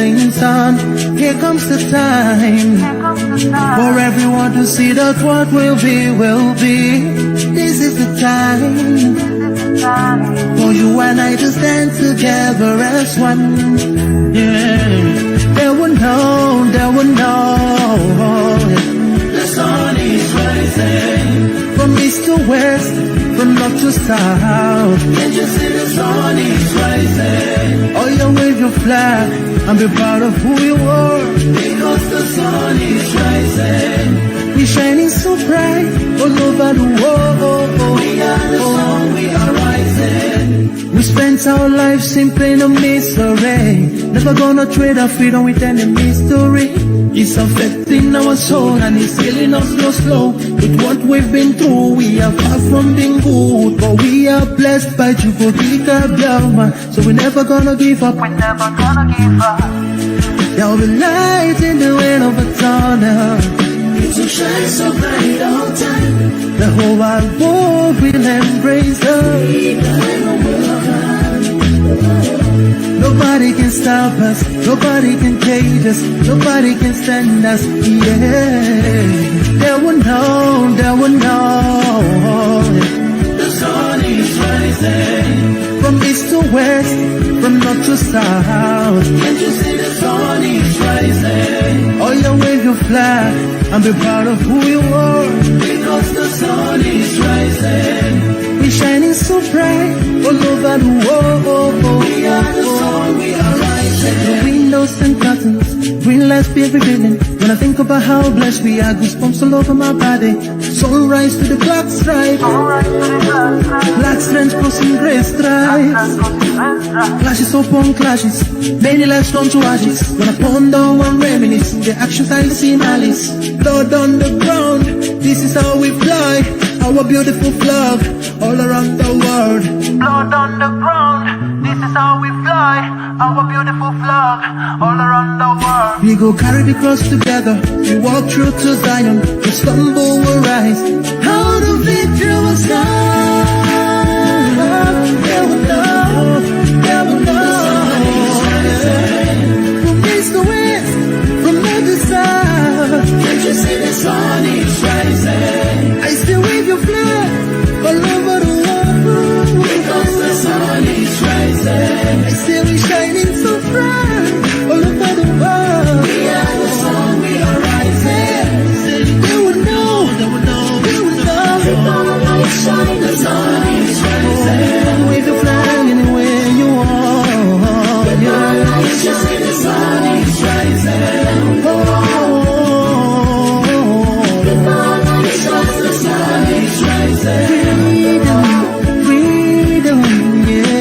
rising sun. Here comes the time for everyone to see that what will be, will be. This is the time for you and I to stand together as one. Yeah. They will know, they will know. The sun is rising from east to west, from north to south. Can't you see the sun is rising? Oh, you wave your flag and be proud of who you are. Because the sun is rising. We're shining so bright all over the world. We are the sun, we are rising. We spent our lives in pain and misery. Never gonna trade our freedom with any mystery. It's affecting our soul and it's killing us slow. With what we've been through, we are far from being good, but we are blessed by Chukwuka Biama. So we're never gonna give up. We're never gonna give up. There will be light in the end of a tunnel. It will shine so bright all time. The whole wide world will embrace us. Nobody can stop us, nobody can cage us, nobody can stand us, yeah. They will know, they will know. The sun is rising from east to west, from north to south. Can't you see the sun is rising? Oh, you wave your flag and be proud of who you are. Because the sun is rising. We're shining so bright all over the world. We are the sun, we are rising. The windows and curtains, green lights be revealing. When I think about how blessed we are, goosebumps all over my body. Sunrise to the black stripe, black strength crossing grey stripes. Clashes upon clashes, many lives turn to ashes. When I ponder and reminisce, the actions I see in Alice. Blood on the ground, this is how we fly. Our beautiful flag all around the world. Blood on the ground, this is how we fly. Our beautiful flag all around the world. We go carry the cross together. We walk through to Zion. We stumble, we rise. How the victory will start. They will know, they will know. From east to west, from north to south. Can't you see the sun is rising? I still wave your flag all over the world. Because the sun is rising. I still be shining so bright all over the world. We are the sun, we are rising. They will know, they will know, they will know. Keep on the light shine, the sun is rising. Wave the flag anywhere you are. Keep on the light shine, the sun is rising. Keep on the light shine, the sun is rising. Freedom, freedom, yeah.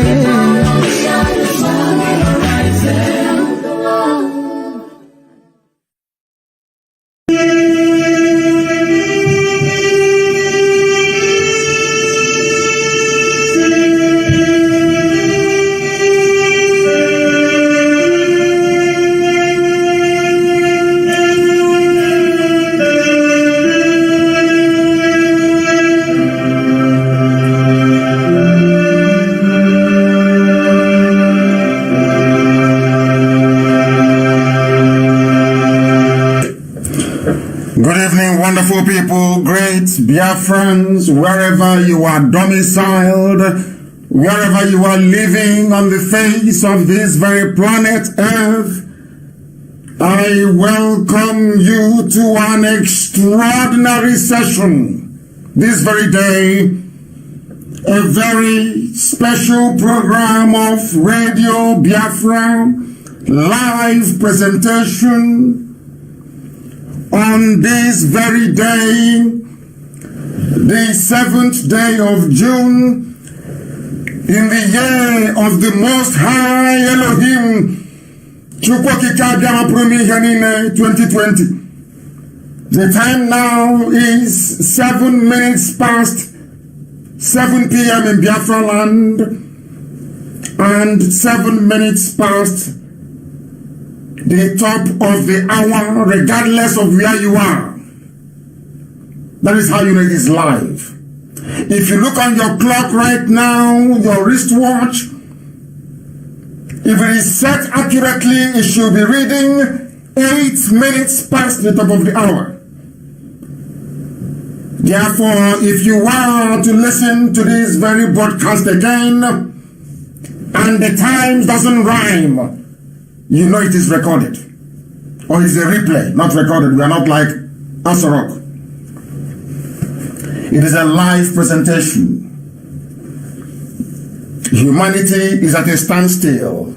Wonderful people, great Biafrans, wherever you are domiciled, wherever you are living on the face of this very planet Earth, I welcome you to an extraordinary session this very day, a very special program of Radio Biafra, live presentation on this very day, the 7th day of June, in the year of the Most High Elohim, Chukwuka Biama Purumi Yanine 2020. The time now is 7 minutes past 7 p.m. in Biafra land, and 7 minutes past the top of the hour, regardless of where you are. That is how you know it is live. If you look on your clock right now, your wristwatch, If it is set accurately, it should be reading 8 minutes past the top of the hour. Therefore, if you are to listen to this very broadcast again, and the time doesn't rhyme, you know it is recorded. Or it's a replay, not recorded. We are not like Asarok. It is a live presentation. Humanity is at a standstill.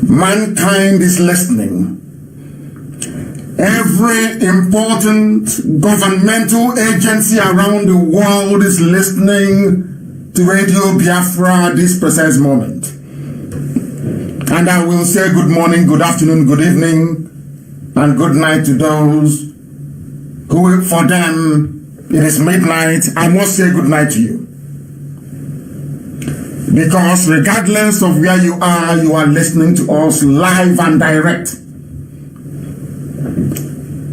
Mankind is listening. Every important governmental agency around the world is listening to Radio Biafra at this precise moment. And I will say good morning, good afternoon, good evening, and good night to those who, for them, it is midnight. I must say good night to you. Because regardless of where you are listening to us live and direct.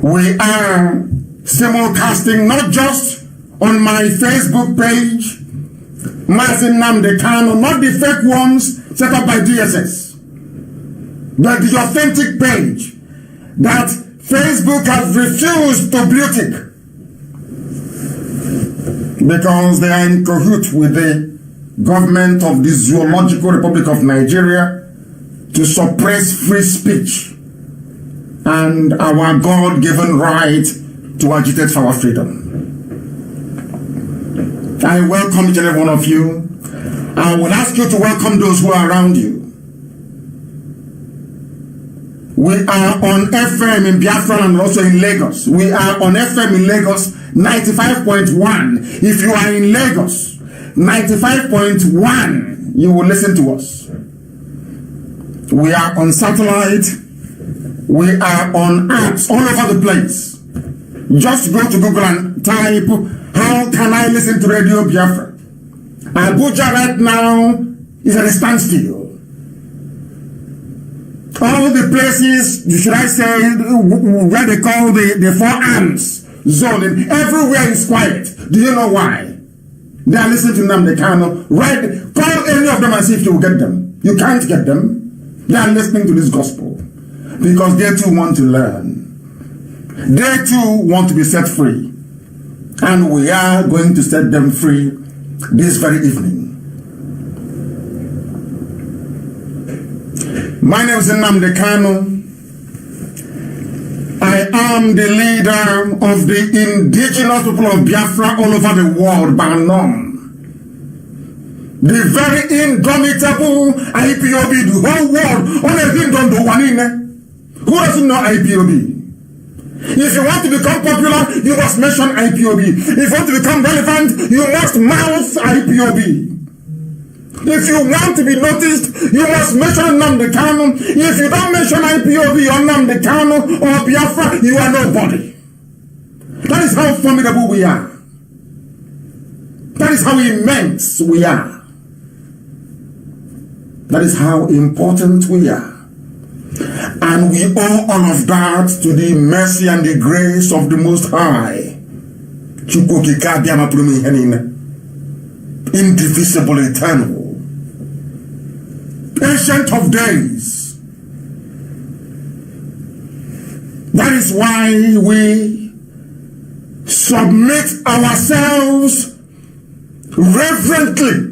We are simulcasting not just on my Facebook page, Mazi Nnamdi Kanu, not the fake ones set up by DSS, but the authentic page that Facebook has refused to blue tick because they are in cahoots with the government of the Zoological Republic of Nigeria to suppress free speech and our God-given right to agitate for our freedom. I welcome each and every one of you. I will ask you to welcome those who are around you. We are on FM in Biafra and also in Lagos. We are on FM in Lagos, 95.1. If you are in Lagos, 95.1, you will listen to us. We are on satellite. We are on apps all over the place. Just go to Google and type, how can I listen to Radio Biafra? Abuja right now is at a standstill. All the places, should I say, where they call the 4 arms zone, everywhere is quiet. Do you know why? They are listening to Nnamdi Kanu. Right? Call any of them and see if you will get them. You can't get them. They are listening to this gospel. Because they too want to learn. They too want to be set free. And we are going to set them free this very evening. My name is Nnamdi Kanu. I am the leader of the indigenous people of Biafra all over the world, Banom. The very indomitable IPOB, the whole world, only him don't do one in. Who doesn't know IPOB? If you want to become popular, you must mention IPOB. If you want to become relevant, you must mouth IPOB. If you want to be noticed, you must mention Nnamdi Kanu. If you don't mention IPOB or Nnamdi Kanu or Biafra, you are nobody. That is how formidable we are. That is how immense we are. That is how important we are. And we owe all of that to the mercy and the grace of the Most High. Indivisible, eternal, Ancient of Days. That is why we submit ourselves reverently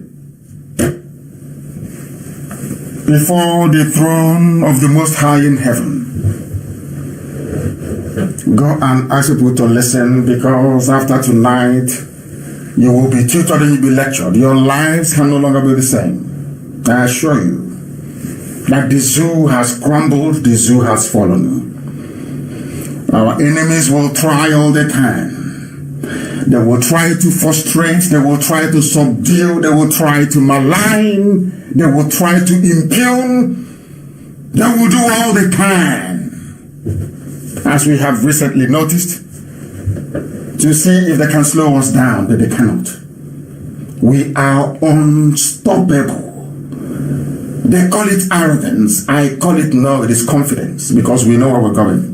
before the throne of the Most High in heaven. Go and ask people to listen, because after tonight, you will be tutored and you will be lectured. Your lives can no longer be the same. I assure you that the zoo has crumbled, the zoo has fallen. Our enemies will try all the time. They will try to frustrate, they will try to subdue, they will try to malign, they will try to impugn, they will do all they can, as we have recently noticed, to see if they can slow us down, but they cannot. We are unstoppable. They call it arrogance. I call it, no, it is confidence, because we know where we're going.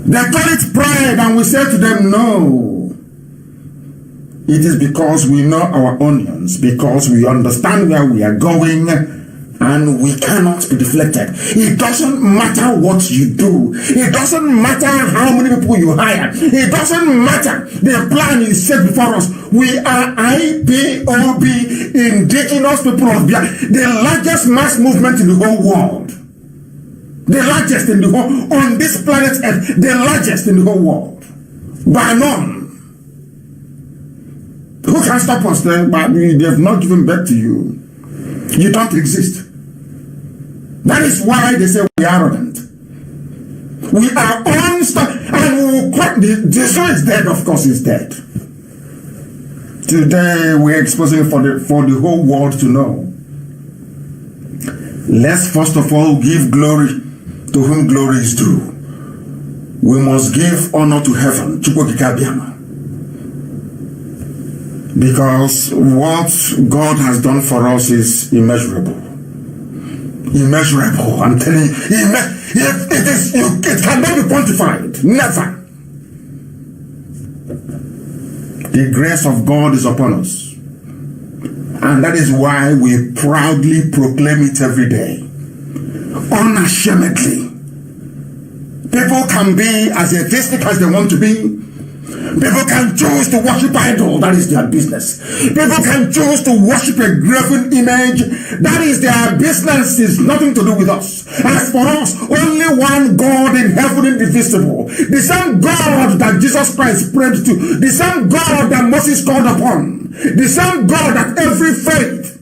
They call it pride, and we say to them, no. It is because we know our onions, because we understand where we are going, And we cannot be deflected. It doesn't matter what you do. It doesn't matter how many people you hire. It doesn't matter the plan is set before us. We are IPOB, Indigenous People of Biafra, the largest mass movement in the whole world. The largest in the whole, on this planet Earth, the largest in the whole world. By none. Who can stop us then? But they have not given birth to you. You don't exist. That is why they say we are arrogant. We are unstoppable, and we will crack the soul is dead, of course, is dead. Today we're exposing for the whole world to know. Let's first of all give glory to whom glory is due. We must give honor to heaven, because what God has done for us is immeasurable. Immeasurable. I'm telling you, it cannot be quantified. Never. The grace of God is upon us. And that is why we proudly proclaim it every day. Unashamedly. People can be as atheistic as they want to be. People can choose to worship idol, that is their business. People can choose to worship a graven image, that is their business, is nothing to do with us. As for us, only one God in heaven indivisible. The same God that Jesus Christ prayed to, the same God that Moses called upon, the same God that every faith,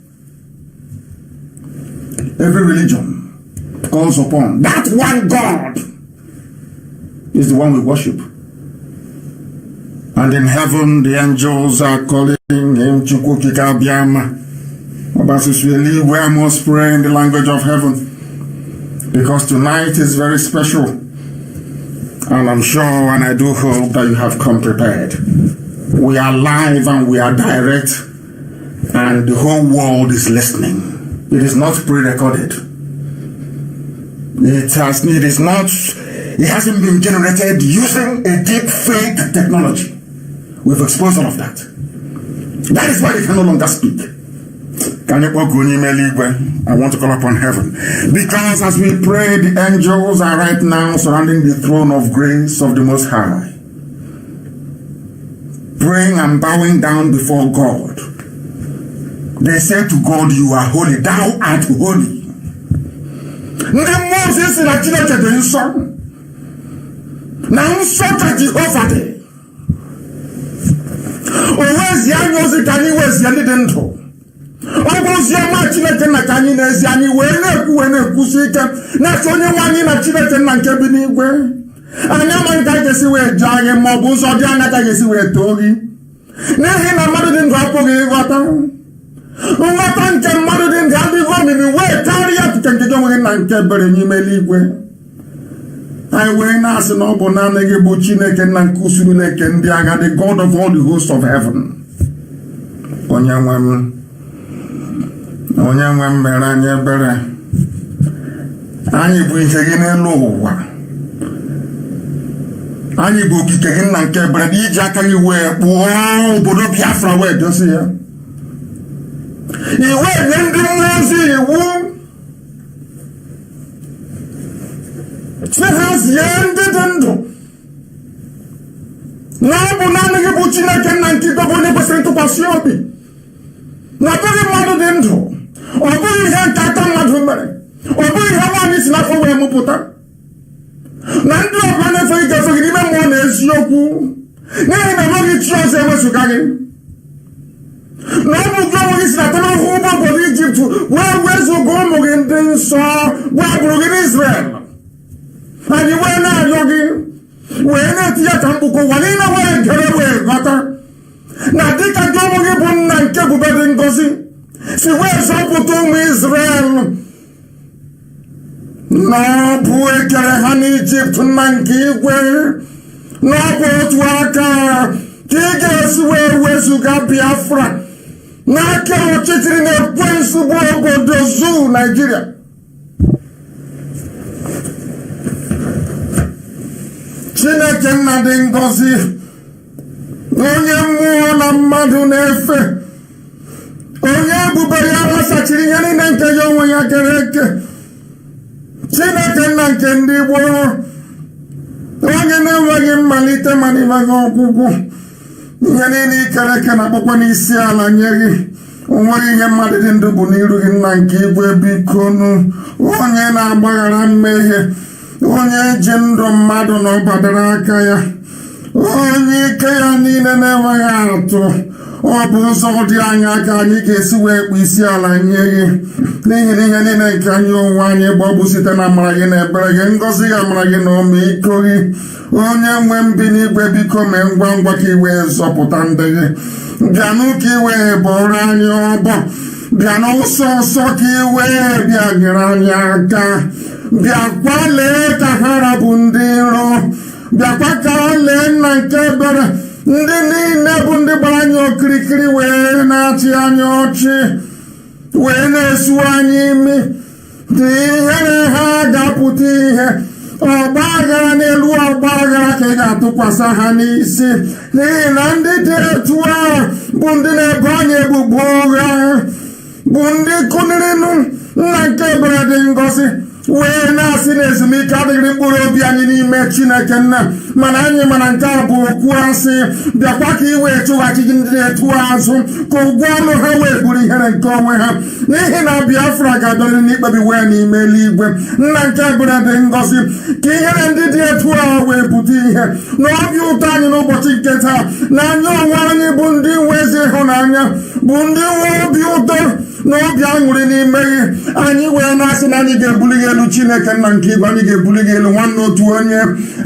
every religion calls upon. That one God is the one we worship. And in heaven, the angels are calling him Chukwukika Biama. We must pray in the language of heaven. Because tonight is very special. And I'm sure and I do hope that you have come prepared. We are live and we are direct. And the whole world is listening. It is not pre-recorded. It hasn't been generated using a deep fake technology. We've exposed all of that. That is why they can no longer speak. I want to call upon heaven. Because as we pray, the angels are right now surrounding the throne of grace of the Most High. Praying and bowing down before God. They say to God, you are holy. Thou art holy. Moses in a Jehovah. Always young was it any was Yanidento. Almost young Machinate Nakanines Yani, when a Pusika, not only one in a Chinatan and Cabini where. And now my guy can see where Giant Mobus or Jana can see where Togi. Now him a mother didn't drop of water. What can mother didn't have the woman where Taria can get on and Cabin and you may leave where. I went as an Obonanege Buchinek and Nankusunek and Diaga, the God of all the hosts of heaven. Onyamwem Meranya Bere. Ani Buitegin Lowa. Ani Bukitakin and Kebradi Jackie where, wow, Bodo Piafra, where does he? He went in the Mosey, has yendendo. Now, Bonani Buchina can 90% of Pasiopi. Now, very modern dendo. Or very hand Tata Madhumere. Or very Haman is not for Muputa. Nando Panafrica for even one is Yoku. Now, the money chose a Wasukagi. No, is not home of Egypt. Where's Ogomo in where Israel? And you were not yogi. We're not yet Ambuko, Walina, where get away, Gata. Now, take a double gibbon and Kebu Bedin Gosi. See, where's Ambutum Israel? No, poor Karahan Egypt, Nanki, where? No, poor Waka. Take us where's you got Biafra. Now, can't you in a principle of the zoo, Nigeria? Chineke nna dị ngọzi onye mmụọ na mmadụ na-efe onye onye ebube ya ghasachiri ihe niile nke ya onwe ya kere eke. Chineke nna nke ndị gboo, onye na-enweghị mmalite ma n'enweghị ọgwụgwụ, ihe niile ikere eke na-akpọkwa n'isi ala nye gị. O nwere ihe mmadụ dị ndụ bụ n'iru gị nna nke igwe, biko nụ, onye na-agbaghara mmehie, onye ji ndụ mmadụ na ọbadara aka ya, onye ike ya niile na-enweghị atụ. Ọ bụ ụzọ dị anya ka anyị ga-esi wee kpụ isi ala nye gị, n'ihi na ihe niile nke anyị onwe anyị bụ ọ bụ site na amara gị na ebere gị, ngọzi gị, amara gị na ọmịiko gị. Onye nwe mbi n'igwe, biko mee ngwa ngwa ka i wee zọpụta ndị gị. Bịanụ ka i wee bụrụ anyị ọbọ, bịanụ ọsọ ọsọ ka i wee bịa nyere anyị aka. Bịakwa lee ka ha rabụ ndị iro, bịakwa ka lee nna nke ebere ndị niile bụ ndị gbara anyị okirikiri wee na-achị anyị ọchị, wee na-esu anyị imi. Dị ihere ha ga-apụta ihe, ọgba aghara n'elu ọgba aghara ka ị ga-atụkwasị ha n'isi, n'ihi na ndị dị etu a bụ ndị na-ebo anyị ebubo ụgha, bụ ndị kụnirinụ nna nke ebere dị ngọzi, wee na-asị na ezumike adịghị mkpụrụ obi anyị n'ime Chineke nna. Mana anyị mana nke a bụ okwu asị. Bịakwa ka i wee chụghachi gị ndị na-etu azụ, ka ụgwọ ọnụ ha wee buru ihere nke onwe ha, n'ihi na Biafra ga-abịarịrị n'ikpebi wee n'ime eluigwe. Nna nke ebere dị ngọzi, ka ihere ndị dị etu a wee bute ihe na obi ụtọ anyị n'ụbọchị nke taa, na anyị onwe anyị bụ ndị nwe ezi ịhụnanya, bụ ndị nwe obi ụtọ na obi aṅụrị n'ime gị. Anyị wee na-asị na anyị ga-ebuli gị elu Chineke nna nke igwe, anyị ga-ebuli gị elu nwanne otu onye,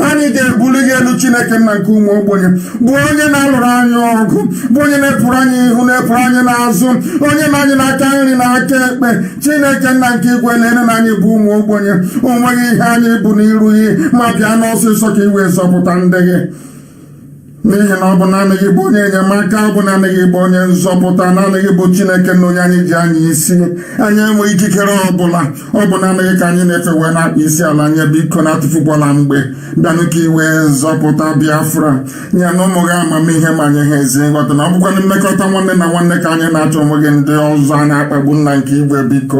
anyị ga-ebuli gị elu Chineke nna nke ụmụ ogbenye, bụ onye na-alụrụ anyị ọgụ, bụ onye na-epụrụ anyị ihu, na-epụrụ anyị n'azụ, onye na anyị n'aka nri na aka ekpe. Chineke nna nke igwe, lere na anyị bụ ụmụ ogbenye, o nweghị ihe anyị bụ n'iru gị, ma bịa n'ọsịsọ ka i wee zọpụta ndị gị. N'ihi na ọ bụ naanị gị bụ onye enyemaka, ọ bụ naanị gị bụ onye nzọpụta, naanị gị bụ Chineke na onye anyị ji anya isi. Anyị enweghị ikikere ọbụla, ọ bụ naanị gị ka anyị na-efe wee na-akpa isi ala nye. Biko na-atụfukwala mgbe, bịanụ ka i wee zọpụta Biafra, nye na ụmụ gị amamihe ma nye ha ezi nghọta, na ọ bụkwa mmekọta nwanne na nwanne ka anyị na-achọ. Onwe gị ndị ọzọ anyị akpagbu nna nke igwe, biko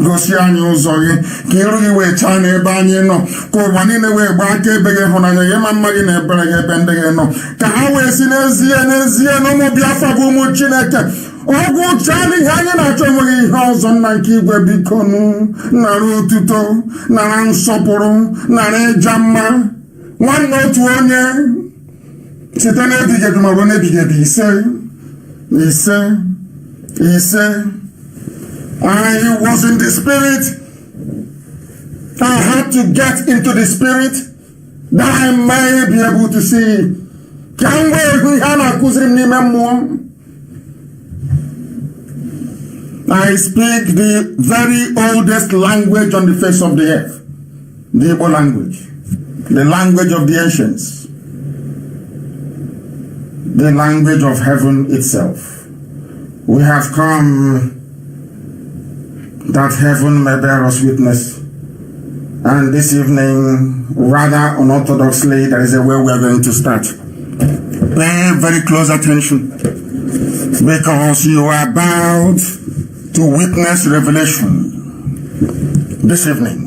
gosi anyị ụzọ gị, ka iru gị wee chaa n'ebe anyị nọ, ka ụwa niile wee gbaa aka ebe gị hụnanya gị, ma mma gị na ebere gị ebe ndị gị nọ, ka ha wee si n'ezie n'ezie na ụmụ Biafra bụ ụmụ Chineke. Ọgwụ chala ihe anyị na-achọ. Enweghị ihe ọzọ nna nke igwe, biko nara otuto, nara nsọpụrụ, nara ịja mma, nwanne otu onye, site n'ebighị ebi ma ruo n'ebighị ebi. Ise. I was in the spirit. I had to get into the spirit that I may be able to see. Ka m wee hụ ihe a na-akụziri m n'ime mmụọ. I speak the very oldest language on the face of the earth, the Igbo language, the language of the ancients, the language of heaven itself. We have come that heaven may bear us witness. And this evening, rather unorthodoxly, there is a way we are going to start. Pay very close attention, because you are about to witness revelation this evening.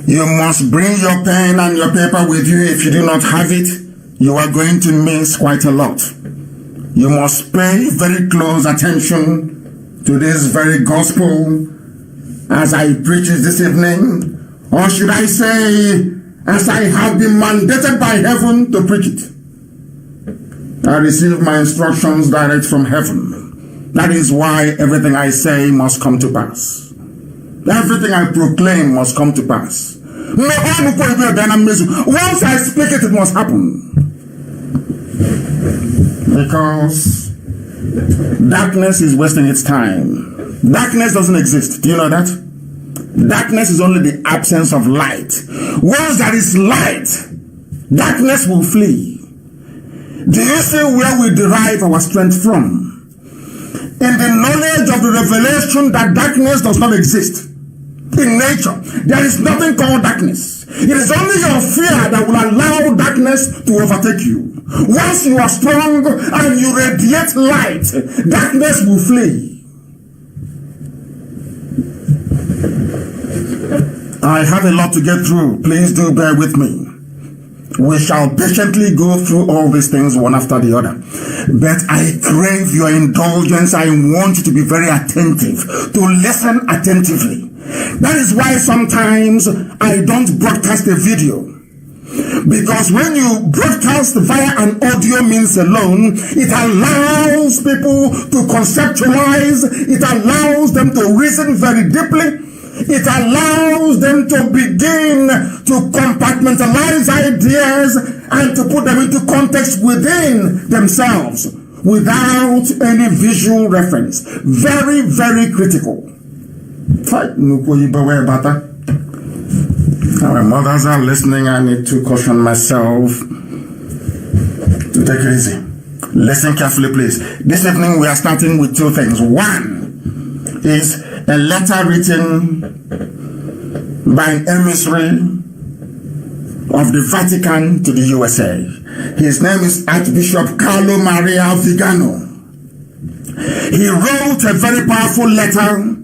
You must bring your pen and your paper with you. If you do not have it, you are going to miss quite a lot. You must pay very close attention to this very gospel as I preach it this evening, or should I say, as I have been mandated by heaven to preach it. I receive my instructions direct from heaven. That is why everything I say must come to pass. Everything I proclaim must come to pass. Once I speak it, it must happen. Because darkness is wasting its time. Darkness doesn't exist. Do you know that? Darkness is only the absence of light. Once there is light, darkness will flee. Do you see where we derive our strength from? In the knowledge of the revelation that darkness does not exist. In nature, there is nothing called darkness. It is only your fear that will allow darkness darkness to overtake you. Once you are strong and you radiate light, darkness will flee. I have a lot to get through. Please do bear with me. We shall patiently go through all these things one after the other. But I crave your indulgence. I want you to be very attentive, to listen attentively. That is why sometimes I don't broadcast a video. Because when you broadcast via an audio means alone, it allows people to conceptualize, it allows them to reason very deeply, it allows them to begin to compartmentalize ideas and to put them into context within themselves without any visual reference. Very, very critical. Our mothers are listening. I need to caution myself to take it easy. Listen carefully, please. This evening we are starting with two things. One is a letter written by an emissary of the Vatican to the USA. His name is Archbishop Carlo Maria Vigano. He wrote a very powerful letter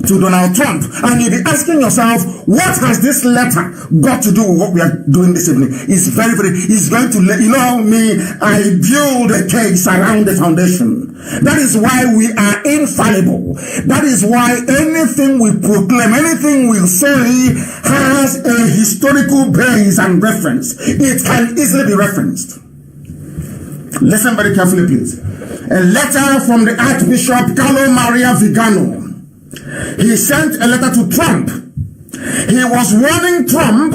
to Donald Trump. And you'll be asking yourself, what has this letter got to do with what we are doing this evening? It's it's going to let you know me. I build a case around the foundation. That is why we are infallible. That is why anything we proclaim, anything we say has a historical base and reference. It can easily be referenced. Listen very carefully, please. A letter from the Archbishop Carlo Maria Vigano. He sent a letter to Trump. He was warning Trump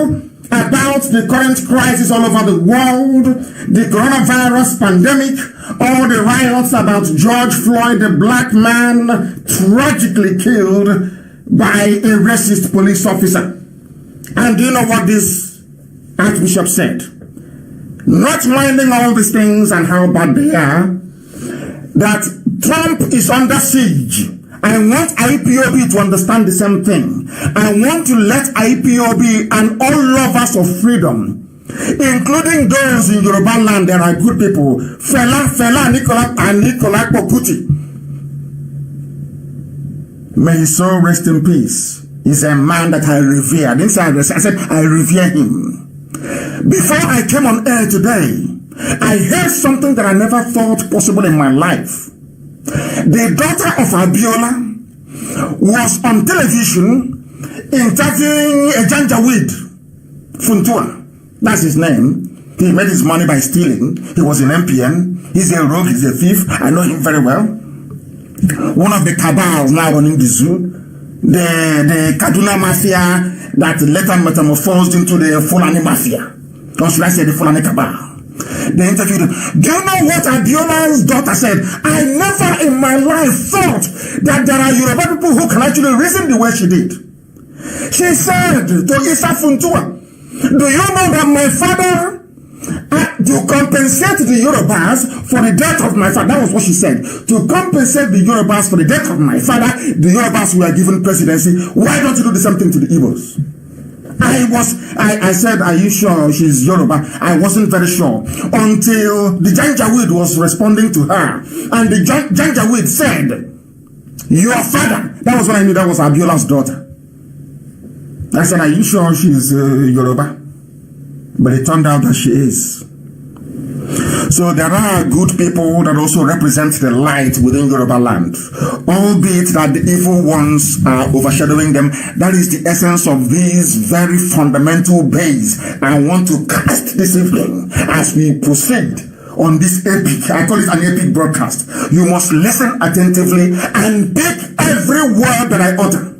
about the current crisis all over the world, the coronavirus pandemic, all the riots about George Floyd, the black man tragically killed by a racist police officer. And do you know what this Archbishop said? Not minding all these things and how bad they are, that Trump is under siege. I want IPOB to understand the same thing. I want to let IPOB and all lovers of freedom, including those in Yoruba land, there are good people. Fela Nicola Pokuti. May his soul rest in peace. He's a man that I revere. I didn't say I said I revere him. Before I came on air today, I heard something that I never thought possible in my life. The daughter of Abiola was on television interviewing a Janjaweed Funtua. That's his name. He made his money by stealing. He was in MPN. He's a rogue, he's a thief. I know him very well. One of the cabals now running the zoo. The Kaduna Mafia that later metamorphosed into the Fulani Mafia. Or should I say the Fulani Cabal? They interviewed him. Do you know what Abiola's daughter said? I never in my life thought that there are Yoruba people who can actually reason the way she did. She said to Issa Funtua, do you know that my father, to compensate the Yorubas for the death of my father, that was what she said, to compensate the Yorubas for the death of my father, the Yorubas were given presidency. Why don't you do the same thing to the Igbos? I said, are you sure she's Yoruba? I wasn't very sure until the Janjaweed was responding to her. And the Janjaweed said, your father. That was when I knew that was Abiola's daughter. I said, are you sure she's Yoruba? But it turned out that she is. So there are good people that also represent the light within Yoruba land, albeit that the evil ones are overshadowing them. That is the essence of this very fundamental base I want to cast this evening as we proceed on this epic, I call it an epic broadcast. You must listen attentively and pick every word that I utter.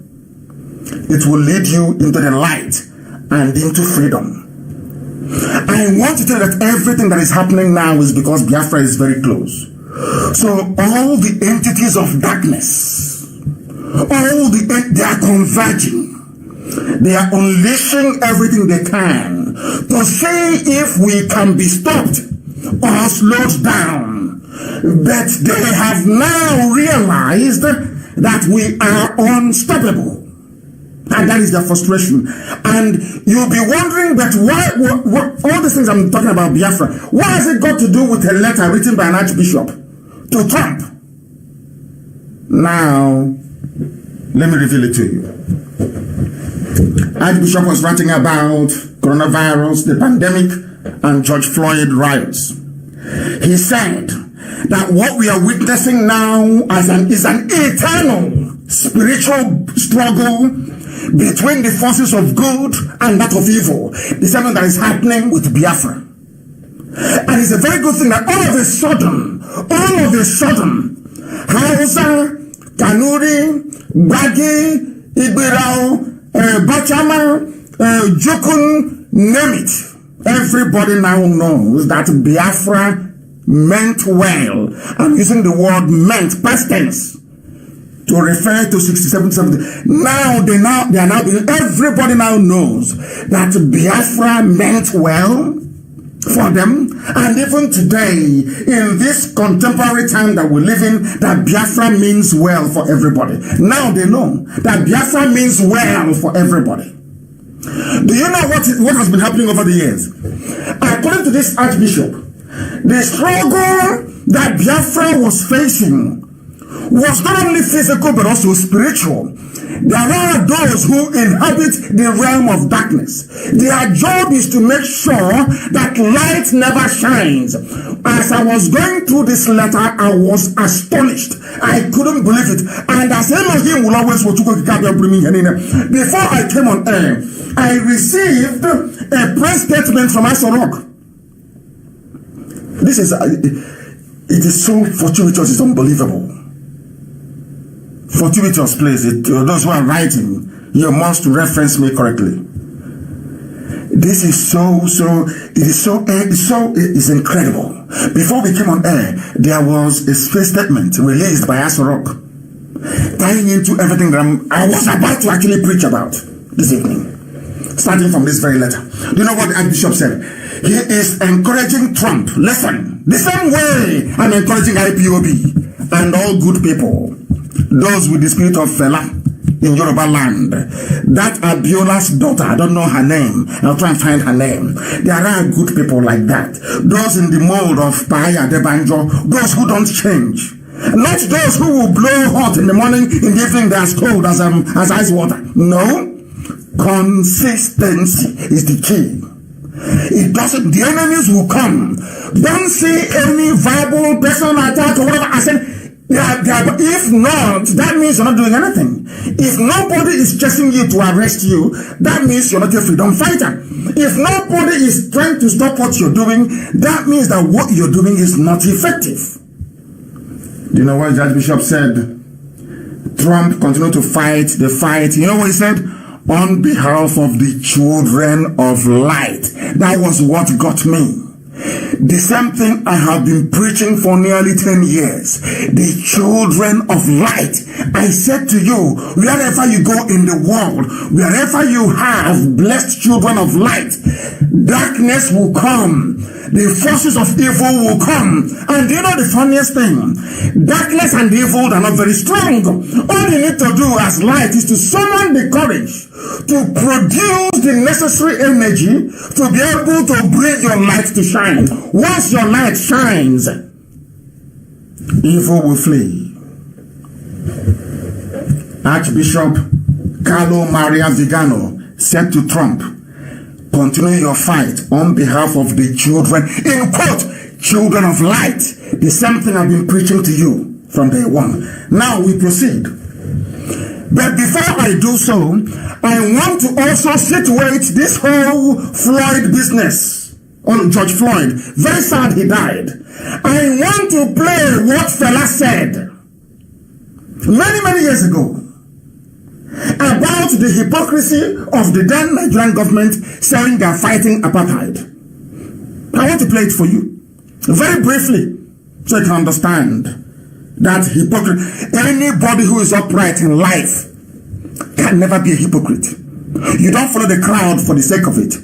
It will lead you into the light and into freedom. I want to tell you that everything that is happening now is because Biafra is very close. So all the entities of darkness, they are converging. They are unleashing everything they can to see if we can be stopped or slowed down. But they have now realized that we are unstoppable. And that is their frustration. And you'll be wondering, but why, what all these things I'm talking about Biafra, what has it got to do with a letter written by an archbishop to Trump? Now, let me reveal it to you. Archbishop was writing about coronavirus, the pandemic, and George Floyd riots. He said that what we are witnessing now is an eternal spiritual struggle between the forces of good and that of evil. The same that is happening with Biafra. And it's a very good thing that all of a sudden, Hausa, Kanuri, Bagi, Ibirao, Bachama, Jokun, name it. Everybody now knows that Biafra meant well. I'm using the word meant, past tense, to refer to 67, 70. Everybody now knows that Biafra meant well for them. And even today, in this contemporary time that we live in, that Biafra means well for everybody. Now they know that Biafra means well for everybody. Do you know what has been happening over the years? According to this archbishop, the struggle that Biafra was facing was not only physical but also spiritual. There are those who inhabit the realm of darkness. Their job is to make sure that light never shines. As I was going through this letter, I was astonished. I couldn't believe it. And as Elohim will always before I came on air, I received a press statement from Asorok. This is, it is so fortuitous, it's unbelievable. Fortuitous, please. Those who are writing, you must reference me correctly. This is it's incredible. Before we came on air, there was a space statement released by Asorok, tying into everything that I was about to actually preach about this evening, starting from this very letter. Do you know what the Archbishop said? He is encouraging Trump. Listen, the same way I'm encouraging IPOB and all good people, those with the spirit of Fela in Yoruba land. That Abiola's daughter, I don't know her name, I'll try and find her name. There are good people like that. Those in the mold of Paya Debanjo, those who don't change. Not those who will blow hot in the morning, in the evening they are cold as ice water. No. Consistency is the key. It doesn't, the enemies will come. Don't see any viable personal attack or whatever. I said, if not, that means you're not doing anything. If nobody is chasing you to arrest you, that means you're not a freedom fighter. If nobody is trying to stop what you're doing, that means that what you're doing is not effective. Do you know what Judge Bishop said? Trump continued to fight the fight. You know what he said? On behalf of the children of light. That was what got me. The same thing I have been preaching for nearly 10 years. The children of light. I said to you, wherever you go in the world, wherever you have blessed children of light, darkness will come. The forces of evil will come. And you know the funniest thing? Darkness and evil are not very strong. All you need to do as light is to summon the courage to produce the necessary energy to be able to bring your light to shine. Once your light shines, evil will flee. Archbishop Carlo Maria Vigano said to Trump, continue your fight on behalf of the children, in quote, children of light. The same thing I've been preaching to you from day one. Now we proceed. But before I do so, I want to also situate this whole Floyd business on George Floyd. Very sad he died. I want to play what Fela said many years ago about the hypocrisy of the then Nigerian government saying they are fighting apartheid. I want to play it for you very briefly so you can understand that hypocrisy. Anybody who is upright in life can never be a hypocrite. You don't follow the crowd for the sake of it.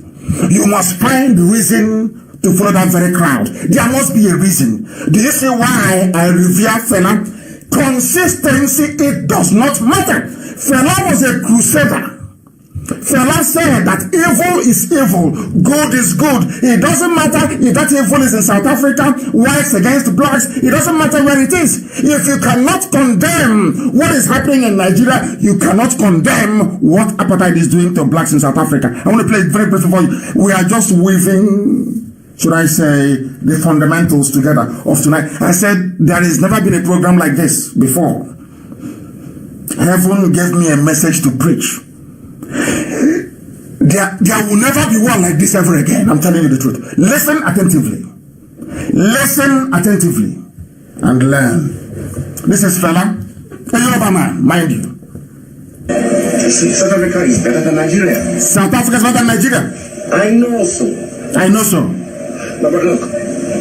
You must find reason to follow that very crowd. There must be a reason. Do you see why I revere Fela? Consistency, it does not matter. Fela was a crusader Fela said that evil is evil, good is good. It doesn't matter if that evil is in South Africa, whites against blacks, it doesn't matter where it is. If you cannot condemn what is happening in Nigeria, you cannot condemn what apartheid is doing to blacks in South Africa. I want to play it very briefly for you. We are just weaving, should I say, the fundamentals together of tonight. I said there has never been a program like this before. Heaven gave me a message to preach. There will never be one like this ever again. I'm telling you the truth. Listen attentively. Listen attentively and learn. This is Fela, a Yoruba man, mind you. South Africa is better than Nigeria. South Africa is better than Nigeria. I know so. I know so. But look,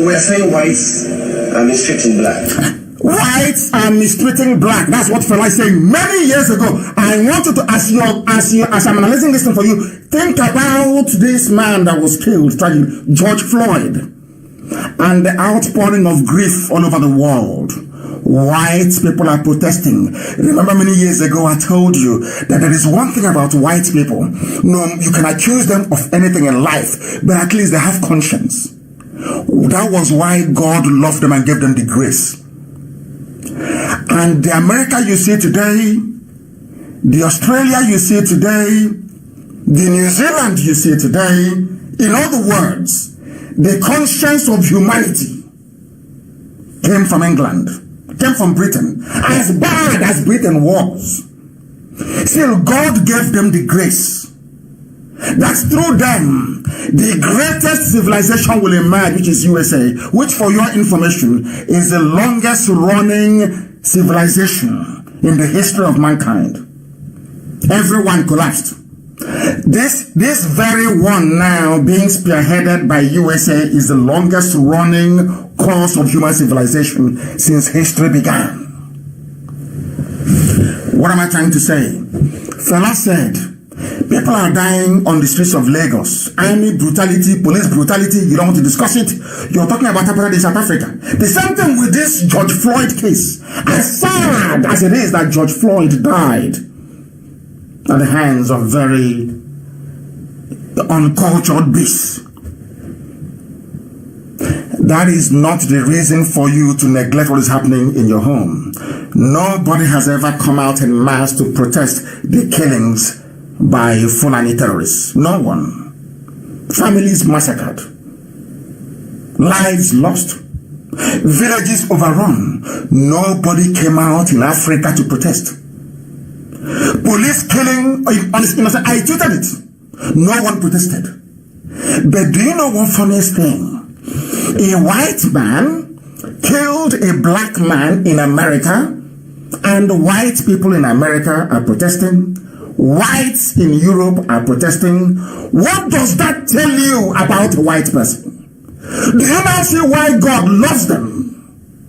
we're saying whites are mistreating black. Whites are mistreating black. That's what Fela is saying many years ago. I want you to, as I'm analyzing this thing for you, think about this man that was killed, tragically, George Floyd, and the outpouring of grief all over the world. White people are protesting. Remember many years ago I told you that there is one thing about white people. No, you can accuse them of anything in life, but at least they have conscience. That was why God loved them and gave them the grace. And the America you see today, the Australia you see today, the New Zealand you see today, in other words, the conscience of humanity came from England, came from Britain. As bad as Britain was, still God gave them the grace. That's through them the greatest civilization will emerge, which is USA, which, for your information, is the longest running civilization in the history of mankind. Everyone collapsed. This very one now being spearheaded by USA is the longest running course of human civilization since history began. What am I trying to say? Fela said, people are dying on the streets of Lagos. Army brutality, police brutality, you don't want to discuss it. You're talking about apartheid in South Africa. The same thing with this George Floyd case. As sad as it is that George Floyd died at the hands of very uncultured beasts, that is not the reason for you to neglect what is happening in your home. Nobody has ever come out in mass to protest the killings by Fulani terrorists. No one. Families massacred. Lives lost. Villages overrun. Nobody came out in Africa to protest. Police killing innocent. I tweeted it. No one protested. But do you know one funniest thing? A white man killed a black man in America, and white people in America are protesting. Whites in Europe are protesting. What does that tell you about a white person? Do you now see why God loves them?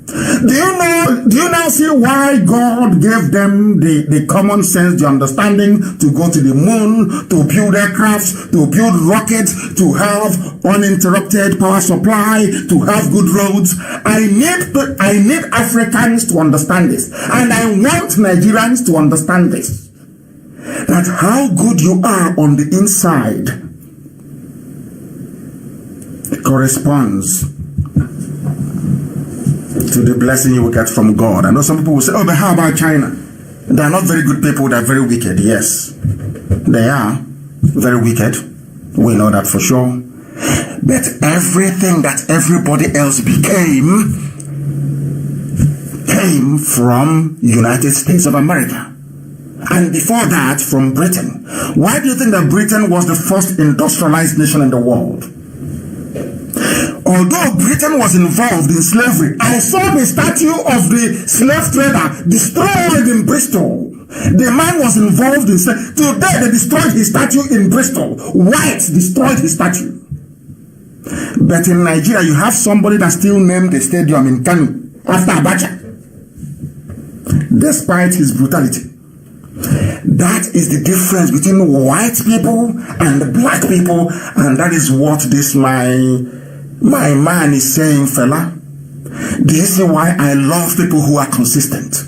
Do you now see why God gave them the common sense, the understanding to go to the moon, to build aircrafts, to build rockets, to have uninterrupted power supply, to have good roads? I need Africans to understand this, and I want Nigerians to understand this. That how good you are on the inside corresponds to the blessing you will get from God. I know some people will say, oh, but how about China? They are not very good people, they are very wicked. Yes, they are very wicked. We know that for sure. But everything that everybody else became came from United States of America. And before that, from Britain. Why do you think that Britain was the first industrialized nation in the world? Although Britain was involved in slavery, I saw the statue of the slave trader destroyed in Bristol. The man was involved in slavery. Today they destroyed his statue in Bristol. Whites destroyed his statue. But in Nigeria, you have somebody that still named the stadium in Kano after Abacha, despite his brutality. That is the difference between white people and black people, and that is what this my man is saying, Fela. Do you see why I love people who are consistent?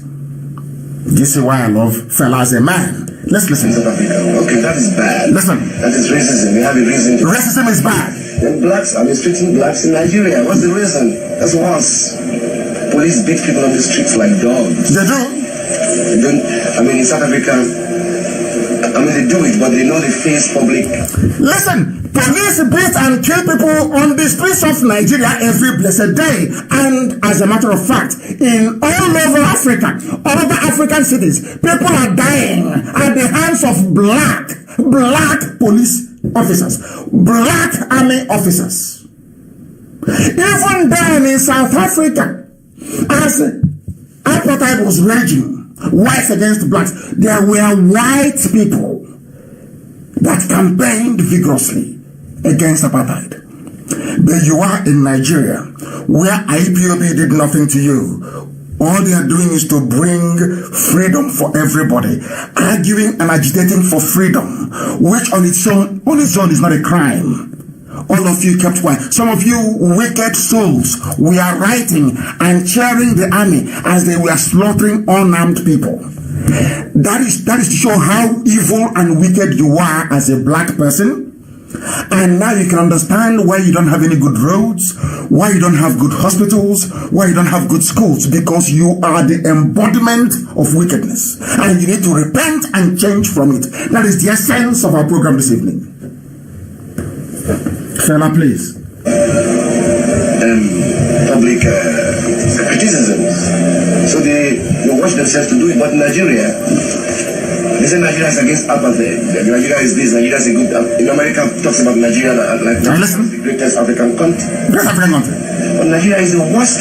This is why I love Fela as a man. Let's listen. South Africa. Okay, that is bad. Listen. That is racism. We have a reason to... Racism is bad. Then blacks are mistreating blacks in Nigeria. What's the reason? That's worse. Police beat people on the streets like dogs. They do. In South Africa, they do it, but they know they face public. Listen, police beat and kill people on the streets of Nigeria every blessed day. And as a matter of fact, in all over Africa, all over African cities, people are dying at the hands of black police officers, black army officers. Even then in South Africa, as apartheid was raging, whites against blacks, there were white people that campaigned vigorously against apartheid. But you are in Nigeria, where IPOB did nothing to you. All they are doing is to bring freedom for everybody, arguing and agitating for freedom, which on its own is not a crime. All of you kept quiet. Some of you wicked souls were writing and cheering the army as they were slaughtering unarmed people. That is to show how evil and wicked you are as a black person. And now you can understand why you don't have any good roads, why you don't have good hospitals, why you don't have good schools, because you are the embodiment of wickedness. And you need to repent and change from it. That is the essence of our program this evening. Fela, please. Public criticisms. So they watch themselves to do it. But in Nigeria, they say Nigeria is against apartheid. Nigeria is this, Nigeria is a good... In America, talks about Nigeria like the greatest African country. Great African country. But Nigeria is the worst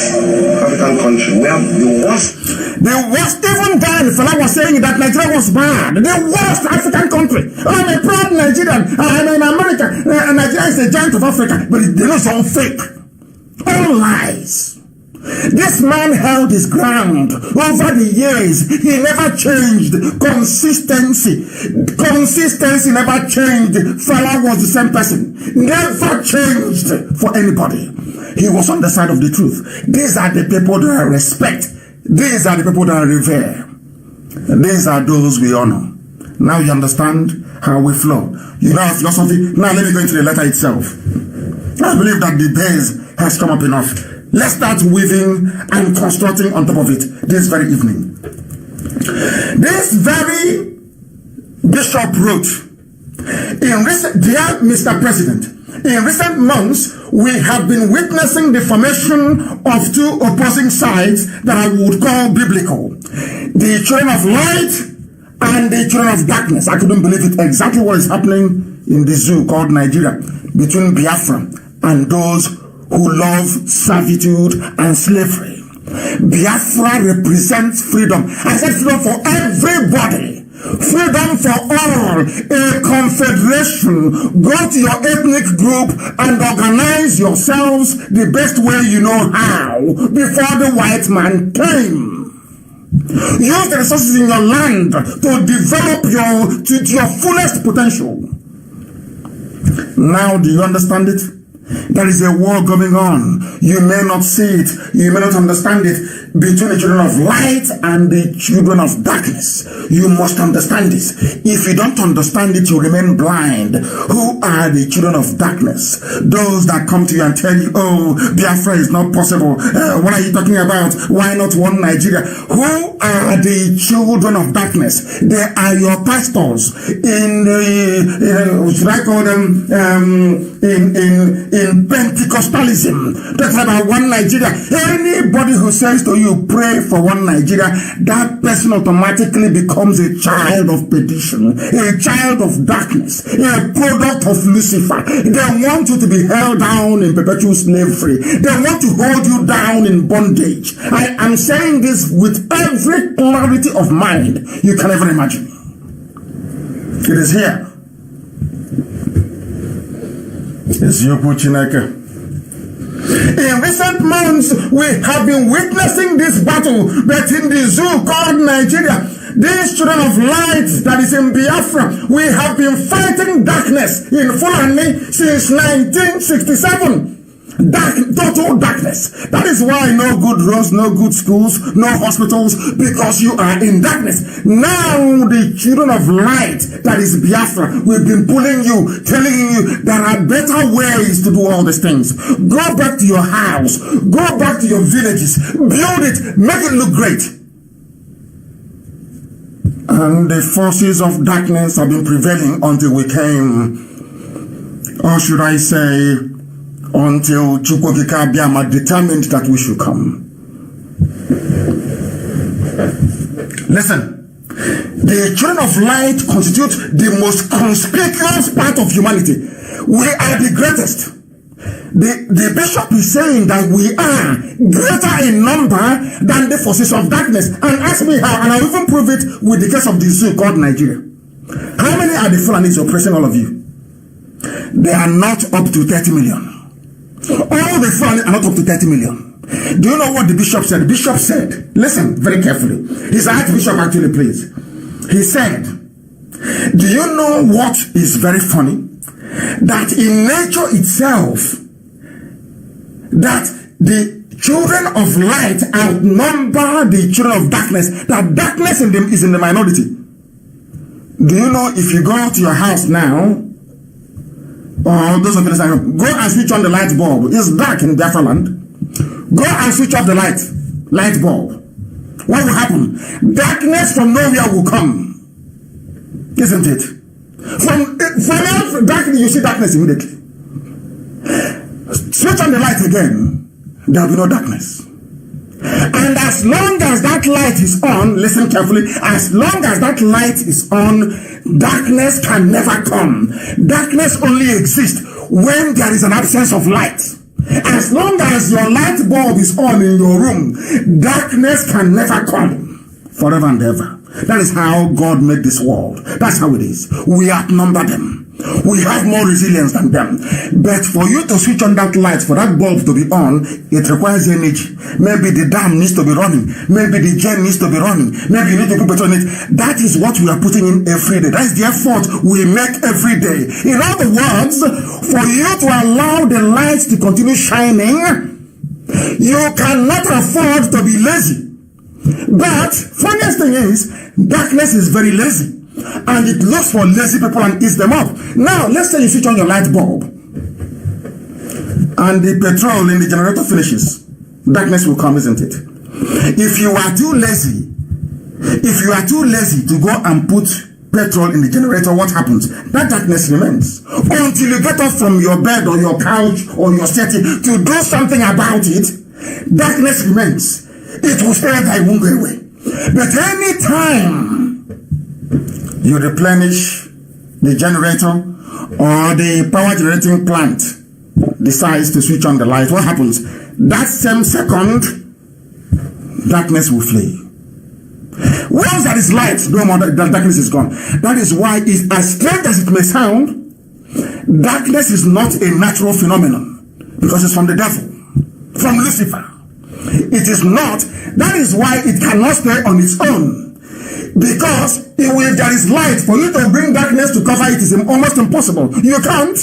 African country. We have the worst. The worst, even then, Fela was saying that Nigeria was bad. The worst African country. I'm a proud Nigerian. I'm in America. Nigeria is the giant of Africa. But they know it's all fake. All lies. This man held his ground over the years. He never changed. Consistency never changed. Fela was the same person. Never changed for anybody. He was on the side of the truth. These are the people that I respect. These are the people that I revere. These are those we honor. Now you understand how we flow. You know our philosophy. Now let me go into the letter itself. I believe that the base has come up enough. Let's start weaving and constructing on top of it this very evening. This very bishop wrote, Dear Mr. President, in recent months, we have been witnessing the formation of two opposing sides that I would call biblical. The children of light and the children of darkness. I couldn't believe it. Exactly what is happening in the zoo called Nigeria between Biafra and those who love servitude and slavery. Biafra represents freedom. I said freedom for everybody. Freedom for all. A confederation. Go to your ethnic group and organize yourselves the best way you know how before the white man came. Use the resources in your land to develop to your fullest potential. Now, do you understand it? There is a war going on. You may not see it. You may not understand it. Between the children of light and the children of darkness. You must understand this. If you don't understand it, you remain blind. Who are the children of darkness? Those that come to you and tell you, oh, Biafra is not possible. What are you talking about? Why not one Nigeria? Who are the children of darkness? They are your pastors in the, should I call them, in Pentecostalism. That's about one Nigeria. Anybody who says to you, pray for one Nigeria, that person automatically becomes a child of perdition, a child of darkness, a product of Lucifer. They want you to be held down in perpetual slavery. They want to hold you down in bondage. I am saying this with every clarity of mind you can ever imagine. It is here. In recent months, we have been witnessing this battle, but in the zoo called Nigeria, these children of light that is in Biafra, we have been fighting darkness in Fulani since 1967. Total darkness. That is why no good roads, no good schools, no hospitals, because you are in darkness. Now the children of light, that is Biafra, we've been pulling you, telling you there are better ways to do all these things. Go back to your house, go back to your villages, build it, make it look great. And the forces of darkness have been prevailing until we came, or should I say, until Chukwokika Biama determined that we should come. Listen, the children of light constitute the most conspicuous part of humanity. We are the greatest. The bishop is saying that we are greater in number than the forces of darkness. And ask me how, and I'll even prove it with the case of the zoo called Nigeria. How many are the Fulanis oppressing all of you? They are not up to 30 million. All the Fulani are not up to 30 million. Do you know what the bishop said? The bishop said, listen very carefully. He's an archbishop actually, please. He said, do you know what is very funny? That in nature itself, that the children of light outnumber the children of darkness, that darkness in them is in the minority. Do you know if you go to your house now, or those of you that go and switch on the light bulb, it's dark in Biafra land, go and switch off the light bulb, what will happen? Darkness from nowhere will come, isn't it? From darkness, you see darkness immediately. Switch on the light again, there will be no darkness. And as long as that light is on, listen carefully, as long as that light is on, darkness can never come. Darkness only exists when there is an absence of light. As long as your light bulb is on in your room, darkness can never come forever and ever. That is how God made this world. That's how it is. We outnumber them. We have more resilience than them. But for you to switch on that light, for that bulb to be on, it requires energy. Maybe the dam needs to be running. Maybe the gen needs to be running. Maybe you need to put petrol in it. That is what we are putting in every day. That's the effort we make every day. In other words, for you to allow the light to continue shining, you cannot afford to be lazy. But funniest thing is, darkness is very lazy. And it looks for lazy people and eats them up. Now, let's say you switch on your light bulb and the petrol in the generator finishes. Darkness will come, isn't it? If you are too lazy to go and put petrol in the generator, what happens? That darkness remains. Until you get up from your bed or your couch or your settee to do something about it, darkness remains. It will stay there, it won't go away. But any time you replenish the generator or the power generating plant decides to switch on the light, what happens? That same second, darkness will flee. Once there is light, no more, the darkness is gone. That is why, as strange as it may sound, darkness is not a natural phenomenon because it's from the devil, from Lucifer. It is not. That is why it cannot stay on its own. Because if there is light, for you to bring darkness to cover it is almost impossible. You can't.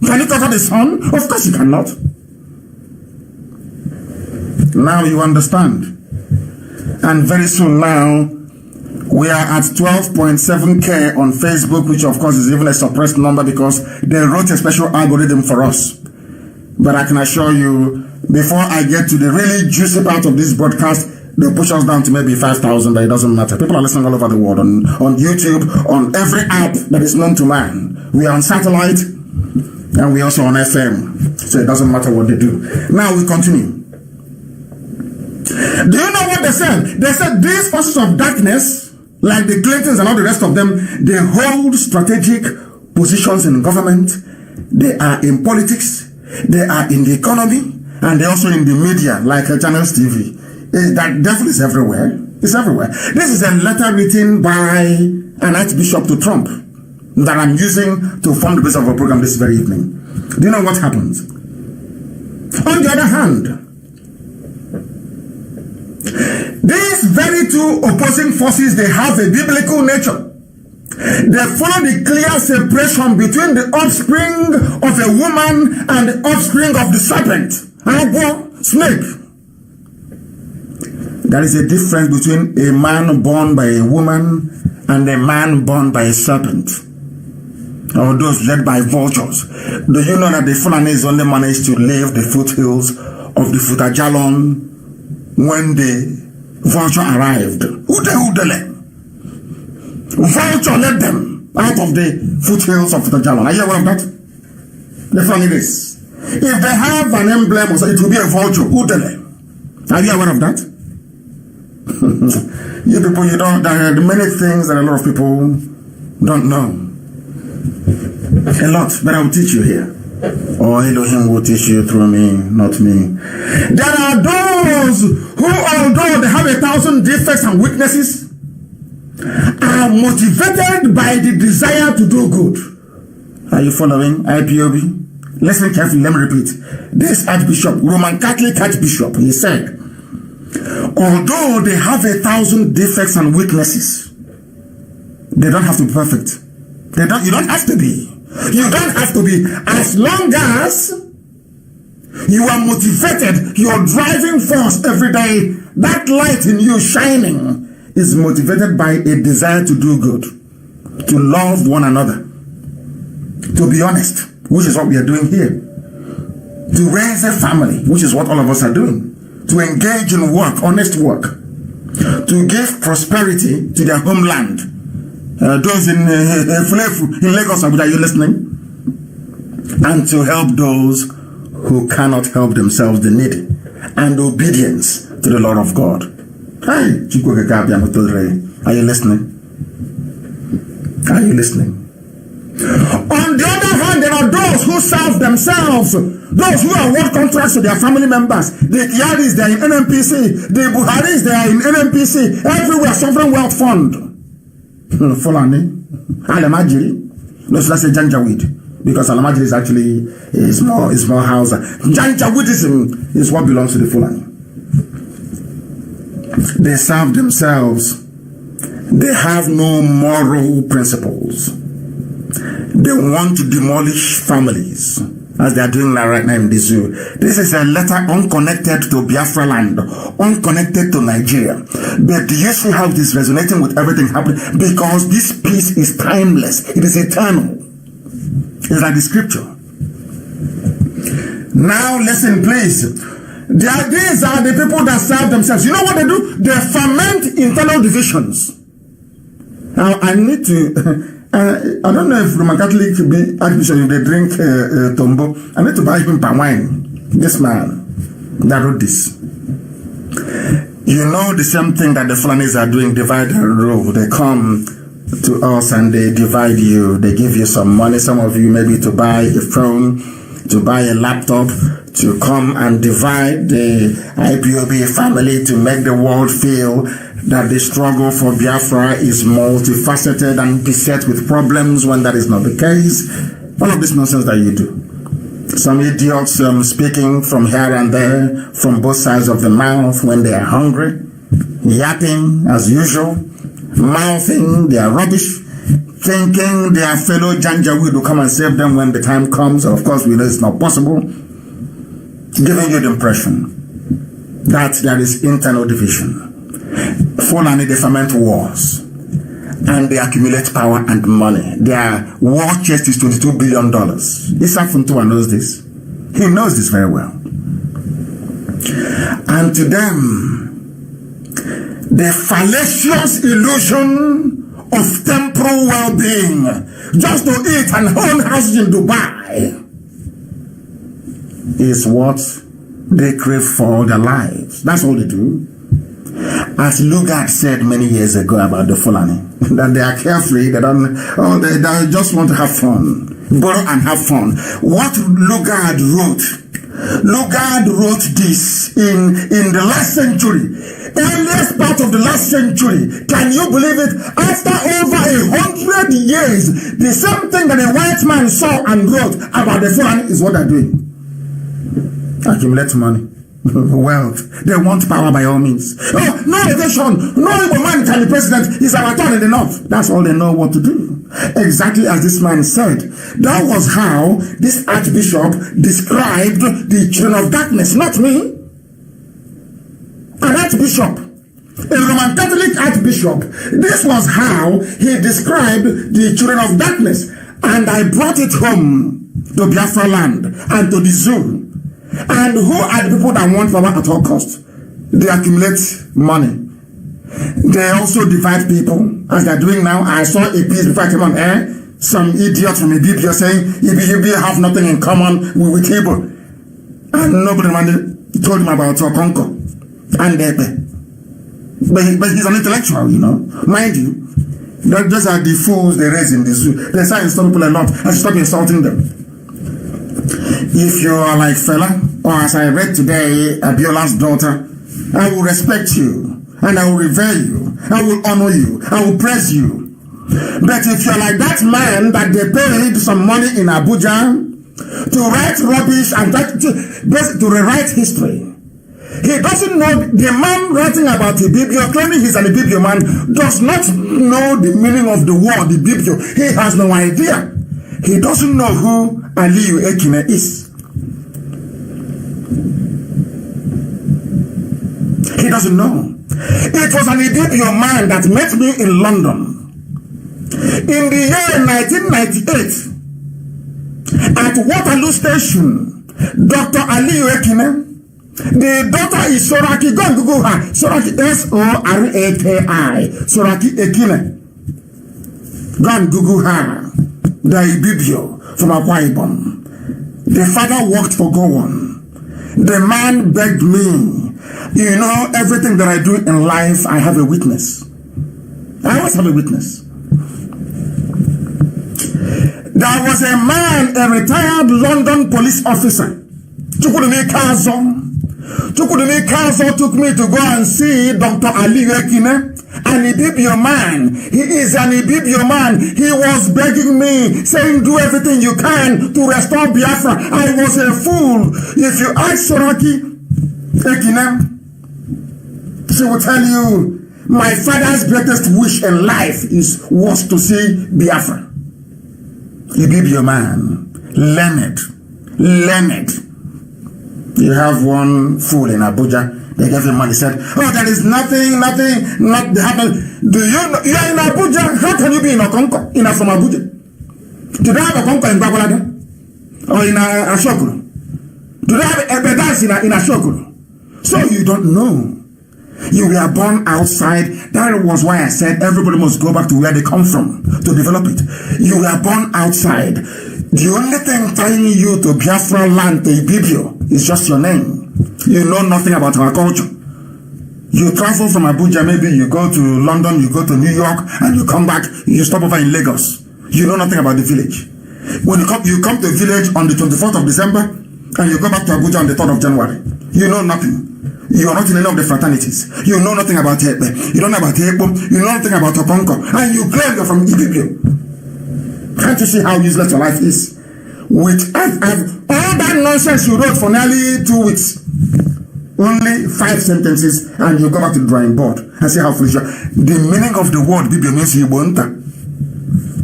Can you cover the sun? Of course you cannot. Now you understand. And very soon now, we are at 12.7K on Facebook, which of course is even a suppressed number because they wrote a special algorithm for us. But I can assure you, before I get to the really juicy part of this broadcast, they'll push us down to maybe 5,000, but it doesn't matter. People are listening all over the world, on YouTube, on every app that is known to man. We are on satellite, and we are also on FM. So it doesn't matter what they do. Now we continue. Do you know what they said? They said these forces of darkness, like the Clintons and all the rest of them, they hold strategic positions in government. They are in politics. They are in the economy. And they're also in the media, like Channels TV. That devil is everywhere. It's everywhere. This is a letter written by an archbishop to Trump that I'm using to form the basis of our program this very evening. Do you know what happens? On the other hand, these very two opposing forces, they have a biblical nature. They follow the clear separation between the offspring of a woman and the offspring of the serpent. Snake. There is a difference between a man born by a woman and a man born by a serpent, or those led by vultures. Do you know that the Fulanis only managed to leave the foothills of the Futajalon when the vulture arrived? Vulture led them out of the foothills of Futajalon. Are you aware of that? The Fulanis. If they have an emblem, it will be a vulture. Are you aware of that? You people, you don't. There are many things that a lot of people don't know. A lot, but I will teach you here. Or Elohim will teach you through me, not me. There are those who, although they have 1,000 defects and weaknesses, are motivated by the desire to do good. Are you following? IPOB? Listen carefully, let me repeat. This Archbishop, Roman Catholic Archbishop, he said, although they have 1,000 defects and weaknesses, they don't have to be perfect. You don't have to be. You don't have to be. As long as you are motivated, your driving force every day, that light in you shining is motivated by a desire to do good, to love one another, to be honest, which is what we are doing here, to raise a family, which is what all of us are doing, to engage in work, honest work, to give prosperity to their homeland. Those in Lagos, are you listening? And to help those who cannot help themselves, the needy, and obedience to the Lord of God. Are you listening? Are you listening? On the other hand, there are those who serve themselves, those who award contracts to their family members. The Kiaris, they are in NNPC. The Buharis, they are in NNPC. Everywhere, Sovereign Wealth Fund. Fulani, Alamajiri. No, so that's a Janjaweed, because Alamajiri is actually is more Hausa. Janjaweedism is what belongs to the Fulani. They serve themselves. They have no moral principles. They want to demolish families, as they are doing right now in the zoo. This is a letter unconnected to Biafra land, unconnected to Nigeria. But do you see how it is resonating with everything happening? Because this peace is timeless. It is eternal. It's like the scripture. Now listen, please. These are the people that serve themselves. You know what they do? They ferment internal divisions. Now I need to... I don't know if Roman Catholic Archbishop, if they drink tombo, I need to buy him palm wine. This man that wrote this. You know the same thing that the Fulanis are doing, divide and rule. They come to us and they divide you. They give you some money, some of you maybe to buy a phone, to buy a laptop, to come and divide the IPOB family, to make the world feel that the struggle for Biafra is multifaceted and beset with problems, when that is not the case. All of this nonsense that you do. Some idiots speaking from here and there, from both sides of the mouth when they are hungry, yapping as usual, mouthing their rubbish, thinking their fellow Janjaweed will come and save them when the time comes. Of course, we know it's not possible. Giving you the impression that there is internal division. Fulani, they ferment wars, and they accumulate power and money. Their war chest is $22 billion. Issa Funtua knows this. He knows this very well. And to them, the fallacious illusion of temporal well-being, just to eat and own houses in Dubai, is what they crave for all their lives. That's all they do. As Lugard said many years ago about the Fulani, that they are carefree, they just want to have fun, borrow and have fun. What Lugard wrote this in the last century, earliest part of the last century. Can you believe it? After over 100 years, the same thing that a white man saw and wrote about the Fulani is what they're doing. Accumulate money, wealth. They want power by all means. Oh, no election, no Igbo man can be president. He's our turn in the north. That's all they know what to do. Exactly as this man said. That was how this archbishop described the children of darkness, not me. An archbishop, a Roman Catholic archbishop. This was how he described the children of darkness. And I brought it home to Biafra land and to the zoo. And who are the people that want power at all costs? They accumulate money. They also divide people, as they're doing now. I saw a piece before I came on air. Some idiot from Ibibio saying, Ibibio have nothing in common with Igbo. And nobody told him about Okonko and Ebe. But he's an intellectual, you know. Mind you, those are the fools they raise in the zoo. They say insult people a lot. I should stop insulting them. If you are like Fela, or as I read today, Abiola's daughter, I will respect you, and I will revere you, I will honor you, I will praise you. But if you're like that man that they paid some money in Abuja to write rubbish and to rewrite history, he doesn't know, the man writing about Ibibio, claiming he's an Ibibio man, does not know the meaning of the word Ibibio. He has no idea. He doesn't know who Aliyu Ekine is. He doesn't know. It was an Ibibio man that met me in London in the year 1998 at Waterloo Station. Dr. Aliyu Ekine, the daughter is Soraki. Go and Google her. Soraki, S-O-R-A-K-I. Soraki Ekine. Go and Google her. The Ibibio from Akwa Ibom. The father worked for Gowon. The man begged me. You know, everything that I do in life, I have a witness. I always have a witness. There was a man, a retired London police officer. Chukwudumi Kazo took me to go and see Dr. Aliyu Ekine, an Ibibio man. He is an Ibibio man. He was begging me, saying, do everything you can to restore Biafra. I was a fool. If you ask Soraki Ekine, she will tell you, my father's greatest wish in life was to see Biafra. Ibibio man, learned. You have one fool in Abuja. They gave him money. Said, "Oh, there is nothing not happened." Do you know you are in Abuja? How can you be in Okonko? From Abuja? Do they have Okonko in Babalada or in Ashokoro? Do they have Ebedas in Ashokoro? So you don't know. You were born outside. That was why I said everybody must go back to where they come from to develop it. You were born outside. The only thing tying you to Biafra land, to Ibibio, is just your name. You know nothing about our culture. You travel from Abuja, maybe you go to London, you go to New York, and you come back, you stop over in Lagos. You know nothing about the village. When you come to the village on the 24th of December, and you go back to Abuja on the 3rd of January. You know nothing. You are not in any of the fraternities. You know nothing about Ebe. You don't know about Ebo. You know nothing about Okonko. And you claim you're from Ibibio. Can't you see how useless your life is? With all that nonsense you wrote for nearly 2 weeks. Only 5 sentences and you go back to the drawing board and see how foolish you are. The meaning of the word Ibibio means Ibonta.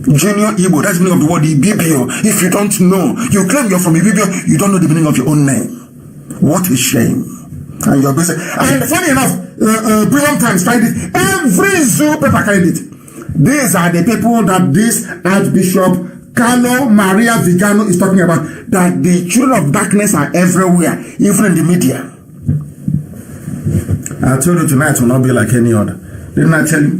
Junior Igbo, that's the meaning of the word Ibibio. If you don't know, you claim you're from Ibibio, you don't know the meaning of your own name. What a shame. And you're busy. And funny enough, Premium Times carried it. Every zoo paper carried it. These are the people that this Archbishop Carlo Maria Vigano is talking about. That the children of darkness are everywhere, even in the media. I told you tonight will not be like any other. Didn't I tell you?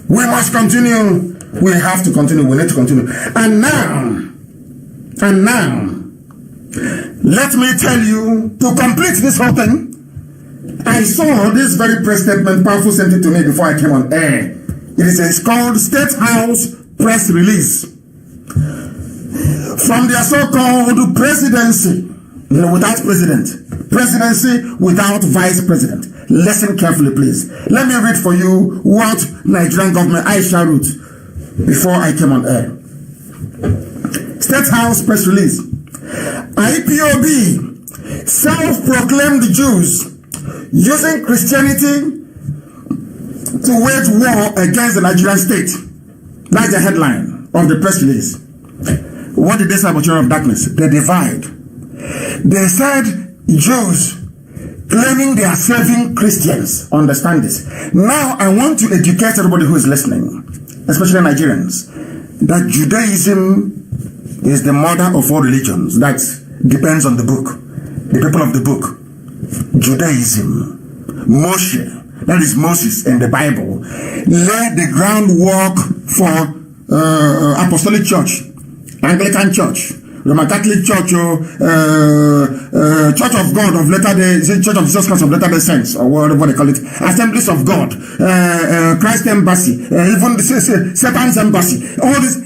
We must continue. We have to continue. We need to continue. And now, let me tell you, to complete this whole thing, I saw this very press statement. Powerful sent it to me before I came on air. It's called State House Press Release. From their so-called presidency, without president, presidency without vice president. Listen carefully, please. Let me read for you what Nigerian government Aisha wrote before I came on air. State House Press Release. IPOB self-proclaimed Jews using Christianity to wage war against the Nigerian state. That's the headline of the press release. What did they say about children of darkness? They divide. They said Jews claiming they are serving Christians. Understand this. Now I want to educate everybody who is listening, especially Nigerians, that Judaism is the mother of all religions. That depends on the book, the people of the book. Judaism, Moshe, that is Moses in the Bible, laid the groundwork for Apostolic Church, Anglican Church, Roman Catholic Church, Church of God of Latter-day, Church of Jesus Christ of Latter-day Saints, or whatever they call it, Assemblies of God, Christ Embassy, even Satan's Embassy, all this,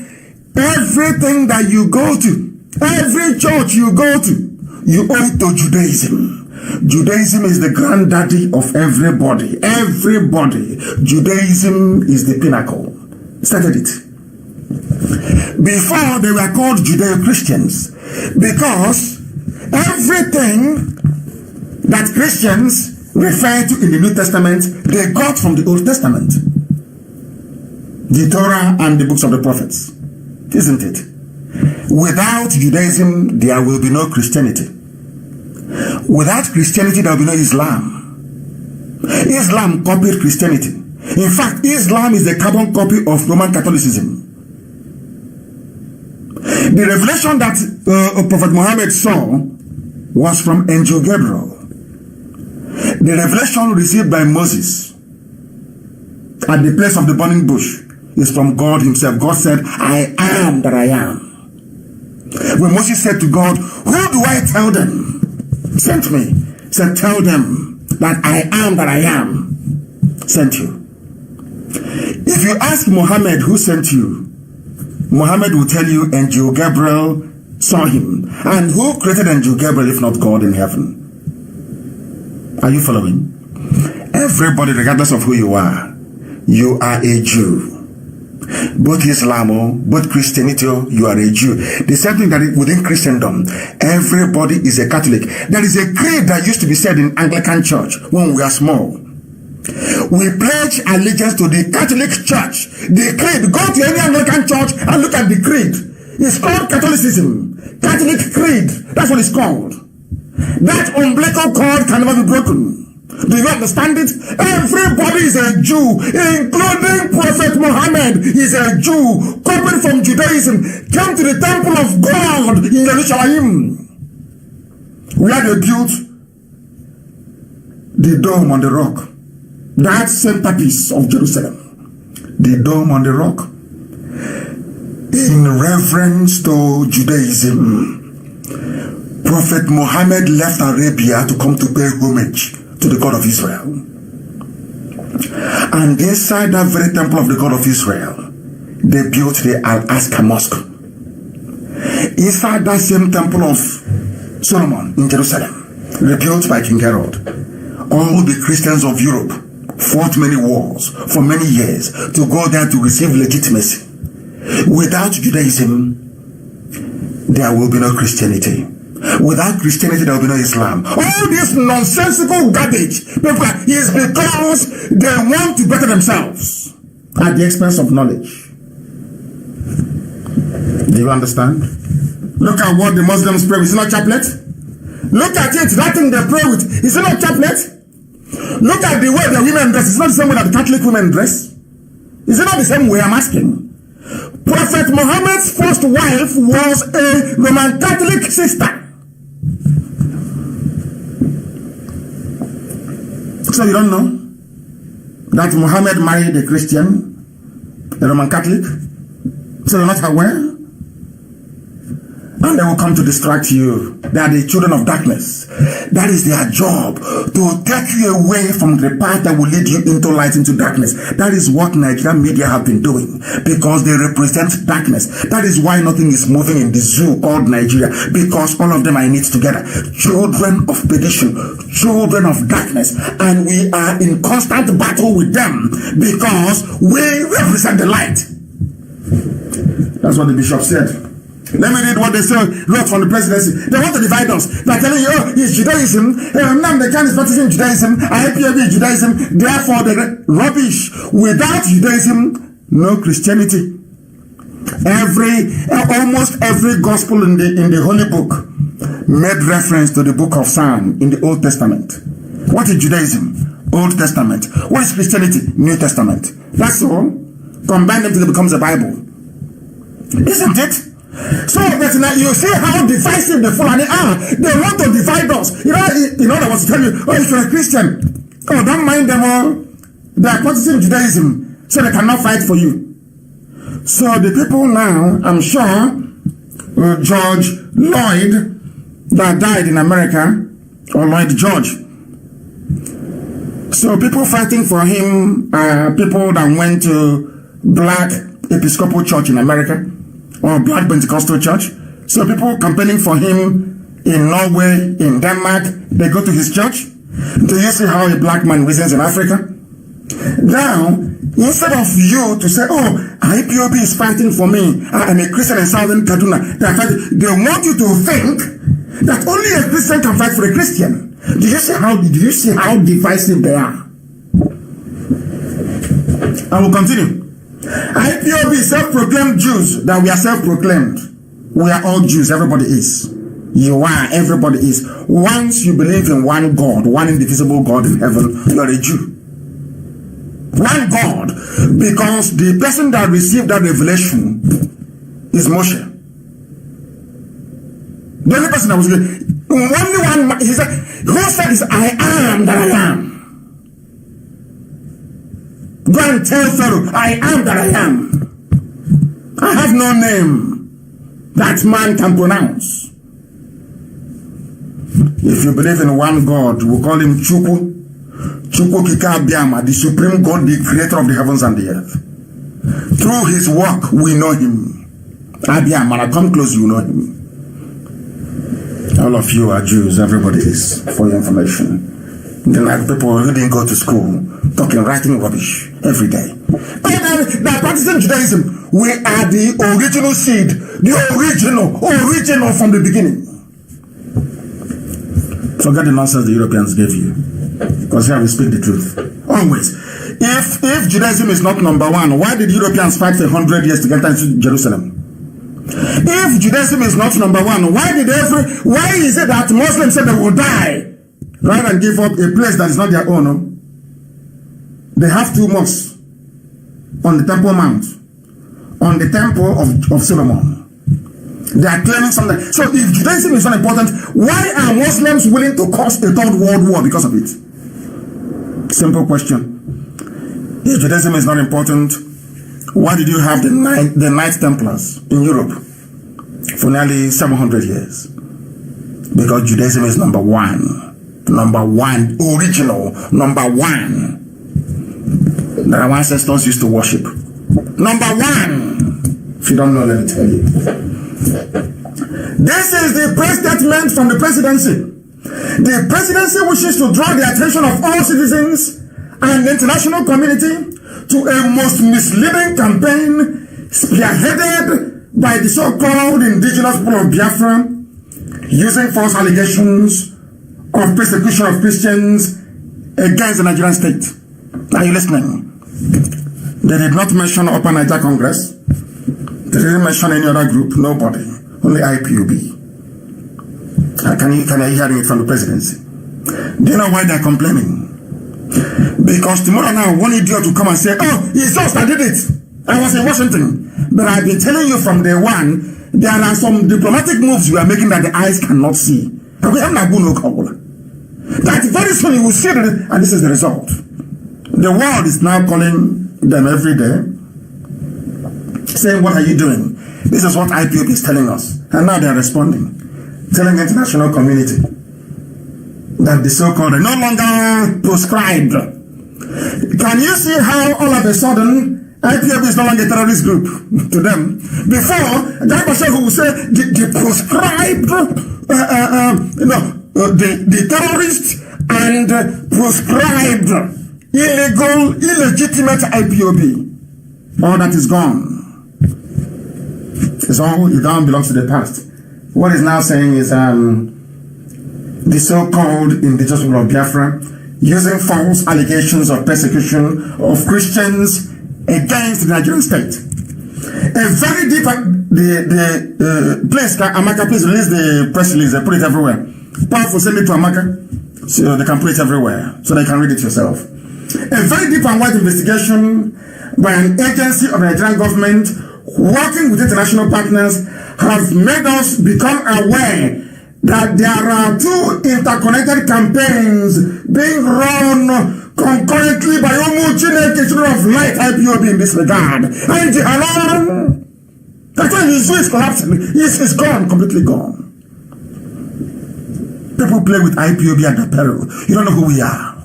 everything that you go to, every church you go to, you owe it to Judaism. Judaism is the granddaddy of everybody. Everybody. Judaism is the pinnacle. Started it. Before they were called Judeo-Christians because everything that Christians refer to in the New Testament, they got from the Old Testament. The Torah and the books of the prophets. Isn't it? Without Judaism, there will be no Christianity. Without Christianity, there will be no Islam. Islam copied Christianity. In fact, Islam is the carbon copy of Roman Catholicism. The revelation that Prophet Muhammad saw was from Angel Gabriel. The revelation received by Moses at the place of the burning bush is from God himself. God said, I am that I am. When Moses said to God, who do I tell them? Sent me. Said, tell them that I am that I am. Sent you. If you ask Muhammad who sent you, Muhammad will tell you Angel Gabriel saw him. And who created Angel Gabriel if not God in heaven? Are you following? Everybody, regardless of who you are a Jew. Both Islam, both Christianity, you are a Jew. The same thing that within Christendom, everybody is a Catholic. There is a creed that used to be said in Anglican Church when we are small. We pledge allegiance to the Catholic Church. The creed, go to any Anglican church and look at the creed. It's called Catholicism. Catholic creed. That's what it's called. That umbilical cord can never be broken. Do you understand it? Everybody is a Jew, including Prophet Muhammad is a Jew, coming from Judaism, came to the temple of God in Jerusalem, where they built the dome on the rock. That centerpiece of Jerusalem, the dome on the rock, in reference to Judaism. Prophet Muhammad left Arabia to come to pay homage to the God of Israel. And inside that very temple of the God of Israel, they built the Al-Aqsa Mosque. Inside that same temple of Solomon in Jerusalem, rebuilt by King Herod, all the Christians of Europe fought many wars for many years to go there to receive legitimacy. Without Judaism, there will be no Christianity. Without Christianity, there will be no Islam. All this nonsensical garbage is because they want to better themselves at the expense of knowledge. Do you understand? Look at what the Muslims pray with. Is it not chaplet? Look at it. That thing they pray with. Is it not chaplet? Look at the way the women dress. It's not the same way that the Catholic women dress. Is it not the same way? I'm asking. Prophet Muhammad's first wife was a Roman Catholic sister. So you don't know that Muhammad married a Christian, a Roman Catholic? So you're not aware? And they will come to distract you. They are the children of darkness. That is their job, to take you away from the path that will lead you into light, into darkness. That is what Nigerian media have been doing, because they represent darkness. That is why nothing is moving in the zoo called Nigeria, because all of them are in it together. Children of perdition, children of darkness, and we are in constant battle with them because we represent the light. That's what the bishop said. Let me read what they say, wrote from the presidency. They want to divide us. They're telling you, oh, it's Judaism. Nnamdi Kanu is practicing Judaism. IPOB is Judaism. Therefore, the rubbish. Without Judaism, no Christianity. Almost every gospel in the Holy Book made reference to the book of Psalm in the Old Testament. What is Judaism? Old Testament. What is Christianity? New Testament. That's all. Combine them till it becomes a Bible. Isn't it? So that now you see how divisive the Fulani are. They want to divide us. You know what I was telling you, oh, if you're a Christian, oh, don't mind them all. They are practicing Judaism, so they cannot fight for you. So the people now, I'm sure, George Lloyd, that died in America, or Lloyd George. So people fighting for him are people that went to Black Episcopal Church in America, or Black Pentecostal Church. So people campaigning for him in Norway, in Denmark, they go to his church. Do you see how a black man reasons in Africa? Now, instead of you to say, oh, IPOB is fighting for me, I'm a Christian in Southern Kaduna, they want you to think that only a Christian can fight for a Christian. Do you see how divisive they are? I will continue. IPOB is self-proclaimed Jews, that we are self-proclaimed. We are all Jews, everybody is. You are, everybody is. Once you believe in one God, one indivisible God in heaven, you are a Jew. One God, because the person that received that revelation is Moshe. The only person that was only one, he said, who said is I am that I am. Go and tell Pharaoh, I am that I am. I have no name that man can pronounce. If you believe in one God, we call him Chukwu. Chukwu Kika Abiyama, the supreme God, the creator of the heavens and the earth. Through his work, we know him. Abiyama, I come close, you know him. All of you are Jews, everybody is, for your information. They're like people who didn't go to school, talking, writing rubbish every day. They're practicing Judaism. We are the original seed, the original from the beginning. Forget the nonsense the Europeans gave you, because here we speak the truth. Always. If Judaism is not number one, why did Europeans fight for 100 years to get into Jerusalem? If Judaism is not number one, why is it that Muslims said they will die rather than give up a place that is not their own? No? They have two mosques on the Temple Mount, on the Temple of Solomon. They are claiming something. So if Judaism is not important, why are Muslims willing to cause a third world war because of it? Simple question. If Judaism is not important, why did you have the Knights Templars in Europe for nearly 700 years? Because Judaism is number one. Number one. Original. Number one. That our ancestors used to worship. Number one. If you don't know, let me tell you. This is the press statement from the presidency. The presidency wishes to draw the attention of all citizens and the international community to a most misleading campaign spearheaded by the so-called indigenous people of Biafra, using false allegations of persecution of Christians against the Nigerian state. Are you listening? They did not mention Upper Niger Congress. They didn't mention any other group. Nobody. Only IPOB. Can you hear it from the presidency? Do you know why they're complaining? Because tomorrow now, one idiot will come and say, oh, it's us that did it. I was in Washington. But I've been telling you from day one, there are some diplomatic moves we are making that the eyes cannot see. That very soon you will see it, and this is the result. The world is now calling them every day, saying, what are you doing? This is what IPOB is telling us. And now they are responding, telling the international community that the so-called are no longer proscribed. Can you see how all of a sudden IPOB is no longer a terrorist group to them? Before, that person who will say the proscribed, the terrorists and proscribed, illegitimate IPOB. All that is gone. It's all, it all belongs to the past. What he's now saying is the so-called indigenous people of Biafra using false allegations of persecution of Christians against the Nigerian state. A very deep, please, Amaka, please release the press release, put it everywhere. Powerful, send it to Amaka, so they can put it everywhere, so they can read it yourself. A very deep and wide investigation by an agency of the Nigerian government working with international partners have made us become aware that there are two interconnected campaigns being run concurrently by Chineke, children of light, IPOB in this regard. And alone, that's why his voice is collapsing. It's gone, completely gone. People play with IPOB at their peril. You don't know who we are.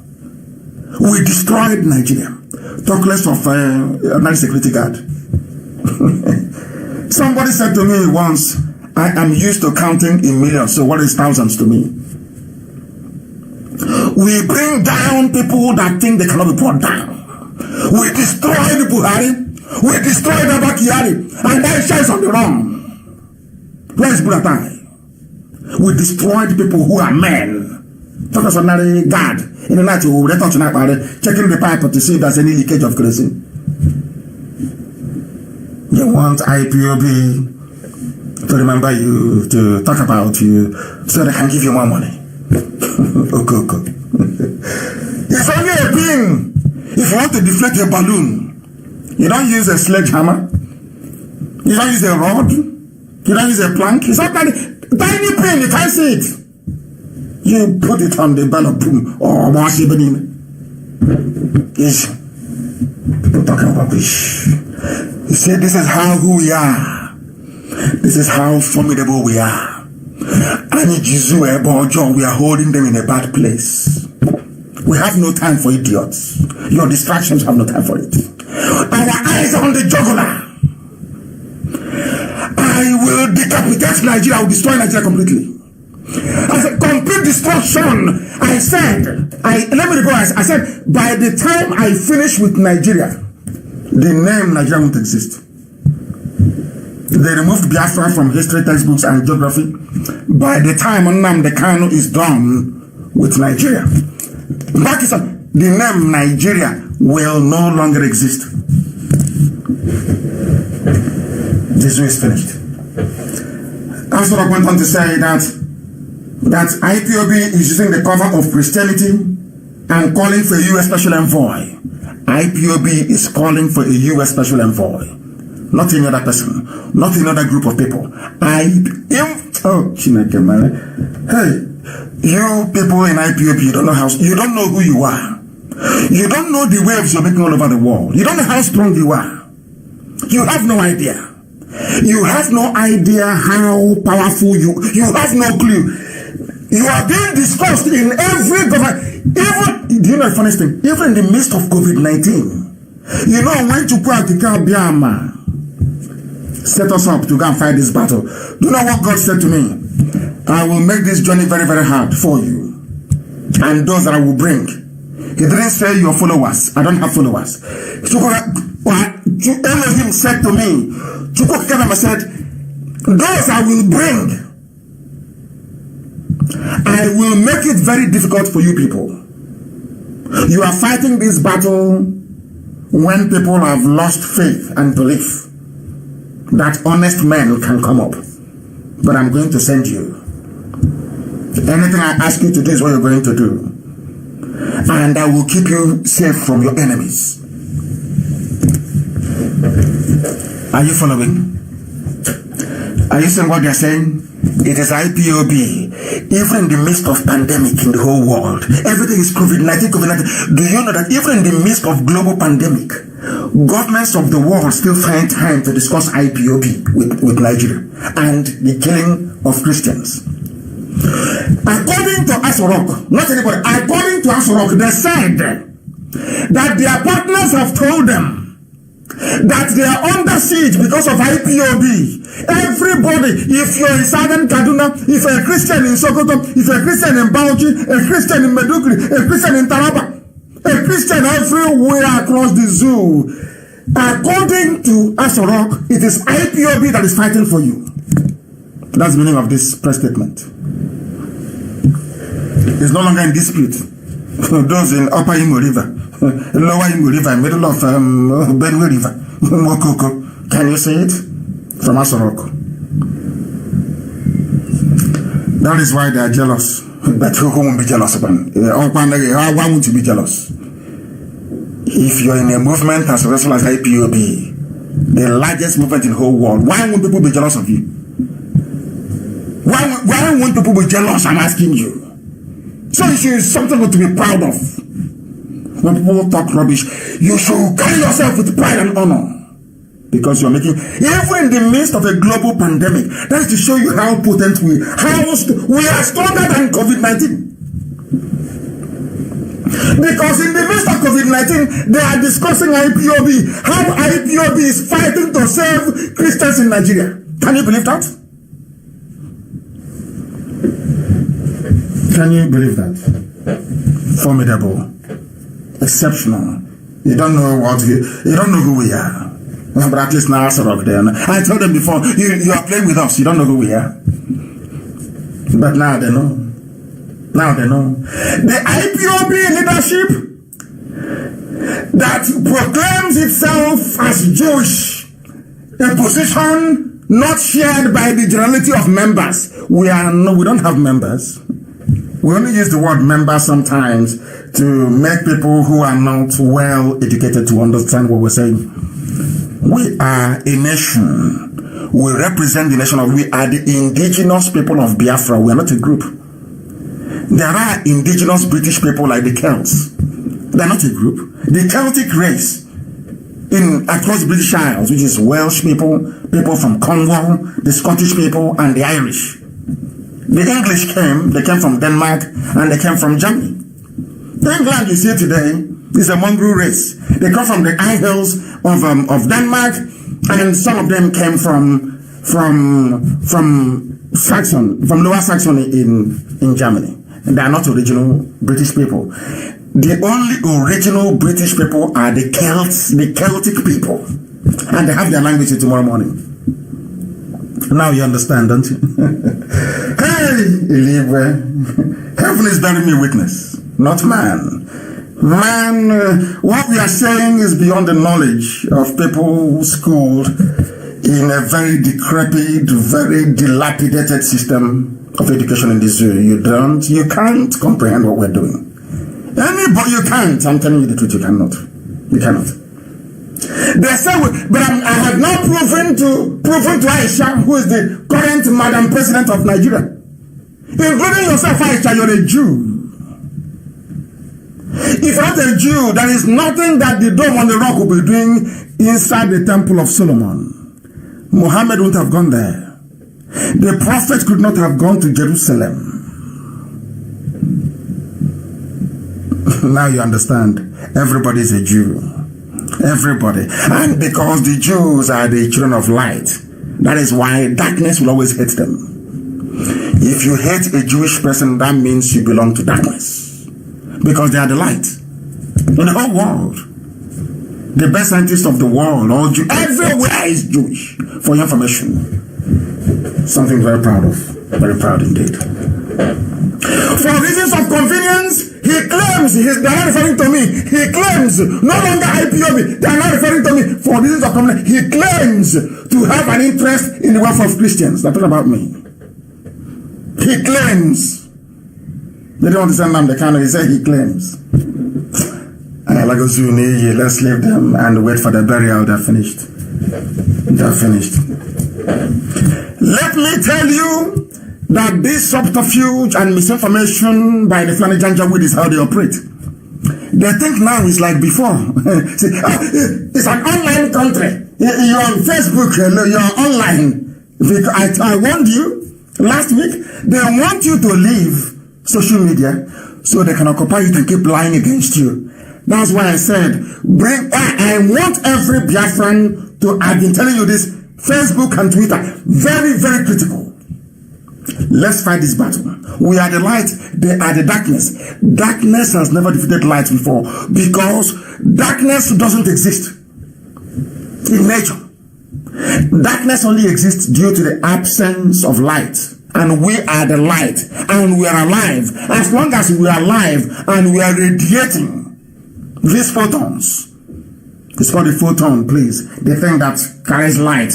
We destroyed Nigeria. Talk less of a nice security guard. Somebody said to me once, I am used to counting in millions, so what is thousands to me? We bring down people that think they cannot be brought down. We destroy the Buhari. We destroy the Bakiyari. And that shines on the wrong. Where is Buratai? We destroyed people who are men. Talk us ordinary guard. In the night, we will touch tonight by checking the pipe to see if there's any leakage of kerosene. You want IPOB to remember you, to talk about you, so they can give you more money. Okay. It's only a pin. If you want to deflate a balloon, you don't use a sledgehammer. You don't use a rod. You don't use a plank. It's not tiny pin. You can't see it. You put it on the bell of boom or wash it beneath. Yes. People talking about this. You say this is who we are. This is how formidable we are. And we are holding them in a bad place. We have no time for idiots. Your distractions have no time for it. Our eyes are on the jugular. I will decapitate Nigeria. I will destroy Nigeria completely. As a complete destruction, I said, let me report, I said, by the time I finish with Nigeria, the name Nigeria won't exist. They removed Biafra from history textbooks and geography. By the time Nnamdi Kanu is done with Nigeria, the name Nigeria will no longer exist. This is finished. Asoro went on to say that IPOB is using the cover of Christianity and calling for a U.S. Special Envoy. IPOB is calling for a U.S. Special Envoy. Not any other person, not another group of people. Hey, you people in IPOB, you don't know who you are. You don't know the waves you're making all over the world. You don't know how strong you are. You have no idea. You have no idea how powerful you have no clue. You are being discussed in every government. Even, do you know the funniest thing? Even in the midst of COVID-19, you know, when to put out the Biama set us up to go and fight this battle. Do you know what God said to me? I will make this journey very, very hard for you. And those that I will bring. He didn't say your followers. I don't have followers. Elohim said to me, said, those I will bring, I will make it very difficult for you people. You are fighting this battle when people have lost faith and belief that honest men can come up. But I'm going to send you. Anything I ask you to do is what you're going to do. And I will keep you safe from your enemies. Are you following? Are you seeing what they're saying? It is IPOB. Even in the midst of pandemic in the whole world, everything is COVID-19. Do you know that even in the midst of global pandemic, governments of the world still find time to discuss IPOB with Nigeria and the killing of Christians? According to Asorok, not anybody, according to Asorok, they said that their partners have told them that they are under siege because of IPOB. Everybody, if you're in Southern Kaduna, if you're a Christian in Sokoto, if you're a Christian in Bauchi, a Christian in Meduguri, a Christian in Taraba, a Christian everywhere across the zoo, according to Aso Rock, it is IPOB that is fighting for you. That's the meaning of this press statement. It's no longer in dispute. Those in Upper Imo River, Lower Imo River, middle of Benue River, Mokoko. Can you see it? From Aso Rock. That is why they are jealous. But who won't be jealous about it? Why won't you be jealous? If you're in a movement as successful as IPOB, the largest movement in the whole world, why won't people be jealous of you? Why won't people be jealous? I'm asking you. So it is something to be proud of. When people talk rubbish, you should carry yourself with pride and honor. Because you're making, even in the midst of a global pandemic, that is to show you how potent we are stronger than COVID-19. Because in the midst of COVID-19, they are discussing IPOB, how IPOB is fighting to save Christians in Nigeria. Can you believe that? Can you believe that? Formidable. Exceptional. You don't know who we are. But at least now Aso Rock there. I told them before, you are playing with us, you don't know who we are. But now they know. Now they know. The IPOB leadership that proclaims itself as Jewish, a position not shared by the generality of members. We don't have members. We only use the word member sometimes to make people who are not well educated to understand what we're saying. We are a nation. We represent the nation we are the indigenous people of Biafra. We are not a group. There are indigenous British people like the Celts. They are not a group. The Celtic race across British Isles, which is Welsh people, people from Cornwall, the Scottish people, and the Irish. The English they came from Denmark, and they came from Germany. The England you see today is a mongrel race. They come from the Isles of Denmark, and some of them came from Lower Saxony in Germany. And they are not original British people. The only original British people are the Celts, the Celtic people. And they have their language tomorrow morning. Now you understand, don't you? Hey, Eliwe, heaven is bearing me witness, not man. Man, what we are saying is beyond the knowledge of people schooled in a very decrepit, very dilapidated system of education in this zoo. You can't comprehend what we're doing. Anybody, you can't. I'm telling you the truth, you cannot. You cannot. They say, but I have now proven to Aisha, who is the current Madam President of Nigeria, including yourself, Aisha, you're a Jew. If you're not a Jew, there is nothing that the Dome on the Rock will be doing inside the Temple of Solomon. Muhammad wouldn't have gone there. The prophet could not have gone to Jerusalem. Now you understand. Everybody is a Jew. Everybody. And because the Jews are the children of light, that is why darkness will always hate them. If you hate a Jewish person, that means you belong to darkness. Because they are the light. In the whole world. The best scientist of the world, everywhere is Jewish. For your information. Something very proud of. Very proud indeed. For reasons of convenience, he claims, they are not referring to me, he claims, no longer IPOB, they are not referring to me, for reasons of convenience, he claims to have an interest in the welfare of Christians. That's not about me. He claims. They don't understand the kind of, he said he claims. Let's leave them and wait for the burial. They're finished. They're finished. Let me tell you that this subterfuge and misinformation by the Fulani Janjaweed is how they operate. They think now it's like before. See, it's an online country. You're on Facebook, you're online. I warned you last week, they want you to leave social media so they can occupy you and keep lying against you. That's why I said, I want every Biafran to, I've been telling you this, Facebook and Twitter, very, very critical. Let's fight this battle. We are the light, they are the darkness. Darkness has never defeated light before because darkness doesn't exist. in nature. Darkness only exists due to the absence of light. And we are the light. And we are alive. As long as we are alive and we are radiating these photons. It's called a photon, please. The thing that carries light.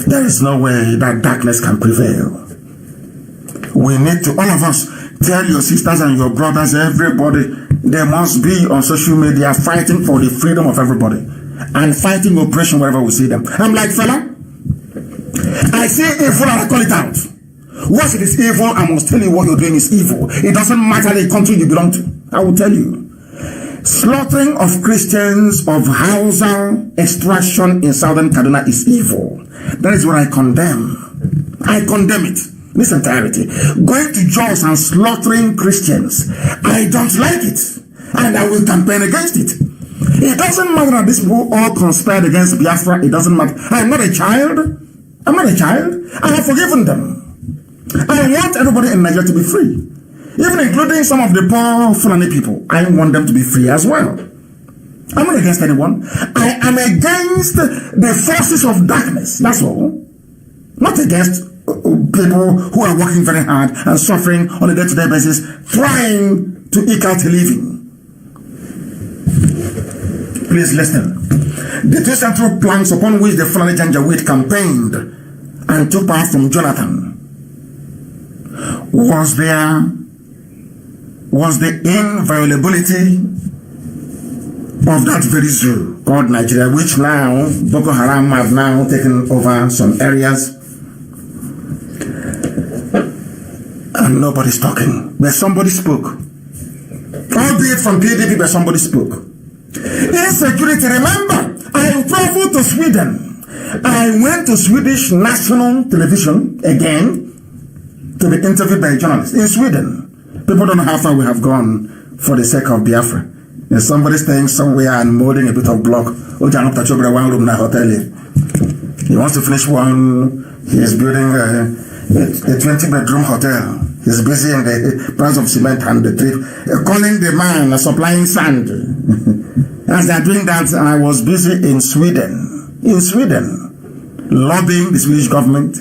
There is no way that darkness can prevail. We need to, all of us, tell your sisters and your brothers, everybody, they must be on social media fighting for the freedom of everybody and fighting oppression wherever we see them. I'm like, fella, I see evil and I call it out. Once it is evil, I must tell you what you're doing is evil. It doesn't matter the country you belong to. I will tell you. Slaughtering of Christians of Hausa extraction in southern Kaduna is evil. That is what I condemn. I condemn it in its entirety. Going to Jos and slaughtering Christians, I don't like it. And I will campaign against it. It doesn't matter that these people all conspired against Biafra. It doesn't matter. I'm not a child. I'm not a child. I have forgiven them. I want everybody in Nigeria to be free. Even including some of the poor Fulani people. I want them to be free as well. I'm not against anyone. I am against the forces of darkness. That's all. Not against people who are working very hard and suffering on a day-to-day basis, trying to eke out a living. Please listen. The two central planks upon which the Fulani Janjaweed campaigned and took power from Jonathan was the inviolability of that very zoo called Nigeria, which now Boko Haram have now taken over some areas, and nobody's talking. But somebody spoke. Albeit from PDP, but somebody spoke. Insecurity, remember, I traveled to Sweden. I went to Swedish national television again to be interviewed by a journalist in Sweden. People don't know how far we have gone for the sake of Biafra. There's somebody staying somewhere and molding a bit of block. One room in a hotel. He wants to finish one. He's building a 20-bedroom hotel. He's busy in the price of cement and the trip. Calling the man supplying sand. As they're doing that, I was busy in Sweden. Lobbying the Swedish government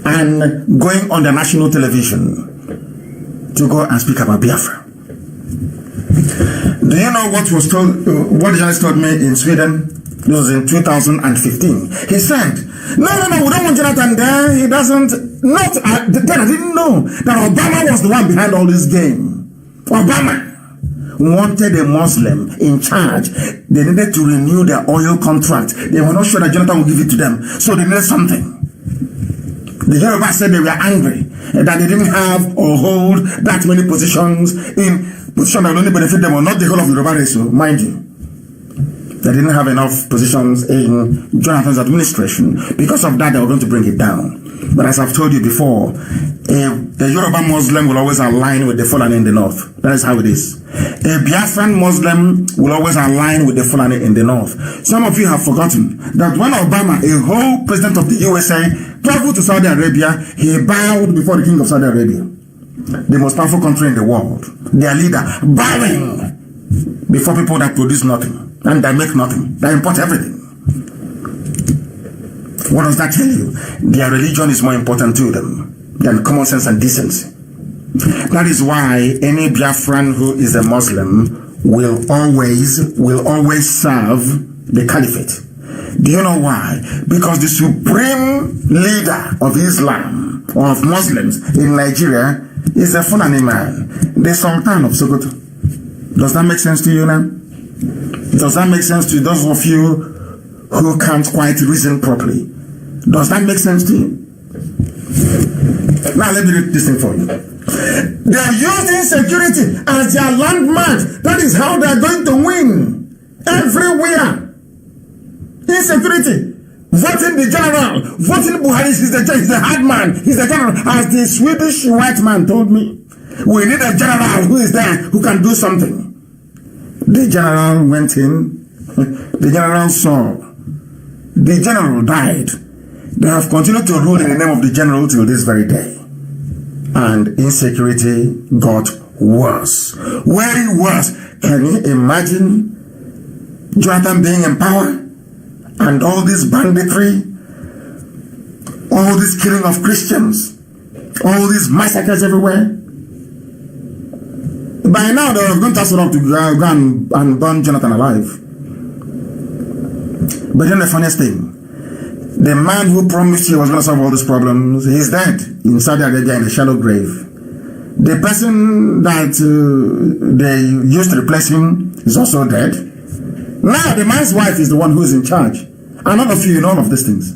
and going on the national television to go and speak about Biafra. Do you know what was told? What the journalist told me in Sweden? It was in 2015. He said, no, we don't want Jonathan there. He doesn't. Then I didn't know that Obama was the one behind all this game. Obama wanted a Muslim in charge. They needed to renew their oil contract. They were not sure that Jonathan would give it to them. So they needed something. The Yoruba said they were angry that they didn't have or hold that many positions in position that will only benefit them, or not the whole of the Yoruba race, so mind you. They didn't have enough positions in Jonathan's administration. Because of that, they were going to bring it down. But as I've told you before, the Yoruba Muslim will always align with the Fulani in the north. That is how it is. A Biafran Muslim will always align with the Fulani in the north. Some of you have forgotten that when Obama, a whole president of the USA, traveled to Saudi Arabia, he bowed before the king of Saudi Arabia, the most powerful country in the world, their leader, bowing before people that produce nothing and that make nothing, that import everything. What does that tell you? Their religion is more important to them than common sense and decency. That is why any Biafran who is a Muslim will always serve the caliphate. Do you know why? Because the supreme leader of Islam or of Muslims in Nigeria is a Fulani man, the Sultan of Sokoto. Does that make sense to you now? Does that make sense to those of you who can't quite reason properly? Does that make sense to you? Now let me read this thing for you. They are using security as their landmark. That is how they are going to win everywhere. Insecurity. Voting the general. Voting Buhari. He's the hard man. He's the general. As the Swedish white man told me, we need a general who is there, who can do something. The general went in. The general saw. The general died. They have continued to rule in the name of the general till this very day. And insecurity got worse. Very worse. Can you imagine Jonathan being in power, and all this banditry, all this killing of Christians, all these massacres everywhere. By now, they have gone to Asarok to go and burn Jonathan alive. But then the funniest thing, the man who promised he was going to solve all these problems, he's dead in Saudi Arabia in a shallow grave. The person that they used to replace him is also dead. Now the man's wife is the one who is in charge. And none of you know all of these things.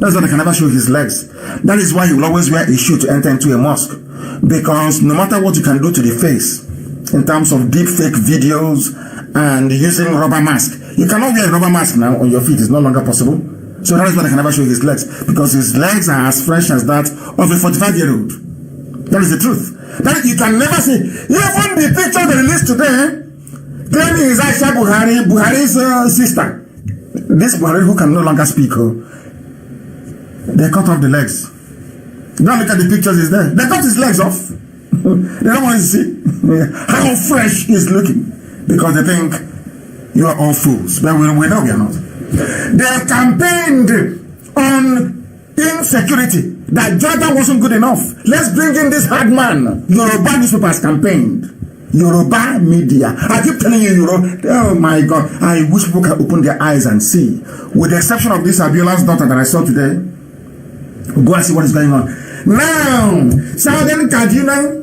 That's why they can never show his legs. That is why he will always wear a shoe to enter into a mosque. Because no matter what you can do to the face, in terms of deep fake videos and using rubber mask, you cannot wear a rubber mask now on your feet. It's no longer possible. So that is why they can never show his legs. Because his legs are as fresh as that of a 45-year-old. That is the truth. That you can never see. Even the picture they released today, claiming is Aisha Buhari, Buhari's sister. This Buhari who can no longer speak. They cut off the legs. Don't look at the pictures, is there. They cut his legs off. They don't want to see how fresh he's looking. Because they think you are all fools. But we know we are not. They campaigned on insecurity. That Jordan wasn't good enough. Let's bring in this hard man. Yoruba newspapers campaigned. Yoruba media. I keep telling you, oh my God. I wish people can open their eyes and see. With the exception of this Abiola's daughter that I saw today. Go and see what is going on. Now, Southern Kaduna,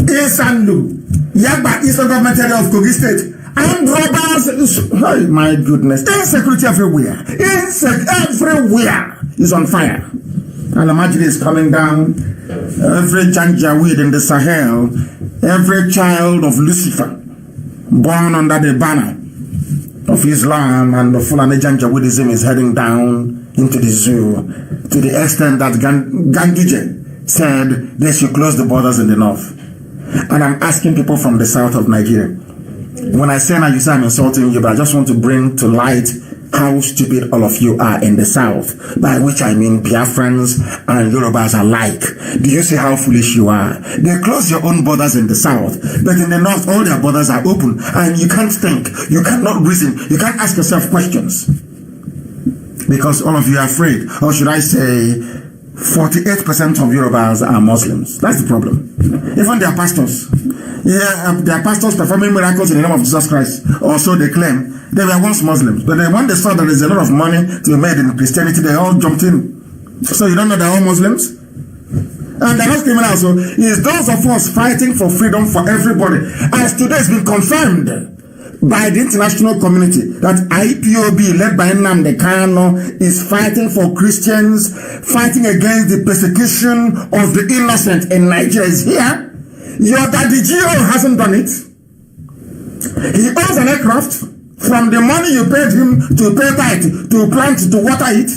Isanlu, Yagba, Eastern Government Area of Kogi State, and robbers. Oh my goodness. Insecurity everywhere. Everywhere is on fire. And imagine it's coming down. Every Janjaweed in the Sahel, every child of Lucifer, born under the banner of Islam and the Fulani Janjaweedism is heading down into the zoo, to the extent that Ganduje said they should close the borders in the north. And I'm asking people from the south of Nigeria, when I say now you say I'm insulting you, but I just want to bring to light how stupid all of you are in the south, by which I mean Biafrans and Yorubas alike. Do you see how foolish you are? They close your own borders in the south, but in the north all their borders are open, and you can't think, you cannot reason, you can't ask yourself questions. Because all of you are afraid, or should I say 48% of Yorubas are Muslims. That's the problem. Even their pastors. Yeah, their pastors performing miracles in the name of Jesus Christ. Also they claim they were once Muslims. But then when they saw that there's a lot of money to be made in Christianity, they all jumped in. So you don't know they're all Muslims? And they're not criminals. So it's those of us fighting for freedom for everybody. As today has been confirmed by the international community that IPOB led by Nnamdi Kanu is fighting for Christians, fighting against the persecution of the innocent in Nigeria is here. Your daddy Gio hasn't done it. He owns an aircraft. From the money you paid him to pay tithe, to plant, to water it,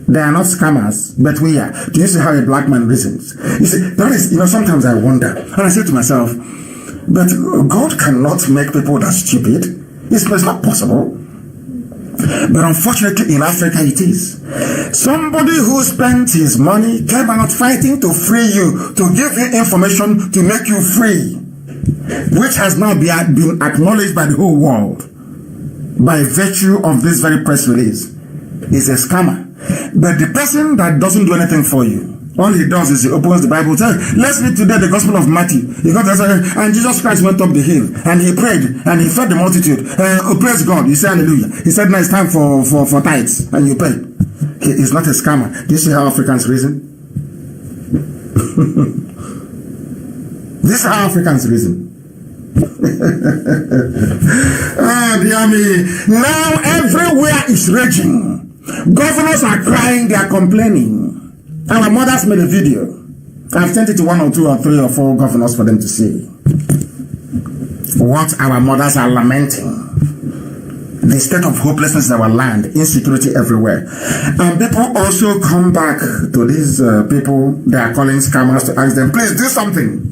they are not scammers, but we are. Do you see how a black man reasons? You see, that is, sometimes I wonder, and I say to myself, but God cannot make people that stupid. It's not possible. But unfortunately in Africa it is. Somebody who spent his money came out fighting to free you, to give you information to make you free, which has now been acknowledged by the whole world by virtue of this very press release, is a scammer. But the person that doesn't do anything for you, all he does is he opens the Bible, says, let's read today the Gospel of Matthew. He got and Jesus Christ went up the hill and he prayed and he fed the multitude. Praise God. You say hallelujah. He said, now it's time for tithes and you pay. He is not a scammer. Do you see how Africans reason? This is how Africans reason. Dear me. Now everywhere is raging. Governors are crying, they are complaining. Our mothers made a video. I've sent it to 1 or 2 or 3 or 4 governors for them to see what our mothers are lamenting. The state of hopelessness in our land, insecurity everywhere. And people also come back to these people they are calling scammers to ask them, please do something.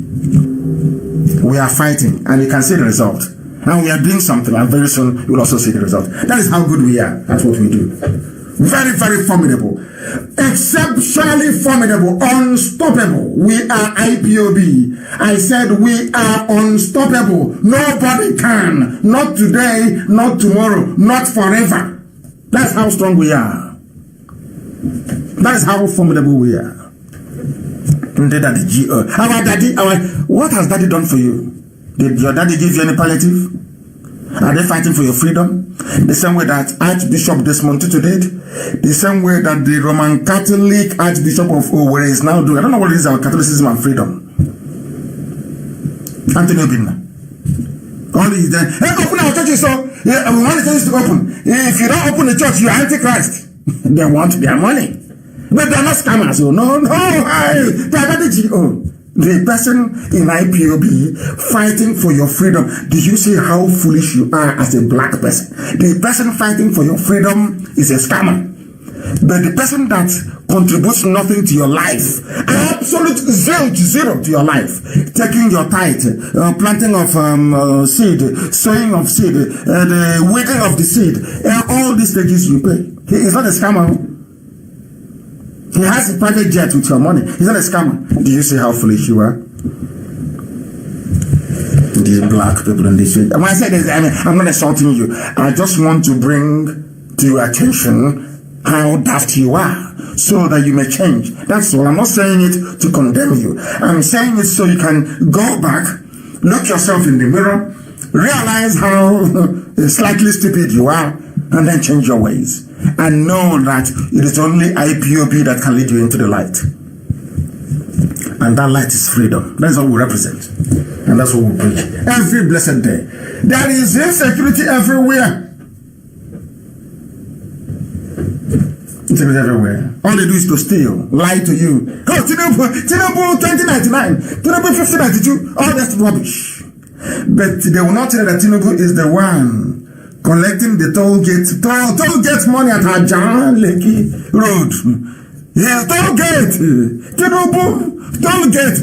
We are fighting and you can see the result. And we are doing something and very soon you will also see the result. That is how good we are at what we do. Very, very formidable. Exceptionally formidable. Unstoppable. We are IPOB. I said we are unstoppable. Nobody can. Not today, not tomorrow, not forever. That's how strong we are. That's how formidable we are. Our daddy, what has daddy done for you? Did your daddy give you any palliative? Are they fighting for your freedom? The same way that Archbishop Desmond Tutu did? The same way that the Roman Catholic Archbishop of Owerri is now doing? I don't know what it is about Catholicism and freedom. Anthony Obinna. All these then. Hey, open our churches, so yeah, we want the churches to open. If you don't open the church, you're antichrist. They want their money. But they're not scammers. So no, the person in IPOB fighting for your freedom. Do you see how foolish you are as a black person? The person fighting for your freedom is a scammer. But the person that contributes nothing to your life, absolute zero to your life, taking your tithe, planting of seed, sowing of seed, the weeding of the seed, all these things you pay. He is not a scammer. He has a private jet with your money. He's not a scammer. Do you see how foolish you are? These black people in this way. When I say this, I'm not insulting you. I just want to bring to your attention how daft you are, so that you may change. That's all. I'm not saying it to condemn you. I'm saying it so you can go back, look yourself in the mirror, realize how slightly stupid you are, and then change your ways. And know that it is only IPOB that can lead you into the light. And that light is freedom. That's what we represent. And that's what we preach. Every blessed day. There is insecurity everywhere. Insecurity everywhere. All they do is to steal, lie to you. Oh, Tinubu 2099, Tinubu 5092, all that's rubbish. But they will not tell you that Tinubu is the one collecting the toll gate money at Ajan Lekki Road. Yeah, toll gate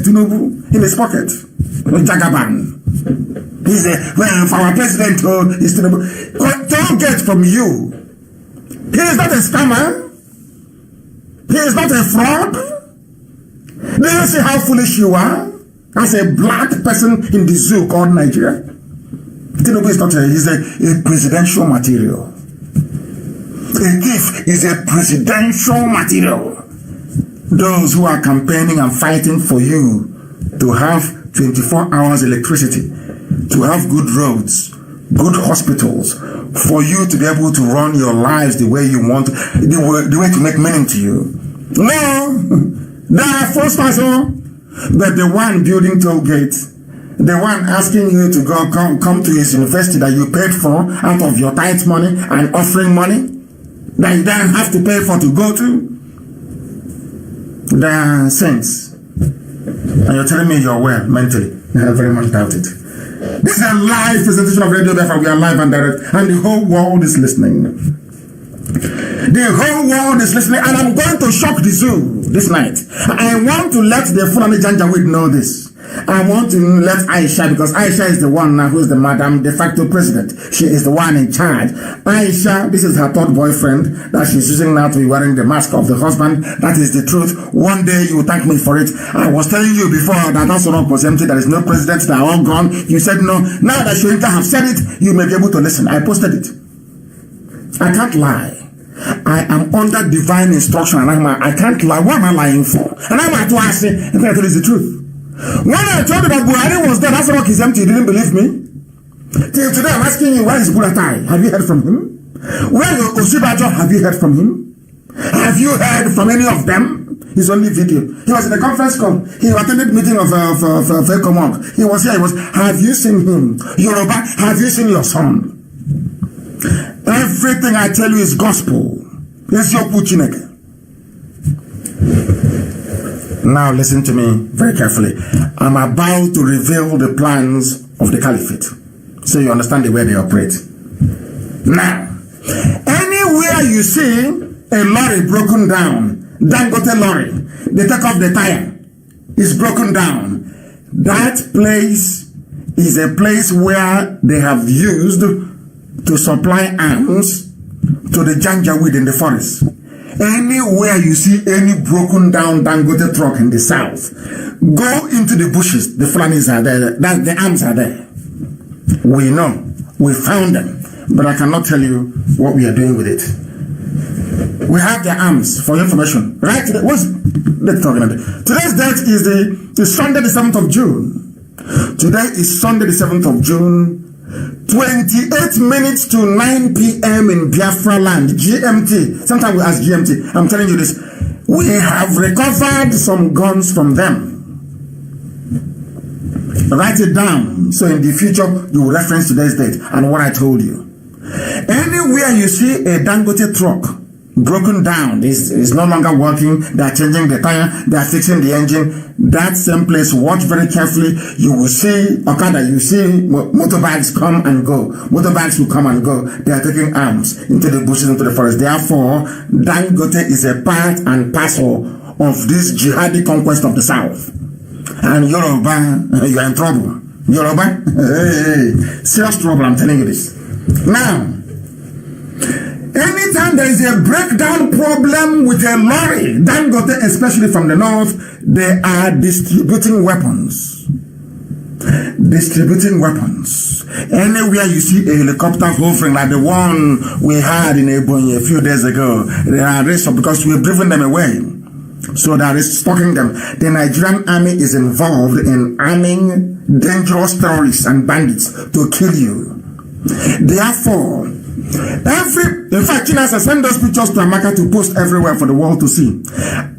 Tinubu in his pocket. Jagaban. He's for our president is Tinubu. Toll gate from you. He is not a scammer. He is not a fraud. Do you see how foolish you are as a black person in the zoo called Nigeria? Tinubu is not he's a presidential material. A gift is a presidential material. Those who are campaigning and fighting for you to have 24 hours electricity, to have good roads, good hospitals, for you to be able to run your lives the way you want, the way to make meaning to you. No, they are fraudsters, but the one building toll gates, the one asking you to come to his university that you paid for out of your tithe money and offering money that you then have to pay for to go to, they are saints. And you're telling me you're well mentally. I very much doubt it. This is a live presentation of Radio Biafra. We are live and direct, and the whole world is listening. The whole world is listening, and I'm going to shock the zoo this night. I want to let the Fulani Janjaweed know this. I want to let Aisha, because Aisha is the one now who is the Madam de facto president. She is the one in charge. Aisha, this is her third boyfriend that she's using now to be wearing the mask of the husband. That is the truth. One day you will thank me for it. I was telling you before that National was empty. There is no president. They are all gone. You said no. Now that Shoinka have said it, you may be able to listen. I posted it. I can't lie. I am under divine instruction, and I can't lie. What am I lying for? And I'm at last saying, I tell you the truth. When I told you that Buhari was there, that's rock is empty. You didn't believe me. Till today, I'm asking you, where is Buratai? Have you heard from him? Where is Osibajo? Have you heard from him? Have you heard from any of them? His only video. He was in a conference call. He attended meeting of Ekomog. He was here. Have you seen him? Yoruba, have you seen your son? Everything I tell you is gospel. It's your Puchineke. Now listen to me very carefully. I'm about to reveal the plans of the caliphate, so you understand the way they operate. Now, anywhere you see a lorry broken down, Dangote lorry, they take off the tire, it's broken down. That place is a place where they have used to supply arms to the janjaweed in the forest. Anywhere you see any broken down Dangote truck in the south, go into the bushes. The Fulanis are there. The arms are there. We know. We found them. But I cannot tell you what we are doing with it. We have their arms for information. Right? Let's talk about it. Today's date is the Sunday the 7th of June. Today is Sunday the 7th of June. 28 minutes to 9 p.m. in Biafra land, GMT. Sometimes we ask GMT. I'm telling you this. We have recovered some guns from them. Write it down so in the future you will reference today's date and what I told you. Anywhere you see a Dangote truck broken down, is no longer working, they are changing the tire, they are fixing the engine, that same place, watch very carefully, you will see Okada, you see motorbikes come and go. Motorbikes will come and go. They are taking arms into the bushes, into the forest. Therefore, Dangote is a part and parcel of this jihadi conquest of the south. And Yoruba, you are in trouble. Yoruba, hey, serious trouble, I'm telling you this. Now, anytime there is a breakdown problem with a lorry, Dangote, especially from the north, they are distributing weapons. Distributing weapons. Anywhere you see a helicopter hovering like the one we had in Ebonyi a few days ago, they are arrested because we've driven them away. So that is stalking them. The Nigerian army is involved in arming dangerous terrorists and bandits to kill you. Therefore, in fact, China has sent those pictures to Amaka to post everywhere for the world to see.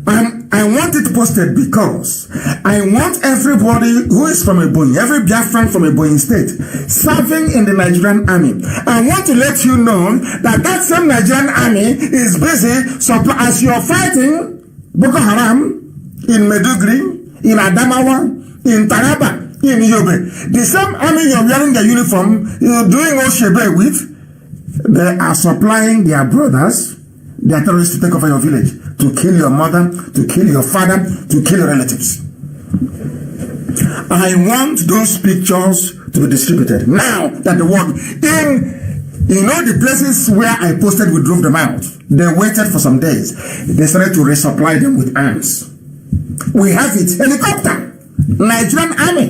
And I want it posted because I want everybody who is from Ebonyi, every Biafran from Ebonyi state, serving in the Nigerian army. I want to let you know that that same Nigerian army is busy, as you're fighting Boko Haram in Meduguri, in Adamawa, in Taraba, in Yobe. The same army you're wearing the uniform, you're doing Oshebe with, they are supplying their brothers, their terrorists to take over your village, to kill your mother, to kill your father, to kill your relatives. I want those pictures to be distributed. Now that the world, the places where I posted, we drove them out. They waited for some days. They started to resupply them with arms. We have it. Helicopter. Nigerian army.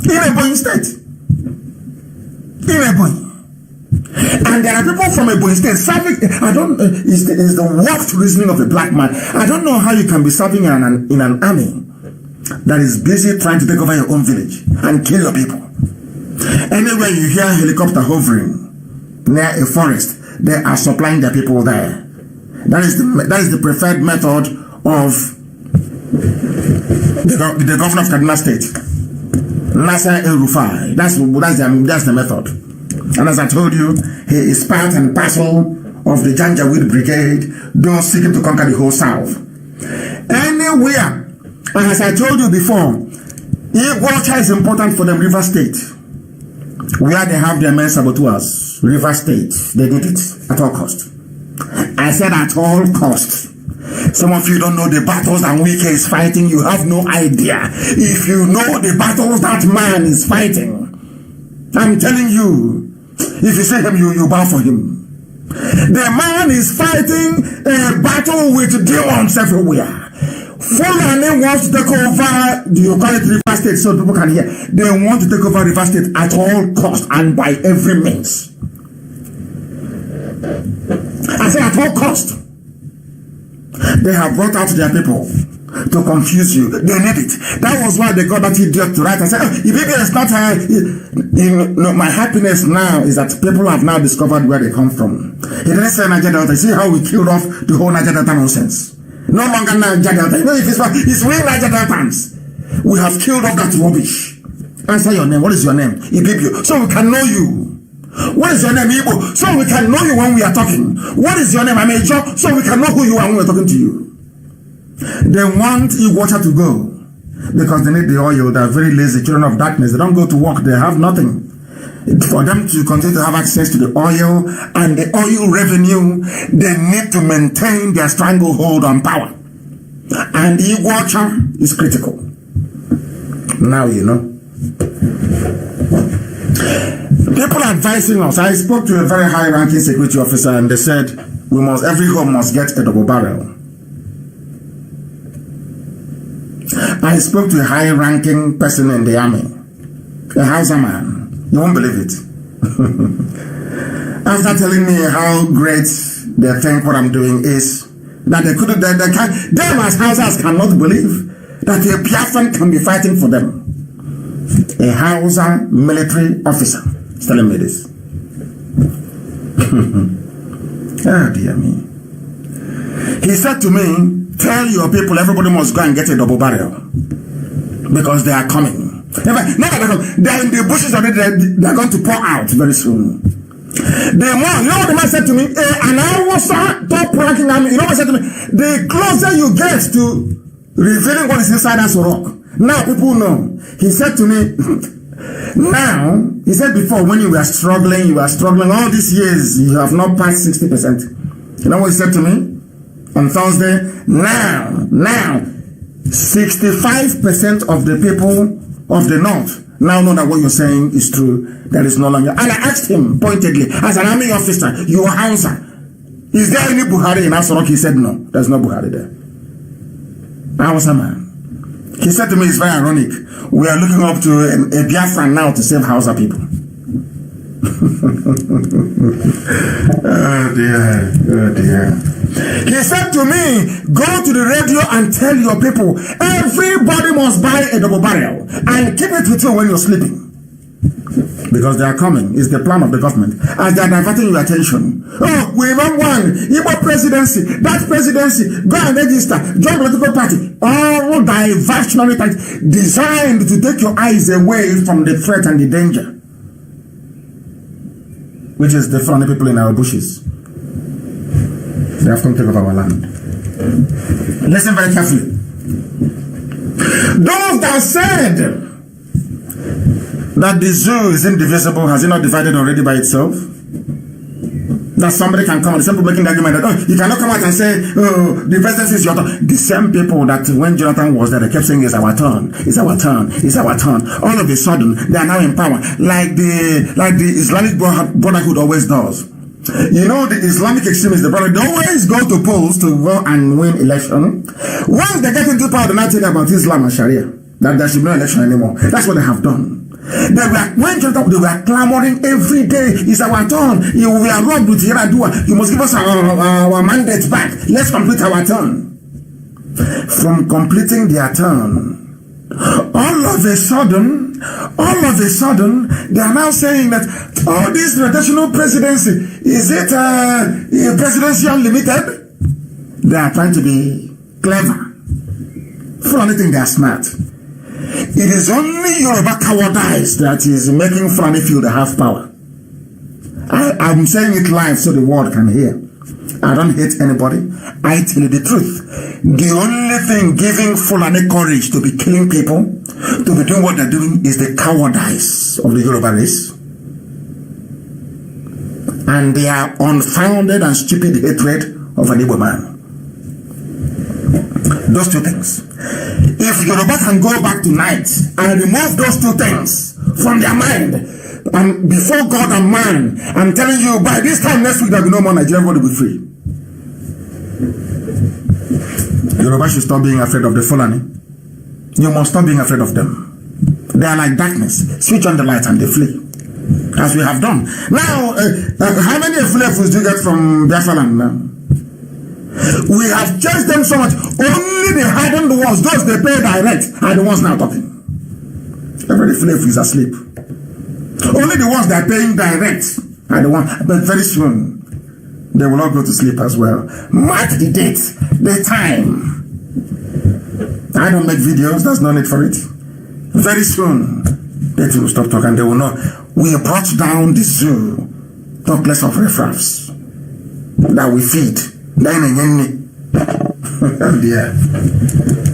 In Ebonyi state. In Ebonyi. And there are people from Ebonyi state serving. Is the warped reasoning of a black man. I don't know how you can be serving in an army that is busy trying to take over your own village and kill your people. Anywhere you hear a helicopter hovering near a forest, they are supplying their people there. That is the preferred method of the governor of Kaduna State, Nasser El-Rufai. That's the method. And as I told you, he is part and parcel of the Janjaweed Brigade, those seeking to conquer the whole South. Anywhere, and as I told you before, water is important for the River State, where they have their men saboteurs. River State, they did it at all cost. I said at all cost. Some of you don't know the battles that Wike is fighting. You have no idea. If you know the battles that man is fighting, I'm telling you, if you see him, you bow for him. The man is fighting a battle with demons everywhere. Fulani wants to take over, do you call it River State so people can hear? They want to take over River State at all cost and by every means. I say at all cost. They have brought out their people to confuse you. They need it. That was why they got that idiot to write and say, if it is not my happiness now is that people have now discovered where they come from. He didn't say Niger Delta. See how we killed off the whole Niger Delta nonsense. No longer Niger Delta. You know, if it's real Niger Deltans. We have killed off that rubbish. Answer your name. What is your name? Ibibio. So we can know you. What is your name, Igbo? So we can know you when we are talking. What is your name, Amejo? So we can know who you are when we're talking to you. They want Igwacha to go because they need the oil. They are very lazy children of darkness. They don't go to work. They have nothing. For them to continue to have access to the oil and the oil revenue, they need to maintain their stranglehold on power. And Igwacha is critical. Now you know. People advising us. I spoke to a very high-ranking security officer, and they said every home must get a double barrel. I spoke to a high-ranking person in the army, a Hausa man. You won't believe it. After telling me how great they think what I'm doing is, that them as Hausas cannot believe that a Biafran can be fighting for them. A Hausa military officer is telling me this. Ah, dear me. He said to me, tell your people everybody must go and get a double barrel because they are coming. They're in the bushes already. They're going to pour out very soon. The more, you know what the man said to me? And I was top ranking army. You know what he said to me? The closer you get to revealing what is inside us rock, now people know. He said to me, now, he said before when you were struggling all these years, you have not passed 60%. You know what he said to me? On Thursday, now, 65% of the people of the North now know that what you're saying is true. That is no longer. And I asked him pointedly, as an army officer, your answer, is there any Buhari in Asorok? He said no, there's no Buhari there. I was a man. He said to me, it's very ironic. We are looking up to a Biafran now to save Hausa people. Oh dear. He said to me, go to the radio and tell your people, everybody must buy a double barrel and keep it with you when you're sleeping. Because they are coming. It's the plan of the government. As they are diverting your attention. Oh, we want one. Igbo presidency. That presidency. Go and register. Join political party. All diversionary tactics designed to take your eyes away from the threat and the danger. Which is the funny people in our bushes. They have come to take over our land. Listen very carefully. Those that said that the zoo is indivisible, has it not divided already by itself? That somebody can come, the same people making the argument that, oh, you cannot come out and say, oh, the presidency is your turn. The same people that when Jonathan was there, they kept saying, it's our turn, it's our turn, it's our turn. All of a sudden, they are now in power, like the Islamic Brotherhood always does. You know, the Islamic extremists, they always go to polls to go and win election. Once they get into power, they now tell you about Islam and Sharia, that there should be no election anymore. That's what they have done. They were clamoring every day. It's our turn. We are robbed with Yaradua. You must give us our mandate back. Let's complete our turn. From completing their turn, all of a sudden, they are now saying that, oh, this rotational presidency, is it presidential limited? They are trying to be clever. For anything, they are smart. It is only Yoruba cowardice that is making Fulani feel they have power. I'm saying it live so the world can hear. I don't hate anybody. I tell you the truth. The only thing giving Fulani courage to be killing people, to be doing what they're doing, is the cowardice of the Yoruba race. And their unfounded and stupid hatred of an Igbo man. Those two things. If Yoruba can go back tonight and remove those two things from their mind, and before God and man, I'm telling you, by this time next week, there will be no more Nigerian, everybody will be free. Yoruba should stop being afraid of the Fulani. You must stop being afraid of them. They are like darkness. Switch on the light and they flee. As we have done. Now, how many flavors do you get from Biafra land now? We have chased them so much. Only the hardened ones, those they pay direct, are the ones now talking. Every slave is asleep. Only the ones that are paying direct are the ones. But very soon, they will all go to sleep as well. Mark the date, the time. I don't make videos, there's no need for it. Very soon, they will stop talking. They will know. We brought down the zoo. Talk less of riffraffs that we feed. Oh dear.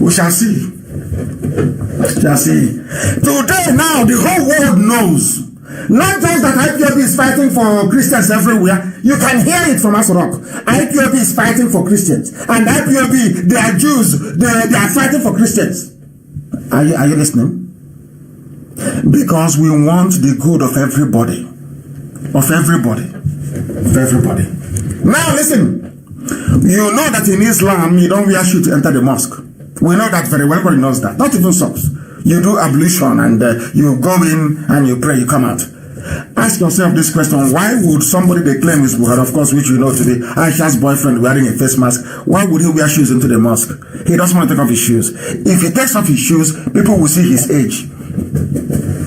We shall see. Today now the whole world knows. Not just that IPOB is fighting for Christians everywhere. You can hear it from Asorok. IPOB is fighting for Christians. And IPOB, they are Jews. They are fighting for Christians. Are you listening? Because we want the good of everybody. of everybody. Of everybody. Now listen. You know that in Islam, you don't wear shoes to enter the mosque. We know that very well. Everybody knows that. Not even socks. You do ablution and you go in and you pray, you come out. Ask yourself this question. Why would somebody they claim is Buhari, of course, which you know to be Aisha's boyfriend wearing a face mask, why would he wear shoes into the mosque? He doesn't want to take off his shoes. If he takes off his shoes, people will see his age.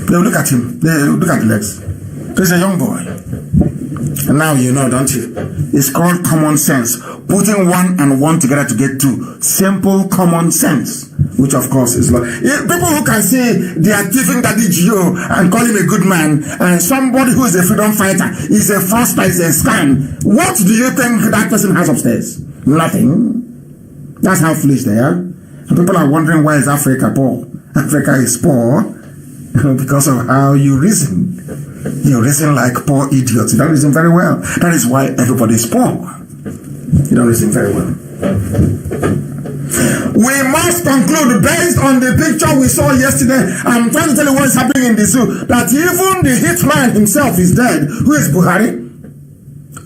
They will look at him. They will look at the legs. He's a young boy. And now you know, don't you? It's called common sense. Putting 1 and 1 together to get 2. Simple common sense. Which of course is like people who can say they are thieving Daddy Gio and call him a good man, and somebody who is a freedom fighter is a fraudster, is a scam. What do you think that person has upstairs? Nothing. That's how foolish they are. And people are wondering, why is Africa poor? Africa is poor because of how you reason. You reason like poor idiots. You don't reason very well. That is why everybody is poor. You don't reason very well. We must conclude based on the picture we saw yesterday. I'm trying to tell you what is happening in the zoo. That even the hitman himself is dead. Who is Buhari?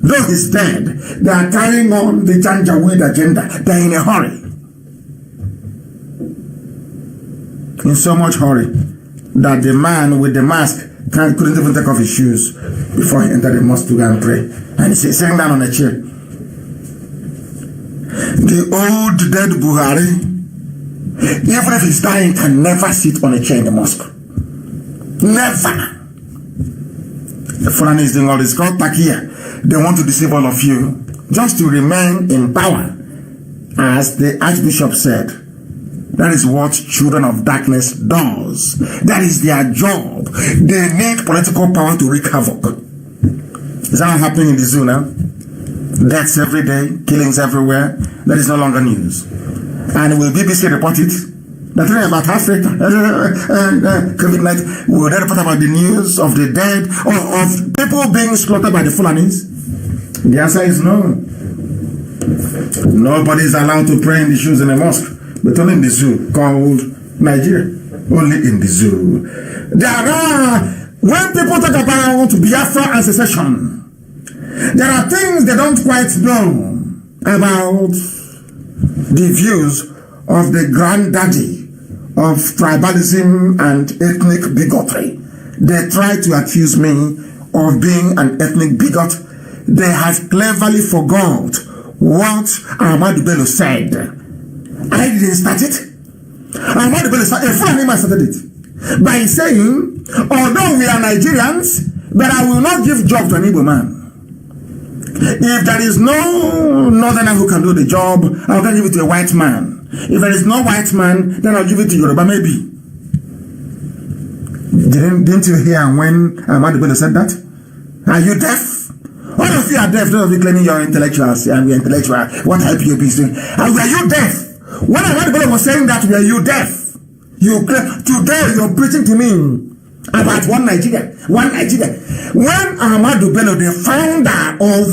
Though he's dead, they are carrying on the Janjaweed agenda. They're in a hurry. In so much hurry that the man with the mask couldn't even take off his shoes before he entered the mosque to go and pray. And he's sitting down on a chair. The old dead Buhari, even if he's dying, can never sit on a chair in the mosque. Never. The Fulani is doing all this. Called Takia. They want to deceive all of you just to remain in power. As the Archbishop said, that is what children of darkness does. That is their job. They need political power to wreak havoc. Is that not happening in the zoo now? Deaths every day, killings everywhere. That is no longer news. And will BBC report it? The thing about Africa, COVID-19, will they report about the news of the dead or of people being slaughtered by the Fulanis? The answer is no. Nobody is allowed to pray in the shoes in a mosque, but only in the zoo called Nigeria. Only in the zoo. When people talk about Biafra and secession, there are things they don't quite know about the views of the granddaddy of tribalism and ethnic bigotry. They try to accuse me of being an ethnic bigot. They have cleverly forgot what Ahmadu Bello said. I didn't start it. Ahmadu Bello started it by saying, although we are Nigerians, but I will not give job to an Igbo man. If there is no northerner who can do the job, I'll give it to a white man. If there is no white man, then I'll give it to Yoruba maybe. Didn't you hear when Ahmadu Bello said that? Are you deaf? All of you are deaf. Those of you claiming you're intellectuals and we're intellectual. What IPOB is doing? And were you deaf? When Ahmadu Bello was saying that, were you deaf? Today you're preaching to me about one Nigeria. When Ahmadu Bello, the founder of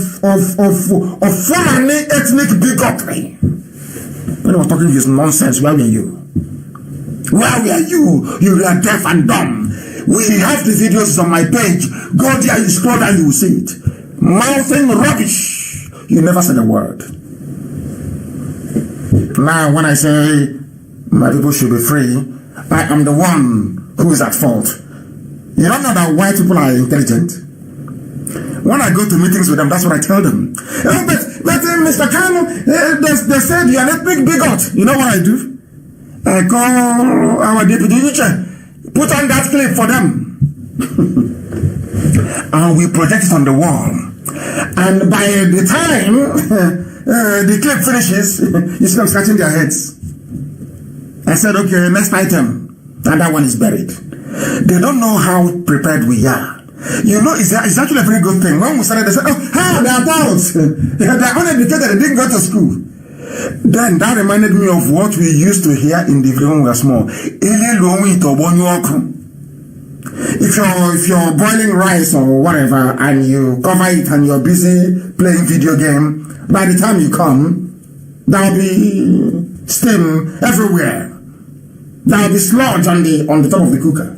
Fulani ethnic bigotry, when he was talking his nonsense, where were you? Where were you? You were deaf and dumb. We have the videos on my page. Go there, you scroll down, you will see it. Mouthing rubbish. You never said a word. Now, when I say my people should be free, I am the one who is at fault. You don't know that white people are intelligent. When I go to meetings with them, that's what I tell them. But Mr. Kano, they said you're an ethnic bigot. You know what I do? I call our deputy teacher, put on that clip for them. And we project it on the wall. And by the time the clip finishes, you see them scratching their heads. I said, okay, next item. And that one is buried. They don't know how prepared we are. You know, it's actually a very good thing. When we started, they said, oh, they're adults. They're uneducated, they didn't go to school. Then that reminded me of what we used to hear in the when we were small. If you're boiling rice or whatever and you cover it and you're busy playing video game, by the time you come, there'll be steam everywhere. There'll be sludge on the top of the cooker.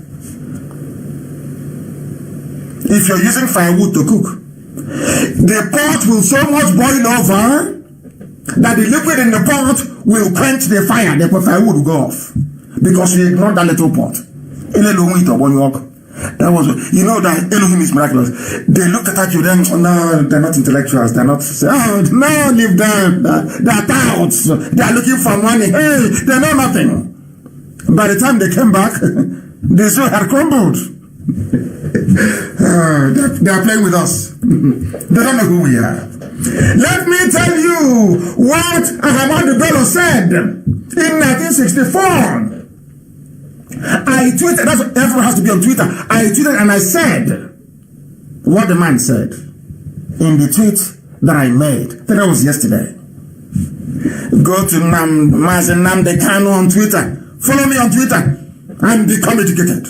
if you're using firewood to cook, the pot will so much boil over that the liquid in the pot will quench the fire. The firewood will go off because you ignored that little pot. That was, you know, that Elohim is miraculous. They looked at you, then, no, they're not intellectuals. They're not, no, leave them. They're touts. They're looking for money. Hey, they know nothing. By the time they came back, the zoo had crumbled. They are playing with us. They don't know who we are. Let me tell you what Ahmadu Bello said in 1964. I tweeted, that's what everyone has to be on Twitter. I tweeted and I said what the man said in the tweet that I made. That was yesterday. Go to Mazen Nnamdi Kanu on Twitter. Follow me on Twitter and become educated.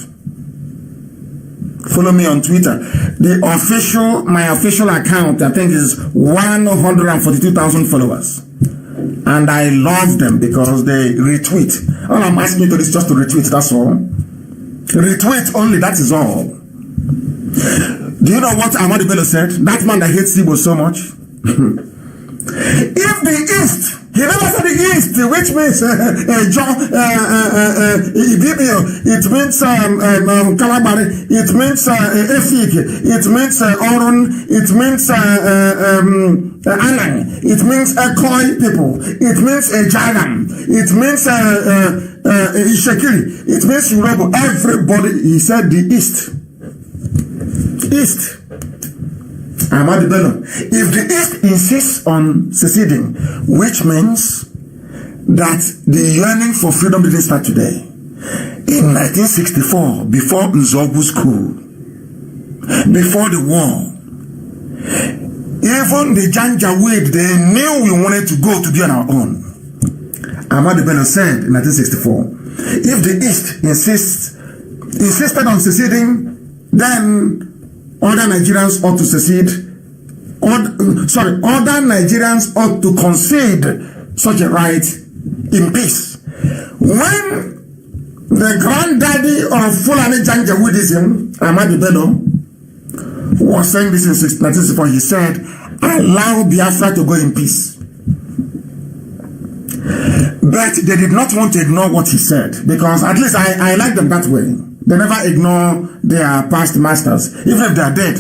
Follow me on Twitter. My official account, I think, is 142,000 followers. And I love them because they retweet. All I'm asking you to do is just to retweet, that's all. Retweet only, that is all. Do you know what Ahmadu Bello said? That man that hates Igbo so much. If the East, he never said the East, which means Ibibio, it means Kalabari, it means Efik, it means Orun, it means Anang, it means Ekoi people, it means Jaram, it means Ishekiri, it means Yoruba. Everybody, he said the East. East. Ahmadu Bello. If the East insists on seceding, which means that the yearning for freedom didn't start today. In 1964, before Nzogbu's coup, before the war, even the Janjaweed, they knew we wanted to go to be on our own. Ahmadu Bello said in 1964, if the East insisted on seceding, then other Nigerians ought to secede. Other Nigerians ought to concede such a right in peace. When the granddaddy of Fulani Janjaweedism, Ahmadu Bello, was saying this in 1964, he said, allow Biafra to go in peace. But they did not want to ignore what he said, because at least I like them that way. They never ignore their past masters, even if they are dead.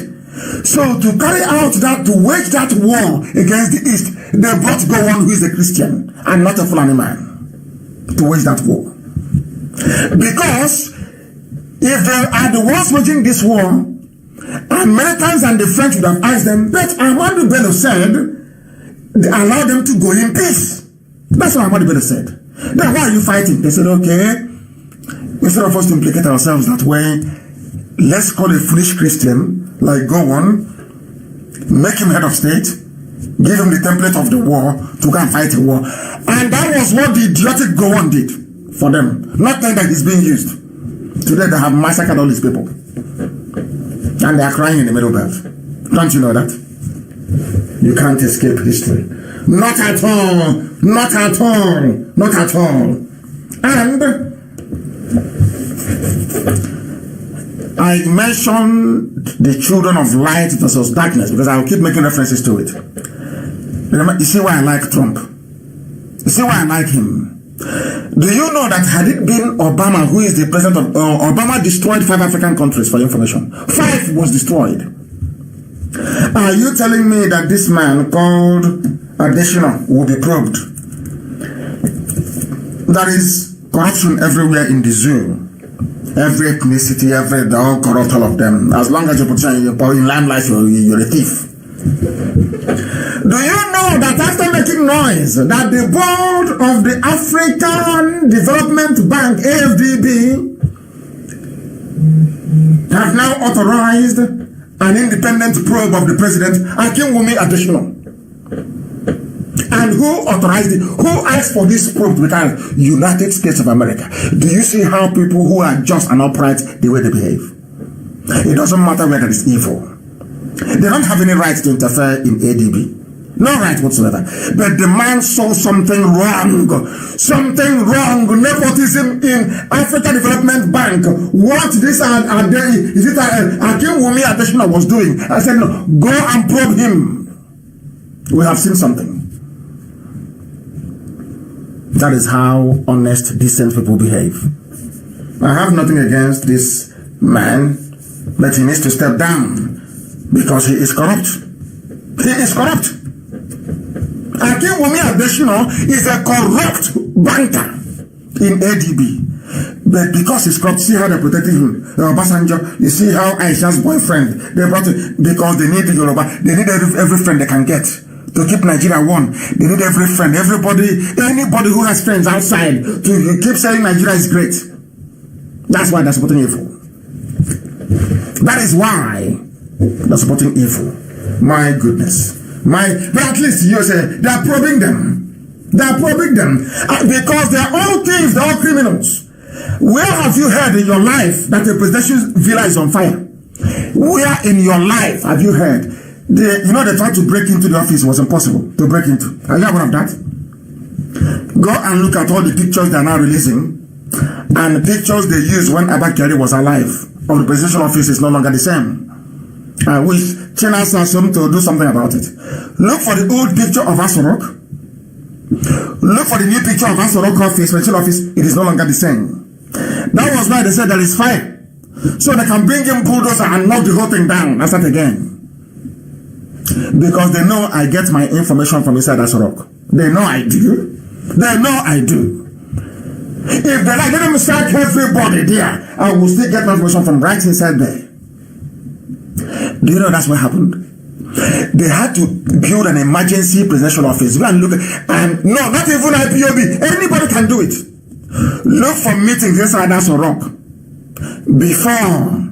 So to carry out that, to wage that war against the East, they brought Gowon, who is a Christian and not a Fulani man, to wage that war. Because if they are the ones waging this war, Americans and the French would have asked them, but Ahmadu Bello said, allow them to go in peace. That's what Ahmadu Bello said. Then why are you fighting? They said, okay, instead of us to implicate ourselves that way, let's call a foolish Christian like Gowon, make him head of state, give him the template of the war to go and fight a war. And that was what the idiotic Gowon did for them. Not knowing that he's being used. Today they have massacred all these people. And they are crying in the Middle Belt. Don't you know that? You can't escape history. Not at all. Not at all. Not at all. And I mentioned the children of light versus darkness because I will keep making references to it. Remember, you see why I like Trump? You see why I like him? Do you know that had it been Obama, who is the president of Obama, destroyed 5 African countries, for your information. 5 was destroyed. Are you telling me that this man called Adesina will be probed? There is corruption everywhere in the zoo. Every ethnicity, they're all corrupt, all of them. As long as you're in limelight, you're a thief. Do you know that after making noise, that the board of the African Development Bank, AFDB, have now authorized an independent probe of the president, Akinwumi Adesina? And who authorized it? Who asked for this probe? Because United States of America. Do you see how people who are just and upright, the way they behave? It doesn't matter whether it's evil. They don't have any right to interfere in ADB. No right whatsoever. But the man saw something wrong. Something wrong. Nepotism in Africa Development Bank. What this is it Akim Wumi Adesina was doing? I said, no, go and probe him. We have seen something. That is how honest, decent people behave. I have nothing against this man, but he needs to step down because he is corrupt. He is corrupt. Akim Wumi Adesina is a corrupt banker in ADB. But because he's corrupt, see how they protected him. Obasanjo, you see how Aisha's boyfriend, they brought it because they need Yoruba. They need every friend they can get to keep Nigeria one. They need every friend, everybody, anybody who has friends outside to keep saying Nigeria is great. That's why they're supporting evil. That is why they're supporting evil. My goodness. But at least you say they are probing them. They are probing them because they are all thieves, they are all criminals. Where have you heard in your life that the presidential villa is on fire? Where in your life have you heard? They tried to break into the office. It was impossible to break into. Are you aware of that? Go and look at all the pictures they are now releasing, and the pictures they used when Abba Kyari was alive of the presidential office is no longer the same. I wish China Sassum to do something about it. Look for the old picture of Asorok. Look for the new picture of Asorok office, presidential office. It is no longer the same. That was why they said there is fire, so they can bring in bulldozer and knock the whole thing down and start again. Because they know I get my information from inside Asorok. They know I do. They know I do. If they like, let them sack everybody there. I will still get my information from right inside there. Do you know that's what happened? They had to build an emergency presidential office. Go and look, and no, not even IPOB. Anybody can do it. Look for meetings inside Asorok before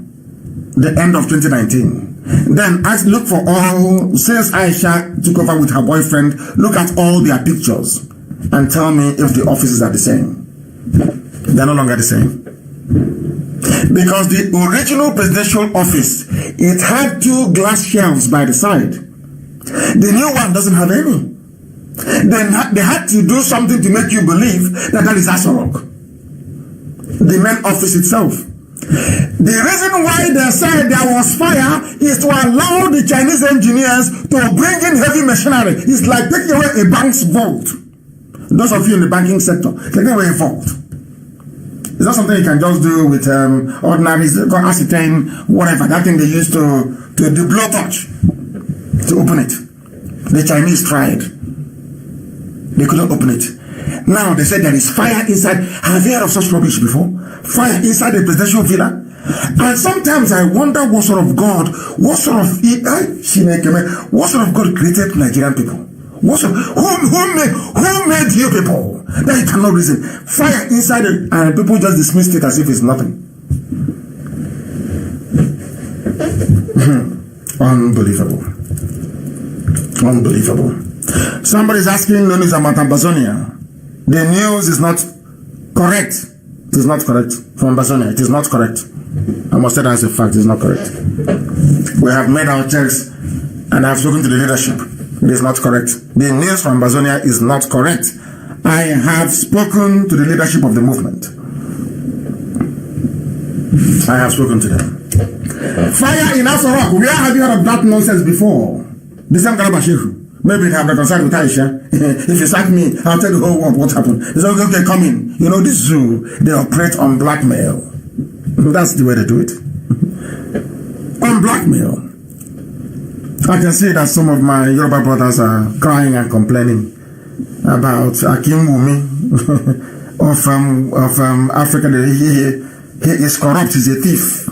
the end of 2019. Then look for all, since Aisha took over with her boyfriend, look at all their pictures and tell me if the offices are the same. They're no longer the same. Because the original presidential office, it had 2 glass shelves by the side. The new one doesn't have any. Then they had to do something to make you believe that is Asorok, the main office itself. The reason why they said there was fire is to allow the Chinese engineers to bring in heavy machinery. It's like taking away a bank's vault. Those of you in the banking sector, taking away a vault. It's not something you can just do with ordinary acetane, whatever. That thing they used to do blowtorch to open it. The Chinese tried. They couldn't open it. Now they said there is fire inside. Have you heard of such rubbish before? Fire inside the presidential villa. And sometimes I wonder what sort of God created Nigerian people. Who made you people that you cannot reason? Fire inside it, and people just dismissed it as if it's nothing. Unbelievable. Unbelievable. Somebody's asking no news about Ambazonia. The news is not correct. It is not correct. From Ambazonia, it is not correct. I must say that as a fact, it is not correct. We have made our checks and I have spoken to the leadership. It is not correct. The news from Ambazonia is not correct. I have spoken to the leadership of the movement. I have spoken to them. Fire in Asorok. Where have you heard of that nonsense before? The same Garabashiru. Maybe they have reconciled with Aisha. If you sack me, I'll tell the whole world what happened. They say, okay, come in. You know, this zoo, they operate on blackmail. That's the way they do it. On blackmail. I can see that some of my Yoruba brothers are crying and complaining about Akim Wumi of Africa. He is corrupt, he's a thief.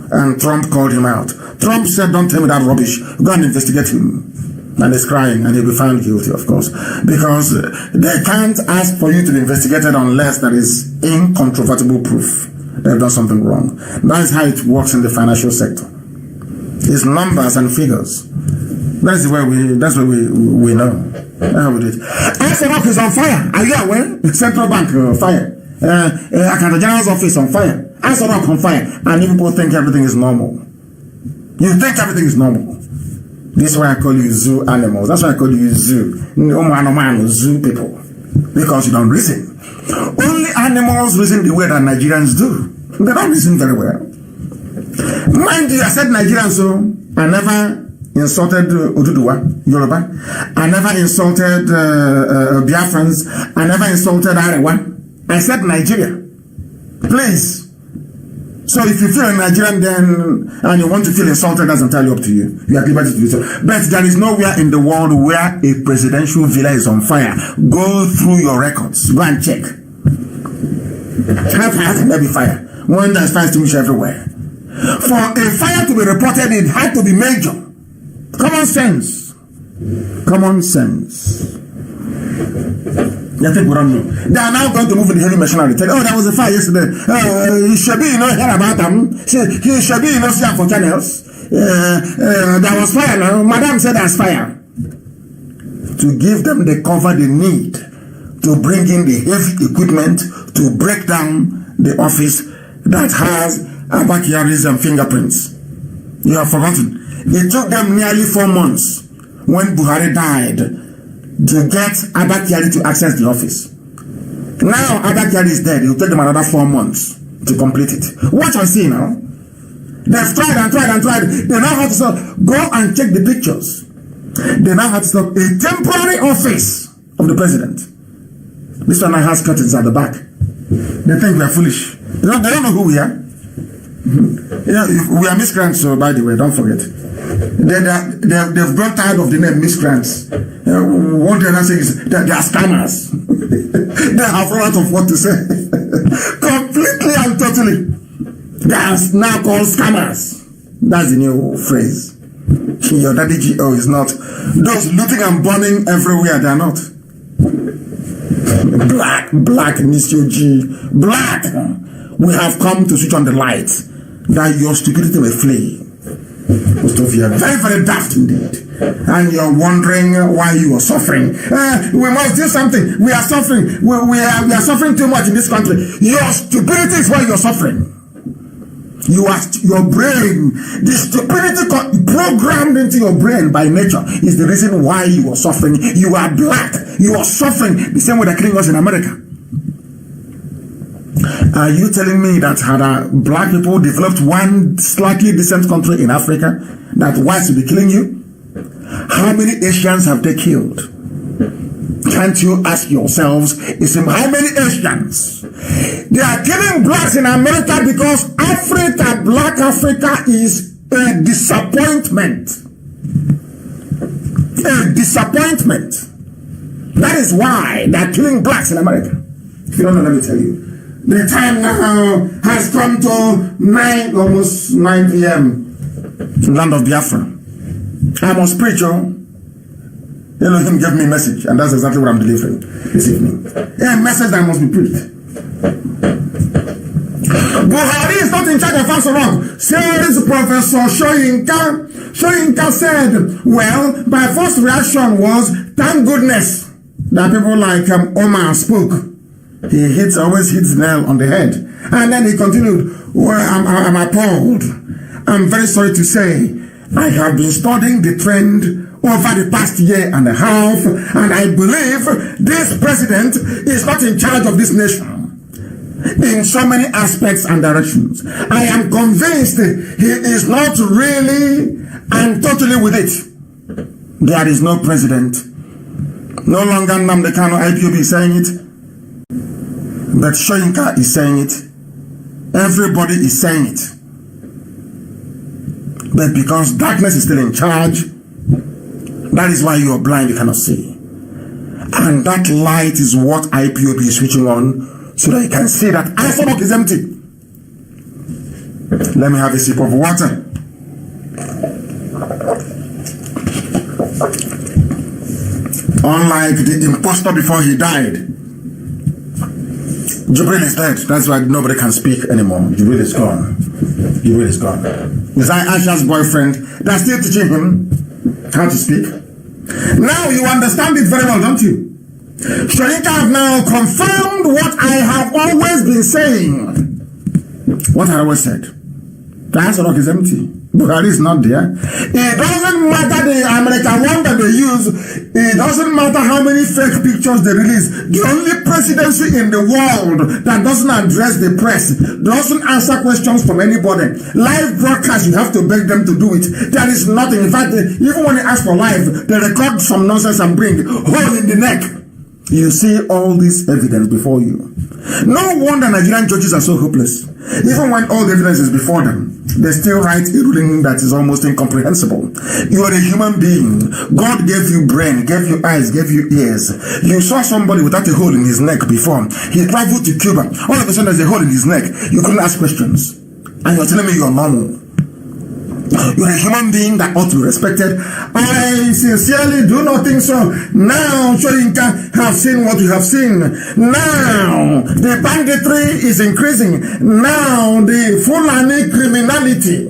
And Trump called him out. Trump said, don't tell me that rubbish. Go and investigate him. And he's crying, and he'll be found guilty, of course. Because they can't ask for you to be investigated unless there is incontrovertible proof they've done something wrong. That is how it works in the financial sector. It's numbers and figures. That's the way we know how we do it. Asorok is on fire. Are you aware? Central Bank fire. Accountant General's office on fire. Asorok on fire. And people think everything is normal. You think everything is normal. This is why I call you zoo animals. That's why I call you zoo. Zoo people. Because you don't reason. Only animals reason the way that Nigerians do. They don't reason very well. Mind you, I said Nigerians, so I never insulted Oduduwa, Yoruba. I never insulted Biafrans. I never insulted Arewa. I said Nigeria. Please. So if you feel a Nigerian then and you want to feel insulted, that's entirely up to you. You are liberty to do so. But there is nowhere in the world where a presidential villa is on fire. Go through your records. Go and check. How fire can there be fire? When there's fire extinguisher everywhere. For a fire to be reported, it had to be major. Common sense. Common sense. You think we don't know. They are now going to move in the heavy machinery. Oh, there was a fire yesterday. Shebi, you know, hear about them. Shebi, you know, see for channels. There was fire now. Madam said there's fire. To give them the cover they need to bring in the heavy equipment to break down the office that has Abba Kyari's and fingerprints. You have forgotten. It took them nearly 4 months when Buhari died to get Abba Kyari to access the office. Now Abba Kyari is dead. It will take them another 4 months to complete it. Watch and see now. They've tried and tried and tried. They now have to stop. Go and check the pictures. They now have to stop a temporary office of the president. This one now has curtains at the back. They think we are foolish. They don't know who we are. Yeah, we are miscreants, so by the way, don't forget. They've grown tired of the name miscreants. What they're not saying is that they are scammers. They have run out of what to say. Completely and totally. They are now called scammers. That's the new phrase. Your daddy GO is not. Those looting and burning everywhere, they are not. Black, Monsieur G. Black. We have come to switch on the light that your stupidity will flee. Most of you are very, very daft indeed. And you're wondering why you are suffering. We must do something. We are suffering. We are suffering too much in this country. Your stupidity is why you're suffering. Your brain, the stupidity programmed into your brain by nature is the reason why you are suffering. You are black. You are suffering the same way they're killing us in America. Are you telling me that had black people developed one slightly decent country in Africa, that whites will be killing you? How many Asians have they killed? Can't you ask yourselves, how many Asians? They are killing blacks in America because Africa, black Africa is a disappointment. A disappointment. That is why they are killing blacks in America. If you don't know, let me tell you. The time now has come to almost 9 p.m. in land of Biafra. I must preach, Elohim gave me a message, and that's exactly what I'm delivering this evening. A message that must be preached. Buhari is not in charge of us around, says Professor Soyinka. Soyinka said, well, my first reaction was, thank goodness that people like Omar spoke. He always hits the nail on the head. And then he continued, well, I'm appalled. I'm very sorry to say, I have been studying the trend over the past year and a half, and I believe this president is not in charge of this nation in so many aspects and directions. I am convinced he is not really and totally with it. There is no president. No longer Nnamdi Kanu IPOB is saying it. But Soyinka is saying it. Everybody is saying it. But because darkness is still in charge, that is why you are blind, you cannot see. And that light is what IPOB is switching on, so that you can see that Asadok is empty. Let me have a sip of water. Unlike the impostor before he died, Jibril is dead. That's why nobody can speak anymore. Jibril is gone. Jibril is gone. Is Aisha's boyfriend? They're still teaching him how to speak. Now you understand it very well, don't you? Soyinka have now confirmed what I have always been saying. What I always said. The Asadok is empty. Buhari is not there. It doesn't matter the American one that they use. It doesn't matter how many fake pictures they release. The only presidency in the world that doesn't address the press, doesn't answer questions from anybody. Live broadcast, you have to beg them to do it. There is nothing. In fact, even when they ask for live, they record some nonsense and bring hole in the neck. You see all this evidence before you. No wonder Nigerian judges are so hopeless. Even when all the evidence is before them, they still write a ruling that is almost incomprehensible. You are a human being. God gave you brain, gave you eyes, gave you ears. You saw somebody without a hole in his neck before. He traveled to Cuba. All of a sudden there's a hole in his neck. You couldn't ask questions. And you're telling me you're normal. You're a human being that ought to be respected. I sincerely do not think so. Now, Soyinka have seen what you have seen. Now, the banditry is increasing. Now, the Fulani criminality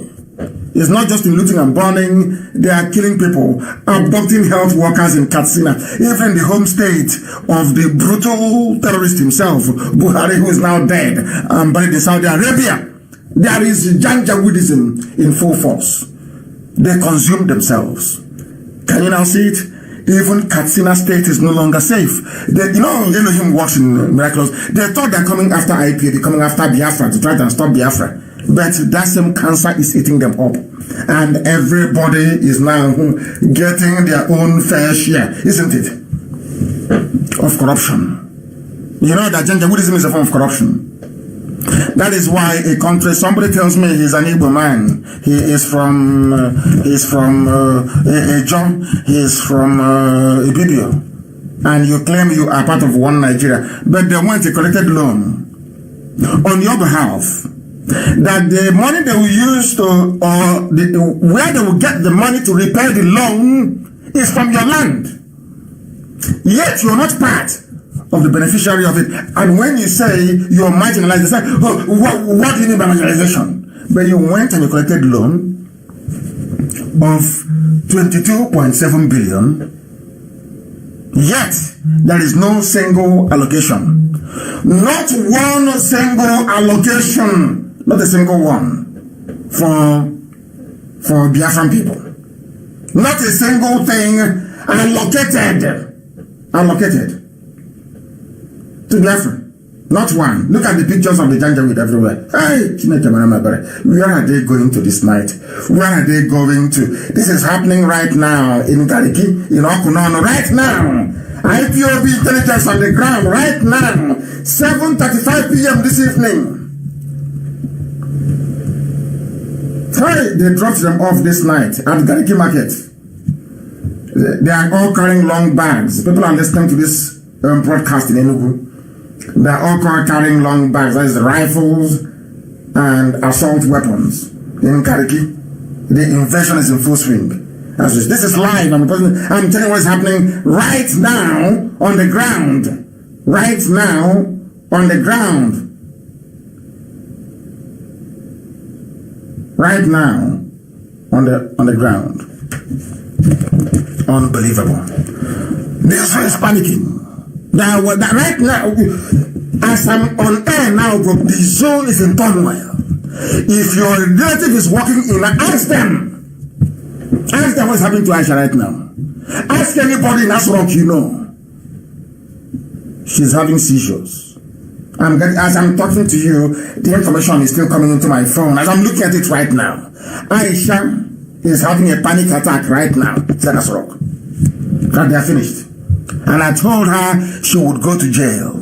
is not just in looting and burning. They are killing people, abducting health workers in Katsina, even the home state of the brutal terrorist himself, Buhari, who is now dead and buried in Saudi Arabia. There is Janjaweedism in full force. They consume themselves. Can you now see it? Even Katsina state is no longer safe. Elohim works in miracles. They thought they're coming after IPA, they're coming after Biafra to try to stop Biafra. But that same cancer is eating them up. And everybody is now getting their own fair share, isn't it? Of corruption. You know that Janjaweedism is a form of corruption. That is why a country, somebody tells me he's an Igbo man. He is from Ejon. He is from Ibibio. And you claim you are part of one Nigeria. But they want a collected loan on your behalf. That the money they will use to, where they will get the money to repay the loan is from your land. Yet you are not part of the beneficiary of it. And when you say you're marginalized, they say, oh, what do you mean by marginalization? But you went and you collected loan of 22.7 billion, yet there is no single allocation. Not one single allocation, not a single one for Biafran people. Not a single thing allocated to Biafra. Not one. Look at the pictures of the Janjaweed everywhere. Hey, where are they going to this night? Where are they going to? This is happening right now in Gariki, in Okunono, right now. IPOB intelligence on the ground right now. 7:35 p.m. this evening. Hey, they dropped them off this night at Gariki Market. They are all carrying long bags. People are listening to this broadcast in Enugu. They are all carrying long bags. That is rifles and assault weapons in Gariki. The invasion is in full swing. This is live. I'm telling you what's happening right now on the ground. Right now on the ground. Right now on the ground. Unbelievable. This is panicking. Now, right now, as I'm on air now, the zone is in turmoil. If your relative is walking in, ask them. Ask them what's happening to Aisha right now. Ask anybody in Asrock you know. She's having seizures. As I'm talking to you, the information is still coming into my phone. As I'm looking at it right now, Aisha is having a panic attack right now. It's at Asrock. That they are finished. And I told her she would go to jail.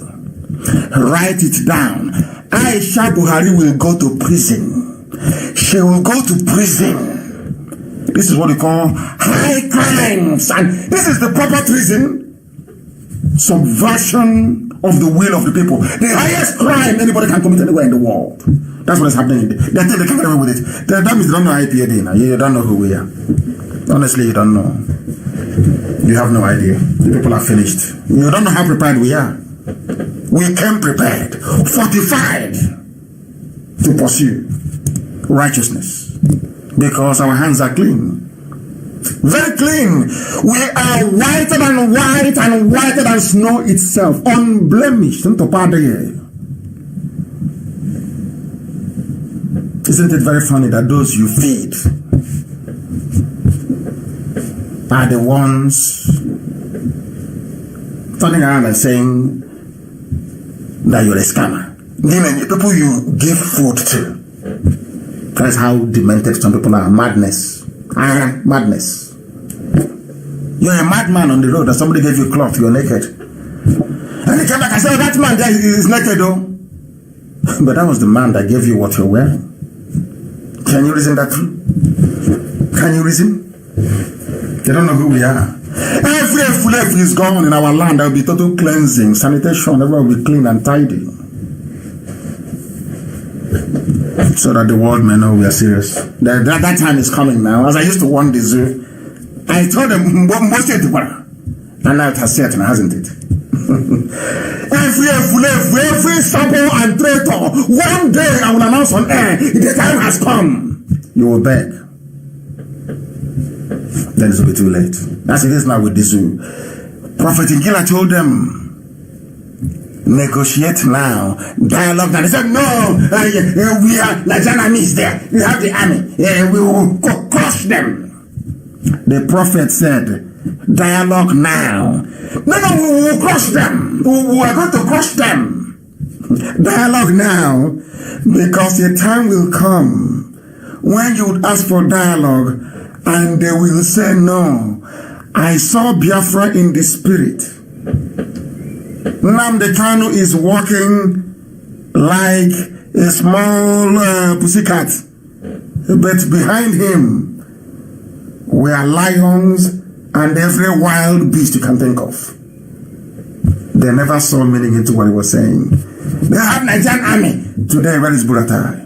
Write it down. Aisha Buhari will go to prison. She will go to prison. This is what we call high crimes. And this is the proper treason. Subversion of the will of the people. The highest crime anybody can commit anywhere in the world. That's what is happening. They think they can get away with it. That means they don't know IPAD now. You don't know who we are. Honestly, you don't know. You have no idea. The people are finished. You don't know how prepared we are. We came prepared, fortified to pursue righteousness because our hands are clean. Very clean. We are whiter than white and whiter than snow itself. Unblemished. Isn't it very funny that those you feed are the ones turning around and saying that you're a scammer? People you give food to. That's how demented some people are. Madness. Madness. You're a madman on the road and somebody gave you cloth, you're naked. And he came back and said, that man there is naked though. But that was the man that gave you what you're wearing. Can you reason that through? Can you reason? They don't know who we are. Every flesh is gone in our land. There will be total cleansing, sanitation. Everyone will be clean and tidy. So that the world may know we are serious. That time is coming now. As I used to warn the zoo, I told them, and now it has set, hasn't it? every sabble and traitor, one day I will announce on air, the time has come. You will beg. Then it will be too late. As it is now with the zoo. Prophet Ngila told them, negotiate now, dialogue now. They said, no, we are Nigerian army is there. We have the army. We will crush them. The prophet said, dialogue now. No, we will crush them. We are going to crush them. Dialogue now, because the time will come when you would ask for dialogue and they will say, no, I saw Biafra in the spirit. Nnamdi Kanu is walking like a small pussycat, but behind him were lions and every wild beast you can think of. They never saw meaning into what he was saying. They have Nigerian army. Today, where is Buratai?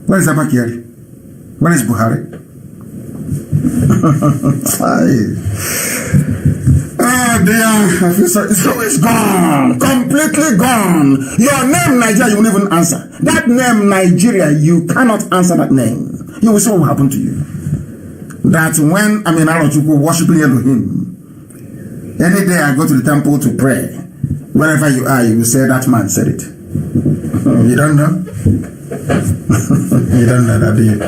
Where is Abakari? Where is Buhari? So it's gone. Completely gone. Your name, Nigeria, you won't even answer. That name, Nigeria, you cannot answer that name. You will see what will happen to you. That when I'm in Arochukwu worshiping Elohim, any day I go to the temple to pray, wherever you are, you will say that man said it. You don't know? You don't know that, do you?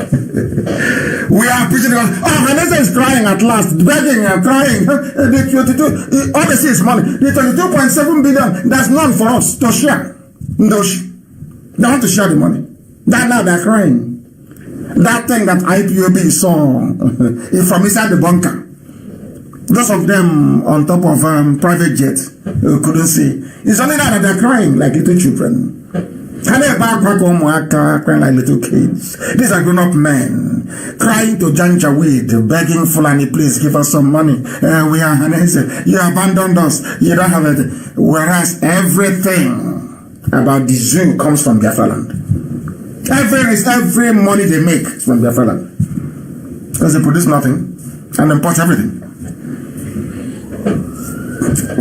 We are preaching because, Vanessa is crying at last, begging and crying. The 22, all they see is money. The 22.7 billion, there's none for us to share. They want to share the money. Now they're crying. That thing that IPOB saw from inside the bunker, those of them on top of private jet couldn't see. It's only that they're crying like little children. Crying like little kids. These are grown-up men crying to Janjaweed, begging Fulani, please give us some money. We are you abandoned us. You don't have it. Whereas everything about the zoo comes from Biafra land. Every money they make is from Biafra land. Because they produce nothing and import everything.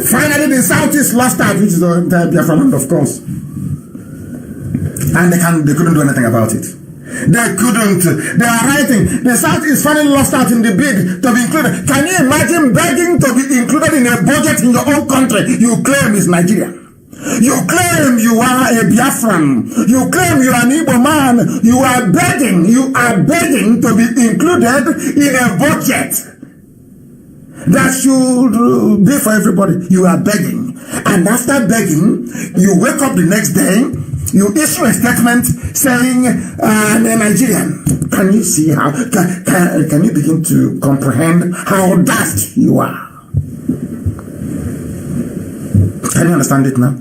Finally, the Southeast lost out, which is the entire Biafra land, of course. And they couldn't do anything about it. They couldn't. They are writing. The South is finally lost out in the bid to be included. Can you imagine begging to be included in a budget in your own country you claim is Nigeria? You claim you are a Biafran. You claim you are an Igbo man. You are begging to be included in a budget that should be for everybody. You are begging. And after begging, you wake up the next day, you issue a statement saying, I'm a Nigerian. Can you see how, can you begin to comprehend how daft you are? Can you understand it now?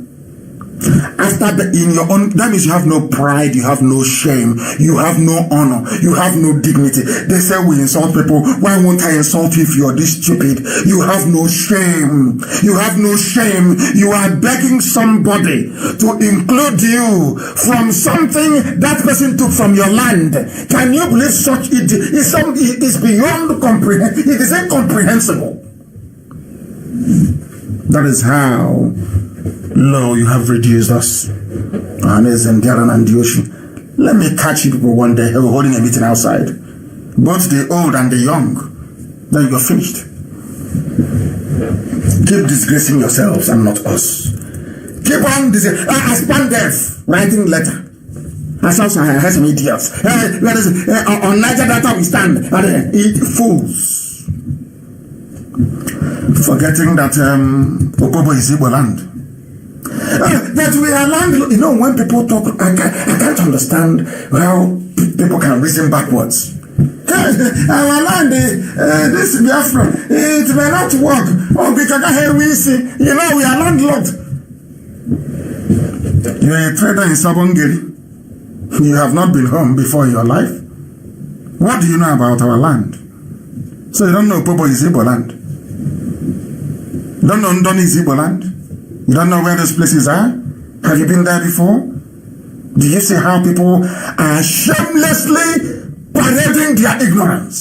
After in your own, that means you have no pride, you have no shame, you have no honor, you have no dignity. They say we insult people. Why won't I insult you if you're this stupid? You have no shame. You have no shame. You are begging somebody to include you from something that person took from your land. Can you believe such? It is beyond comprehension. It is incomprehensible. That is how low you have reduced us. And the ocean. Let me catch you people one day holding a meeting outside. Both the old and the young. Then you're finished. Keep disgracing yourselves and not us. Keep on as Pandef writing letter. I saw some idiots. On Niger Delta we stand and eat fools. Forgetting that Opobo is Igbo land. That we are land. You know, when people talk, I can't understand how people can reason backwards. Our land, this Biafra, it may not work. Oh, because here we see, you know, we are landlocked. You are a trader in Sabongeri. You have not been home before in your life. What do you know about our land? So you don't know Popo is Igbo land. You don't know Ndoni is Igbo land. You don't know where those places are. Have you been there before? Do you see how people are shamelessly parading their ignorance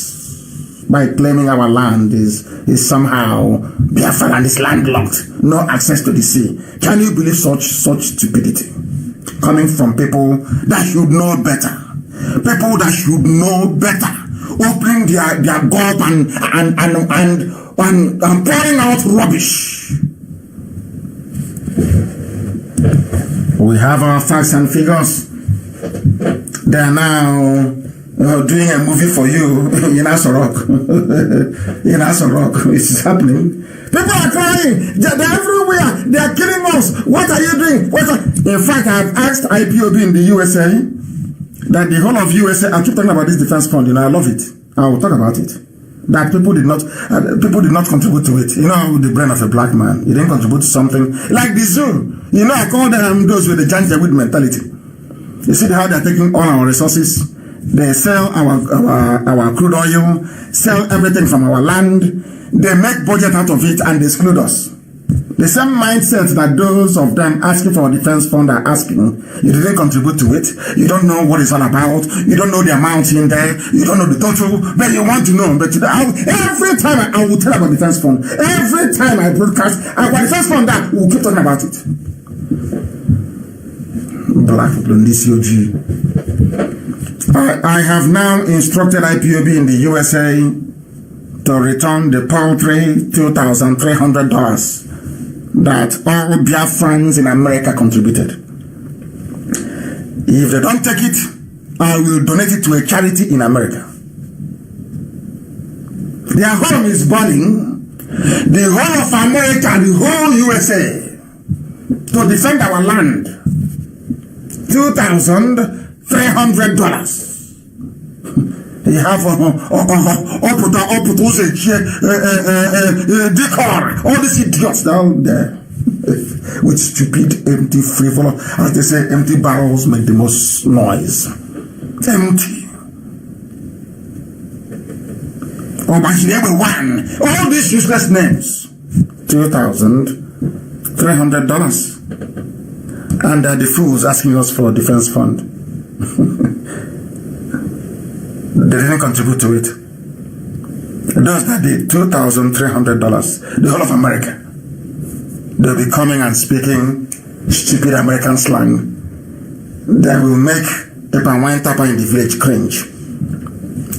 by claiming our land is somehow Biafra and is landlocked, no access to the sea? Can you believe such stupidity coming from people that should know better? People that should know better, opening their gob and pouring out rubbish. We have our facts and figures. They are now doing a movie for you in Asorok. In Asorok, it's happening. People are crying. They're everywhere. They are killing us. What are you doing? In fact, I've asked IPOB in the USA that the whole of USA. I keep talking about this defense fund. You know, I love it. I will talk about it. That people did not contribute to it. You know, the brain of a black man. You didn't contribute to something like the zoo. You know, I call them those with the Janjaweed mentality. You see how they're taking all our resources. They sell our crude oil, sell everything from our land. They make budget out of it and they exclude us. The same mindset that those of them asking for a defense fund are asking. You didn't contribute to it. You don't know what it's all about. You don't know the amount in there. You don't know the total. But you want to know. But every time I will tell about defense fund. Every time I broadcast about defense fund, that we'll keep talking about it. Black people in this UG. I have now instructed IPOB in the USA to return the paltry $2,300 that all Biafrans in America contributed. If they don't take it, I will donate it to a charity in America. Their home is burning. The whole of America, the whole USA, to defend our land. $2,300. You have all these idiots down there with stupid, empty, frivolous, as they say, empty barrels make the most noise. Empty. All these useless names. $2,300. And the fools asking us for a defense fund. They didn't contribute to it. Those that did $2,300, the whole of America, they'll be coming and speaking stupid American slang. They will make a wine tapper in the village cringe.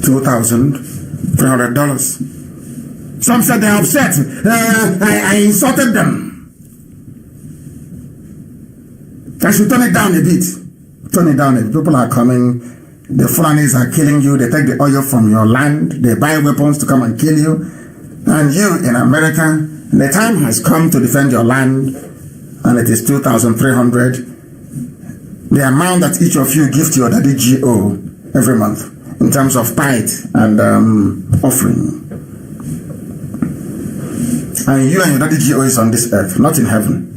$2,300. Some said they're upset. I insulted them. I should turn it down a bit. Turn it down a bit. People are coming. The Fulanis are killing you. They take the oil from your land. They buy weapons to come and kill you. And you in America, the time has come to defend your land. And it is $2,300. The amount that each of you give to your daddy GO every month in terms of tithe and offering. And you and your daddy GO is on this earth, not in heaven.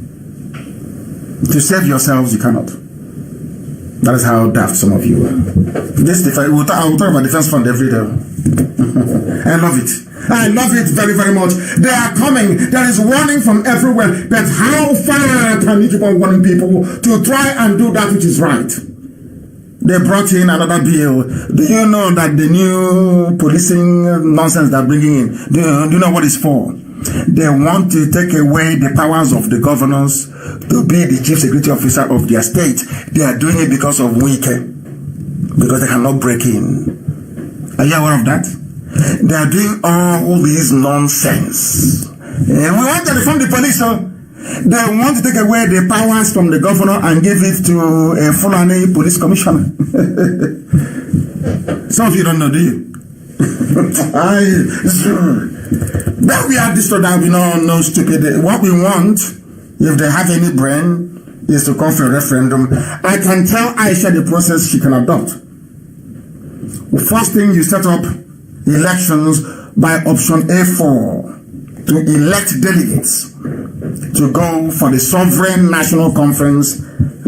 To save yourselves, you cannot. That is how daft some of you are. I will talk about defense fund every day. I love it. I love it very, very much. They are coming. There is warning from everywhere. But how far can you keep on warning people to try and do that which is right? They brought in another bill. Do you know that the new policing nonsense they're bringing in, do you know what it's for? They want to take away the powers of the governors to be the chief security officer of their state. They are doing it because of weekend, because they cannot break in. Are you aware of that? They are doing all these nonsense. And we want to reform the police. So They want to take away the powers from the governor and give it to a Fulani police commissioner. Some of you don't know, do you? But we are this so that we no stupid. What we want, if they have any brain, is to call for a referendum. I can tell Aisha the process she can adopt. First thing, you set up elections by option A4 to elect delegates to go for the Sovereign National Conference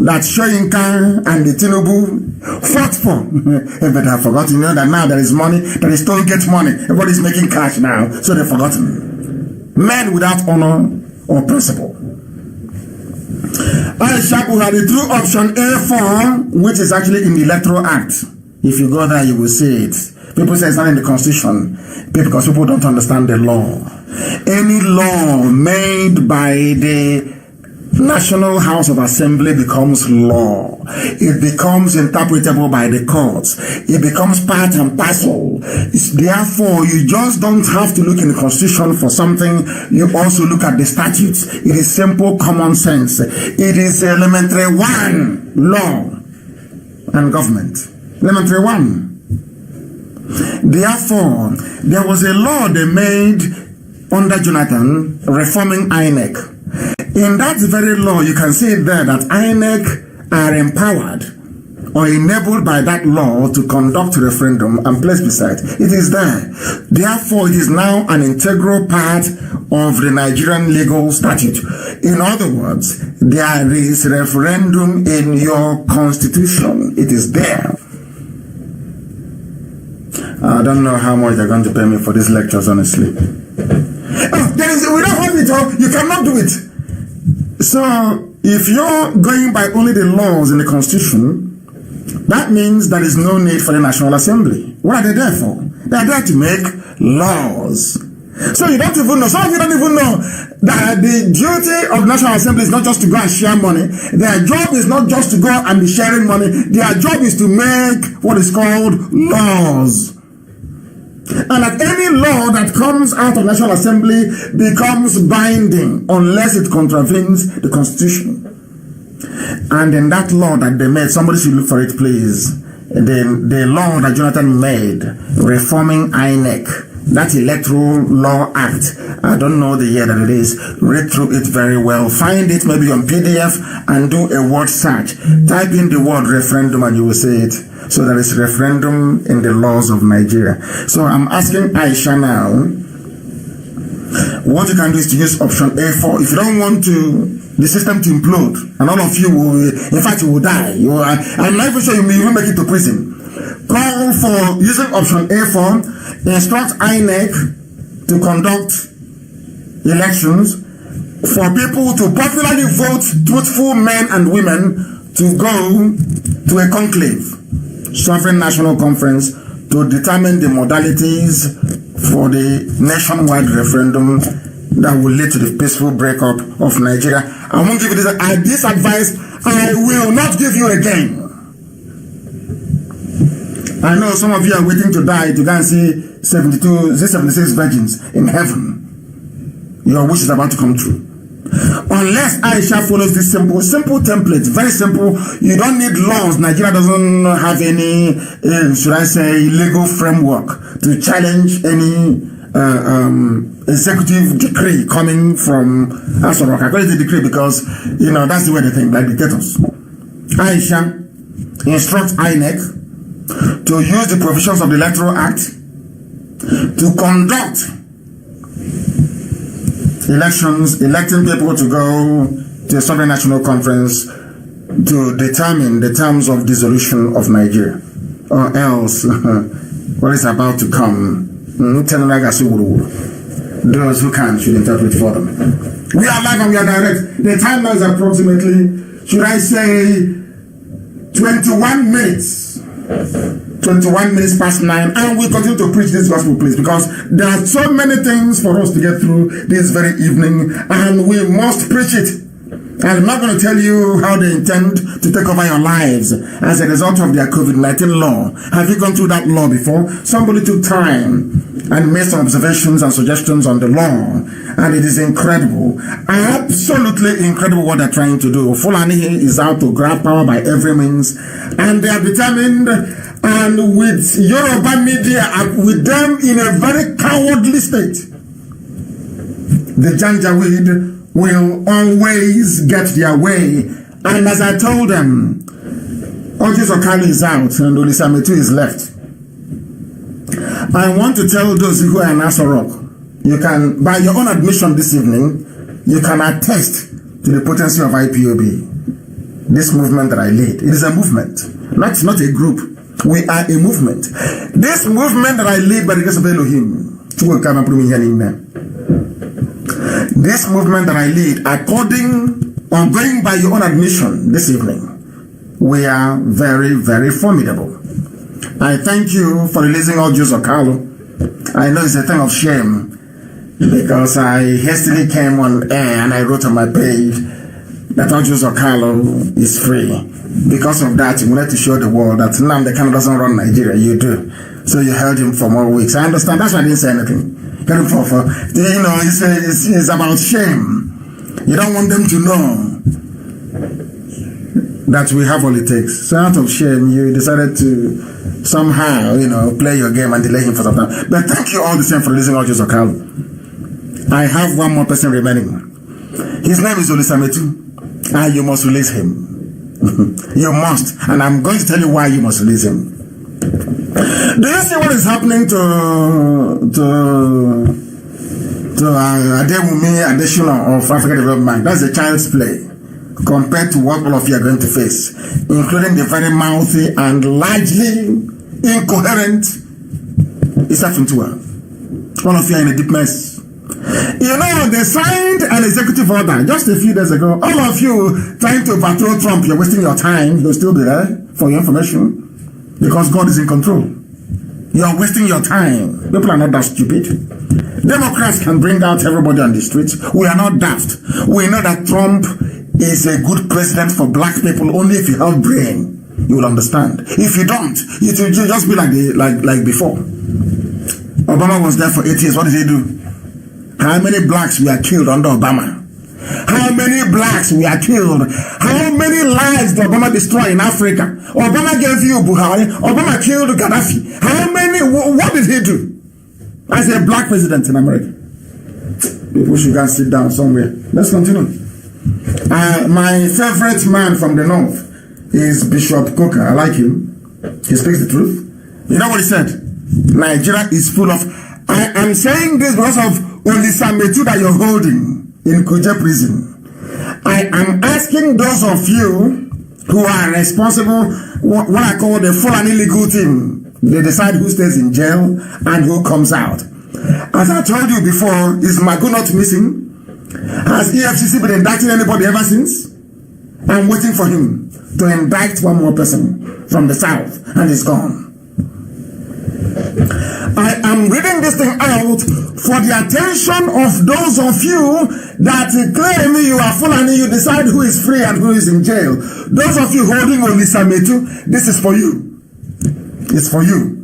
that Soyinka and the Tinubu fought for. But I've forgotten, that now there is money, there is toll gate money. Everybody's making cash now, so they've forgotten. Men without honor or principle. Aisha Buhari through option A4, which is actually in the Electoral Act. If you go there, you will see it. People say it's not in the Constitution because people don't understand the law. Any law made by the National House of Assembly becomes law. It becomes interpretable by the courts. It becomes part and parcel. Therefore, you just don't have to look in the Constitution for something. You also look at the statutes. It is simple common sense. It is elementary one, law and government. Elementary one. Therefore, there was a law they made under Jonathan reforming INEC. In that very law, you can see there that INEC are empowered or enabled by that law to conduct a referendum and place beside. It is there. Therefore, it is now an integral part of the Nigerian legal statute. In other words, there is referendum in your constitution. It is there. I don't know how much they're going to pay me for these lectures, honestly. We don't have it all. You cannot do it. So, if you're going by only the laws in the Constitution, that means there is no need for the National Assembly. What are they there for? They are there to make laws. So you don't even know. Some of you don't even know that the duty of the National Assembly is not just to go and share money. Their job is not just to go and be sharing money. Their job is to make what is called laws. And that any law that comes out of National Assembly becomes binding unless it contravenes the Constitution. And in that law that they made, somebody should look for it, please. The law that Jonathan made, reforming INEC, that Electoral Law Act, I don't know the year that it is. Read through it very well. Find it maybe on PDF and do a word search. Type in the word referendum and you will see it. So there is referendum in the laws of Nigeria. So I'm asking Aisha now, what you can do is to use option A4. If you don't want the system to implode, and all of you will, in fact, you will die. I'm not even sure you may even make it to prison. Call for using option A4, instruct INEC to conduct elections for people to popularly vote truthful men and women to go to a conclave, Sovereign National Conference, to determine the modalities for the nationwide referendum that will lead to the peaceful breakup of Nigeria. I won't give you this advice. I will not give you again. I know some of you are waiting to die to go and see 76 virgins in heaven. Your wish is about to come true. Unless Aisha follows this simple template, very simple. You don't need laws. Nigeria doesn't have any, should I say, legal framework to challenge any executive decree coming from Asoro. I call it a decree because, that's the way they think, like dictators. Aisha instructs INEC to use the provisions of the Electoral Act to conduct elections, electing people to go to a Sovereign National Conference to determine the terms of dissolution of Nigeria, or else what is about to come. Those who can should interpret for them. We are live and we are direct. The time now is approximately, should I say, 21 minutes. 21 minutes past 9, and we continue to preach this gospel, please, because there are so many things for us to get through this very evening, and we must preach it. I'm not going to tell you how they intend to take over your lives as a result of their COVID-19 law. Have you gone through that law before? Somebody took time and made some observations and suggestions on the law, and it is incredible, absolutely incredible what they're trying to do. Fulani is out to grab power by every means, and they are determined, and with Yoruba media, with them in a very cowardly state, the Janjaweed will always get their way. And as I told them, Orji Zokali is out and Olisa Metu is left. I want to tell those who are in Asorok, you can, by your own admission this evening, you can attest to the potency of IPOB. This movement that I lead, it is a movement. It's not a group. We are a movement. This movement that I lead by the grace of Elohim, this movement that I lead, going by your own admission this evening, we are very, very formidable. I thank you for releasing Orji Zokalo. I know it's a thing of shame because I hastily came on air and I wrote on my page that Orji Zokalo is free. Because of that, you wanted to show the world that Nnamdi Kanu doesn't run Nigeria. You do. So you held him for more weeks. I understand. That's why I didn't say anything. It's about shame. You don't want them to know that we have all it takes. So out of shame, you decided to somehow, play your game and delay him for some time. But thank you all the same for releasing Orji Zokalo. I have one more person remaining. His name is Olisa Metu, and you must release him. You must, and I'm going to tell you why you must release him. Do you see what is happening to Adewumi Adesina of African Development? That's a child's play compared to what all of you are going to face, including the very mouthy and largely incoherent Issa Funtua. All of you are in a deep mess. They signed an executive order just a few days ago. All of you trying to overthrow Trump, you're wasting your time. You'll still be there for your information because God is in control. You're wasting your time. People are not that stupid. Democrats can bring out everybody on the streets. We are not daft. We know that Trump is a good president for black people only if you have brain. You will understand. If you don't, it will just be like before. Obama was there for 8 years. What did he do? How many blacks were killed under Obama? How many blacks were killed? How many lives did Obama destroy in Africa? Obama gave you Buhari. Obama killed Gaddafi. How many? What did he do as a black president in America? People should go and sit down somewhere. Let's continue. My favorite man from the north is Bishop Coker. I like him. He speaks the truth. You know what he said? Nigeria is full of... I am saying this because of Olisa Metu that you're holding in Kuje prison. I am asking those of you who are responsible, what I call the Fulani legal team. They decide who stays in jail and who comes out. As I told you before, is Magu not missing? Has EFCC been indicting anybody ever since? I'm waiting for him to indict one more person from the south, and he's gone. I am reading this thing out for the attention of those of you that claim you are Fulani, you decide who is free and who is in jail. Those of you holding Olisa Metu, this is for you. It's for you.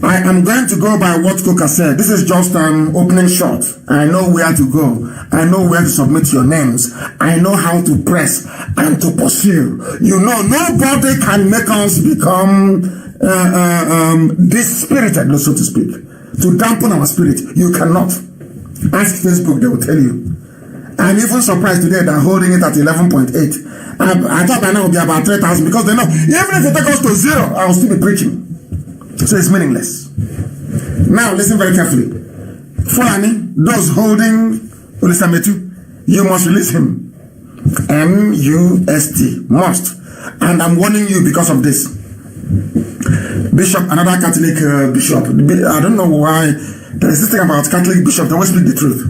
I am going to go by what Coker said. This is just an opening shot. I know where to go. I know where to submit your names. I know how to press and to pursue. Nobody can make us become dispirited, so to speak. To dampen our spirit, you cannot. Ask Facebook, they will tell you. I'm even surprised today they're holding it at 11.8. I thought by now it would be about 3,000 because they know, even if it takes us to 0, I will still be preaching. So it's meaningless. Now listen very carefully. Fulani, those holding Olisa Metu, you must release him. MUST, must. And I'm warning you because of this. Bishop, another Catholic bishop. I don't know why there is this thing about Catholic bishop. They always speak the truth.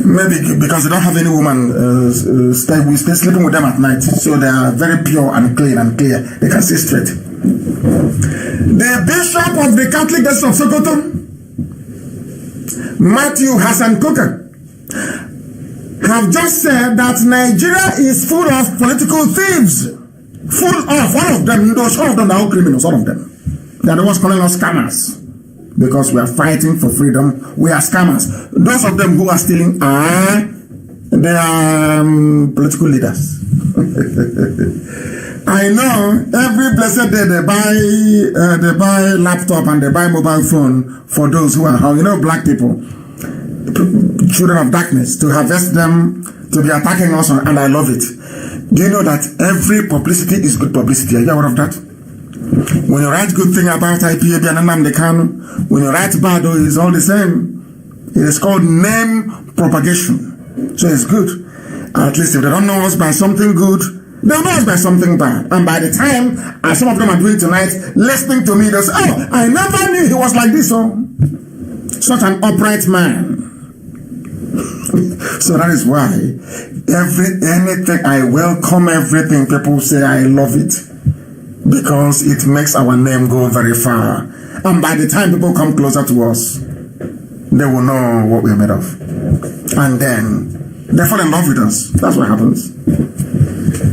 Maybe because they don't have any woman sleeping with them at night, so they are very pure and clean and clear. They can see straight. The bishop of the Catholic Diocese of Sokoto, Matthew Hassan Coker, have just said that Nigeria is full of political thieves. Full of, all of them, all of them are all criminals, all of them. They are the ones calling us scammers. Because we are fighting for freedom, we are scammers. Those of them who are stealing they are political leaders. I know every blessed day they buy laptop and they buy mobile phone for those who are, black people, children of darkness, to harvest them, to be attacking us, and I love it. Do you know that every publicity is good publicity? Are you aware of that? When you write good thing about IPOB and Nnamdi Kanu, when you write bad, it's all the same. It is called name propagation. So it's good. At least if they don't know us by something good, they'll know us by something bad. And by the time, as some of them are doing tonight, listening to me, they'll say, oh, I never knew he was like this. Oh, such an upright man. So that is why anything, I welcome everything people say. I love it. Because it makes our name go very far. And by the time people come closer to us, they will know what we're made of. And then they fall in love with us. That's what happens.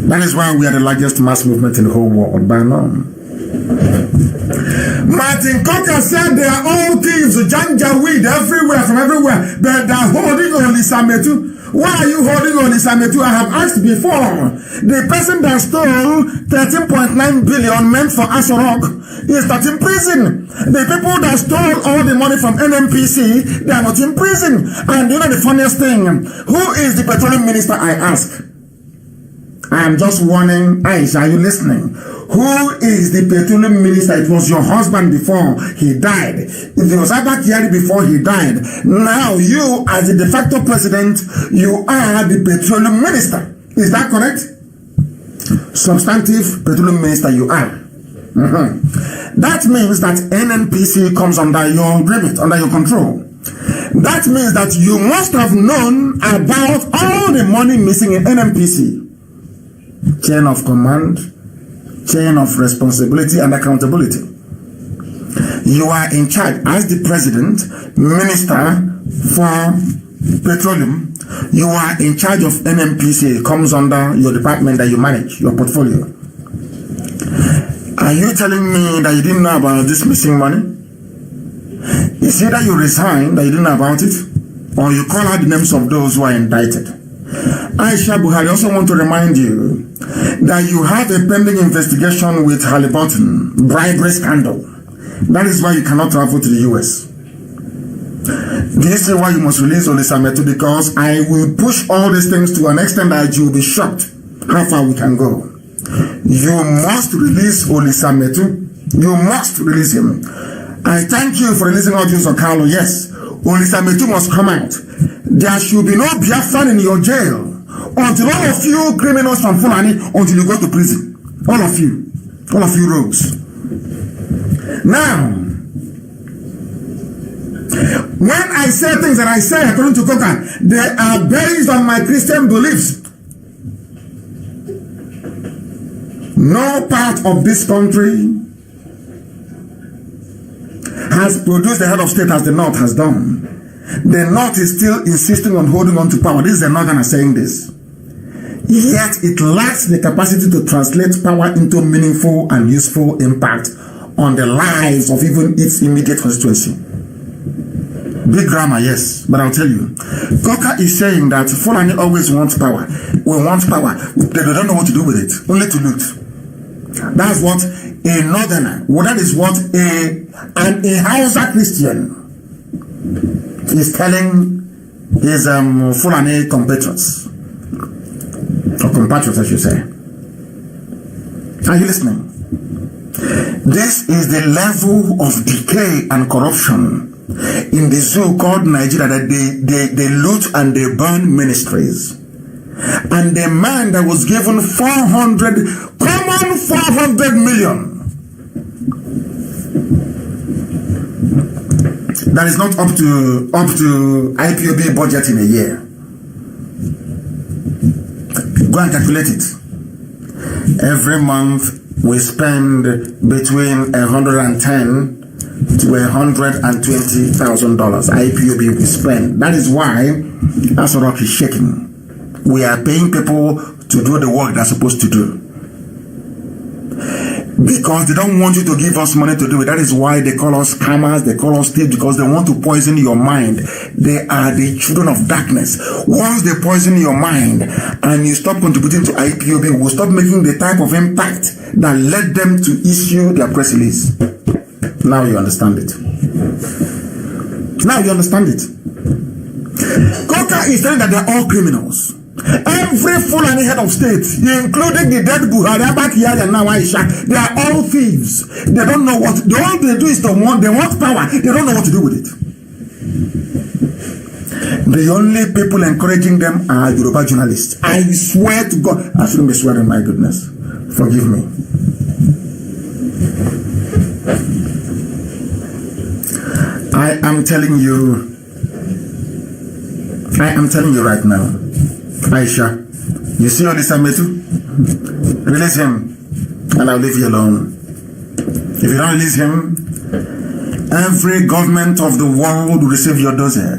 That is why we are the largest mass movement in the whole world by now. Martin Coker said they are all thieves, janja weed everywhere, from everywhere. But they are holding on Lisa Metu. Why are you holding on Lisa Metu? I have asked before. The person that stole 13.9 billion meant for Asorok is not in prison. The people that stole all the money from NNPC, they are not in prison. And you know the funniest thing? Who is the petroleum minister, I ask? I am just warning. Aisha, are you listening? Who is the petroleum minister? It was your husband before he died. It was Abba Kyari before he died. Now you, as the de facto president, you are the petroleum minister. Is that correct? Substantive petroleum minister you are. That means that NNPC comes under your remit, under your control. That means that you must have known about all the money missing in NNPC. Chain of command, chain of responsibility and accountability. You are in charge as the president, minister for petroleum. You are in charge of NNPC. It comes under your department that you manage, your portfolio. Are you telling me that you didn't know about this missing money? Is it that you resign that you didn't know about it? Or you call out the names of those who are indicted? Aisha Buhari, also want to remind you that you have a pending investigation with Halliburton, bribery scandal. That is why you cannot travel to the US. Do you see why you must release Olisa Metu? Because I will push all these things to an extent that you will be shocked how far we can go. You must release Olisa Metu. You must release him. I thank you for releasing audios of Carlo. Yes, Olisa Metu must come out. There should be no Biafran in your jail until all of you criminals from Fulani, until you go to prison. All of you rogues. Now, when I say things that I say according to Coker, they are based on my Christian beliefs. No part of this country has produced the head of state as the North has done. The North is still insisting on holding on to power. This is the Northern saying this. Yet it lacks the capacity to translate power into meaningful and useful impact on the lives of even its immediate constituency. Big grammar, yes, but I'll tell you. Coker is saying that Fulani always wants power. We want power. They don't know what to do with it, only to loot. That's what a Northerner, that is what a Hausa Christian is telling his Fulani compatriots. Or compatriots, I should say. Are you listening? This is the level of decay and corruption in the zoo called Nigeria, that they loot and they burn ministries. And the man that was given 400 million, that is not up to IPOB budget in a year. Go and calculate it. Every month we spend between $110,000 to $120,000. IPOB we spend. That is why Asorok is shaking. we are paying people to do the work they're supposed to do. Because they don't want you to give us money to do it. That is why they call us scammers, they call us thieves, because they want to poison your mind. They are the children of darkness. Once they poison your mind and you stop contributing to IPOB, we'll stop making the type of impact that led them to issue their press release. Now you understand it. Now you understand it. Coca is saying that they're all criminals. Every Fulani head of state, including the dead Buhari, Abakiyari, and now Aisha, they are all thieves. They don't know what. All they do is they want power. They don't know what to do with it. The only people encouraging them are Yoruba journalists. I swear to God, I shouldn't be swearing. My goodness, forgive me. I am telling you right now. Aisha, you see Olisa Metu? Release him and I'll leave you alone. If you don't release him, every government of the world will receive your dossier.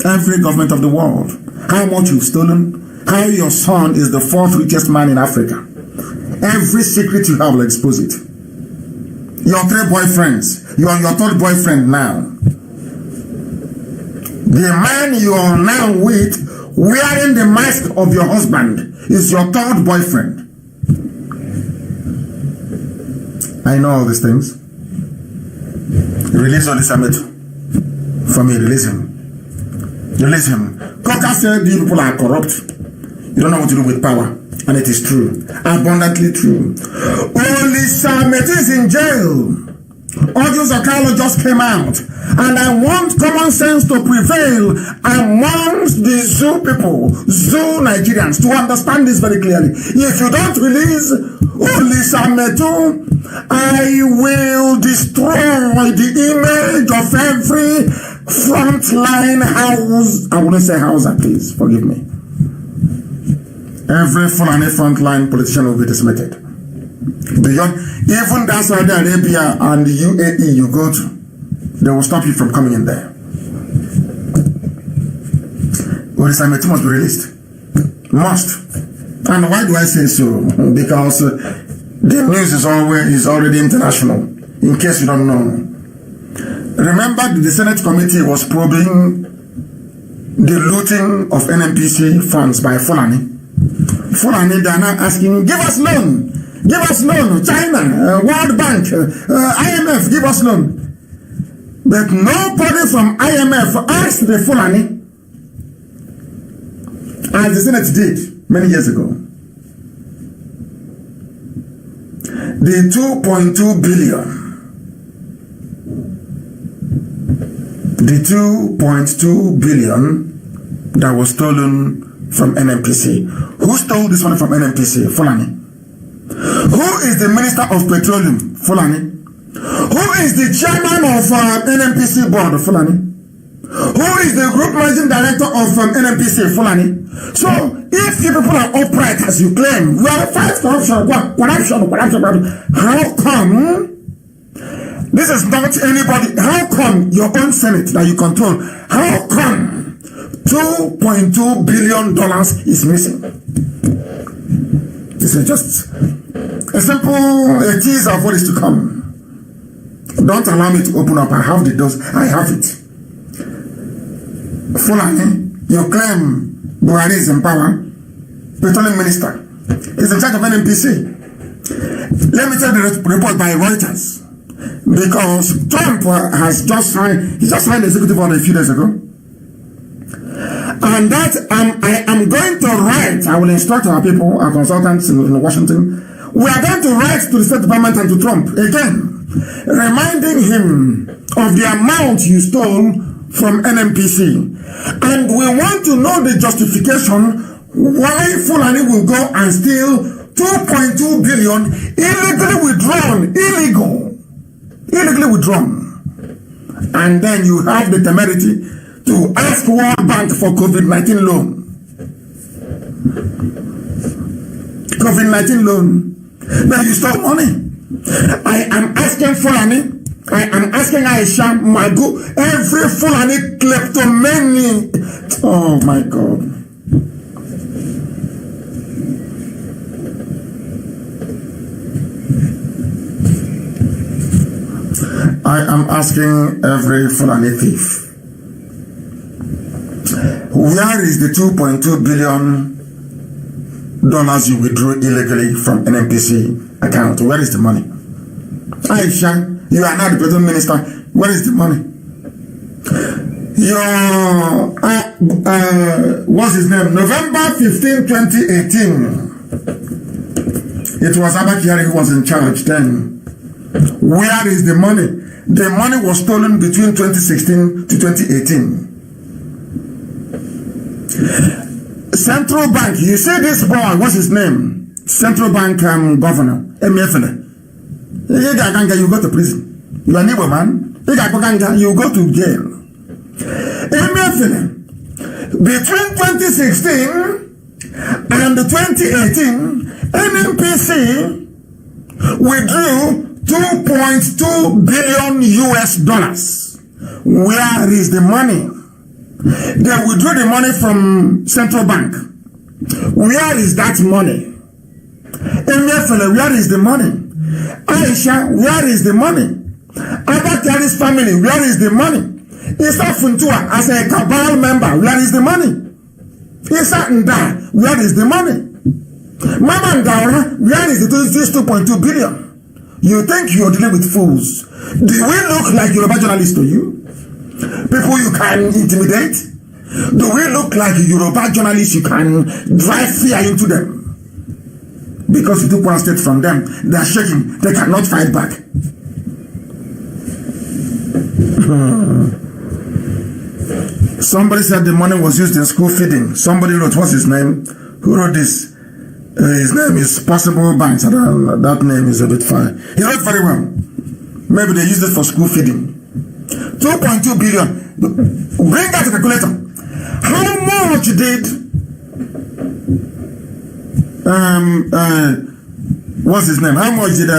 Every government of the world. How much you've stolen, how your son is the 4th richest man in Africa. Every secret you have will expose it. Your 3 boyfriends, you are your 3rd boyfriend now. The man you are now with, wearing the mask of your husband, is your 3rd boyfriend. I know all these things. Release Olisa Metu. For me, release him. Release him. Coca said you people are corrupt. You don't know what to do with power. And it is true. Abundantly true. Olisa Metu is in jail. Audio Zakalo just came out. And I want common sense to prevail amongst the Zoo people, Zoo Nigerians, to understand this very clearly. If you don't release Olisa Metu, I will destroy the image of every frontline house. I wouldn't say houser, please, forgive me. Every frontline politician will be dismissed. Beyond, even that Saudi Arabia and the UAE you go to, they will stop you from coming in there. Olisa Metu must be released. Must. And why do I say so? Because the news is already international, in case you don't know. Remember the Senate committee was probing the looting of NNPC funds by Fulani. Fulani, they are now asking, give us loan. Give us loan. China, World Bank, IMF, give us loan. But nobody from IMF asked the Fulani, as the Senate did many years ago. The 2.2 billion. The 2.2 billion that was stolen from NNPC. Who stole this money from NNPC? Fulani. Who is the Minister of Petroleum? Fulani. Who is the chairman of NNPC board? Fulani. Who is the group managing director of NNPC? Fulani. So, if you people are upright as you claim, we are fighting corruption, how come this is not anybody? How come your own Senate that you control? How come $2.2 billion is missing? This is just a simple teaser of what is to come. Don't allow me to open up. I have the dose. I have it. Fulani, you claim Buhari is in power. Petroleum Minister is in charge of NNPC. Let me tell the report by Reuters. Because Trump has just signed, he just signed the executive order a few days ago. And that I am going to write, I will instruct our people, our consultants in Washington, we are going to write to the State Department and to Trump again, reminding him of the amount you stole from NNPC. And we want to know the justification why Fulani will go and steal 2.2 billion illegally withdrawn. And then you have the temerity to ask World Bank for COVID-19 loan. COVID-19 loan. Then you stole money. I am asking Fulani, I am asking Aisha, Magu, every Fulani kleptomaniac. Oh my God. I am asking every Fulani thief, where is the $2.2 billion you withdrew illegally from NNPC account? Where is the money? Aisha, you are not the president minister. Where is the money? Your what's his name? November 15, 2018. It was Abba Kyari who was in charge then. Where is the money? The money was stolen between 2016 to 2018. Central Bank, you see this boy, what's his name? Central Bank governor, MFN. You go to prison. You are a neighbor man. You go to jail. MFN, between 2016 and 2018, NNPC withdrew $2.2 billion US. Where is the money? They withdrew the money from Central Bank. Where is that money? MFL, where is the money? Aisha, where is the money? Abba Kyari's family, where is the money? Isa Funtua, as a cabal member, where is the money? Isa Nda, where is the money? Mama Ngaura, where is this 2.2 billion? You think you're dealing with fools? Do we look like Yoruba journalists to you? People you can intimidate? Do we look like Yoruba journalists you can drive fear into them? Because you took one step from them, they are shaking, they cannot fight back. Somebody said the money was used in school feeding. Somebody wrote, what's his name? Who wrote this? His name is Possible Banks. That name is a bit fine. He wrote very well. Maybe they used it for school feeding. 2.2 billion. Bring that to the calculator. How much did what's his name? How much did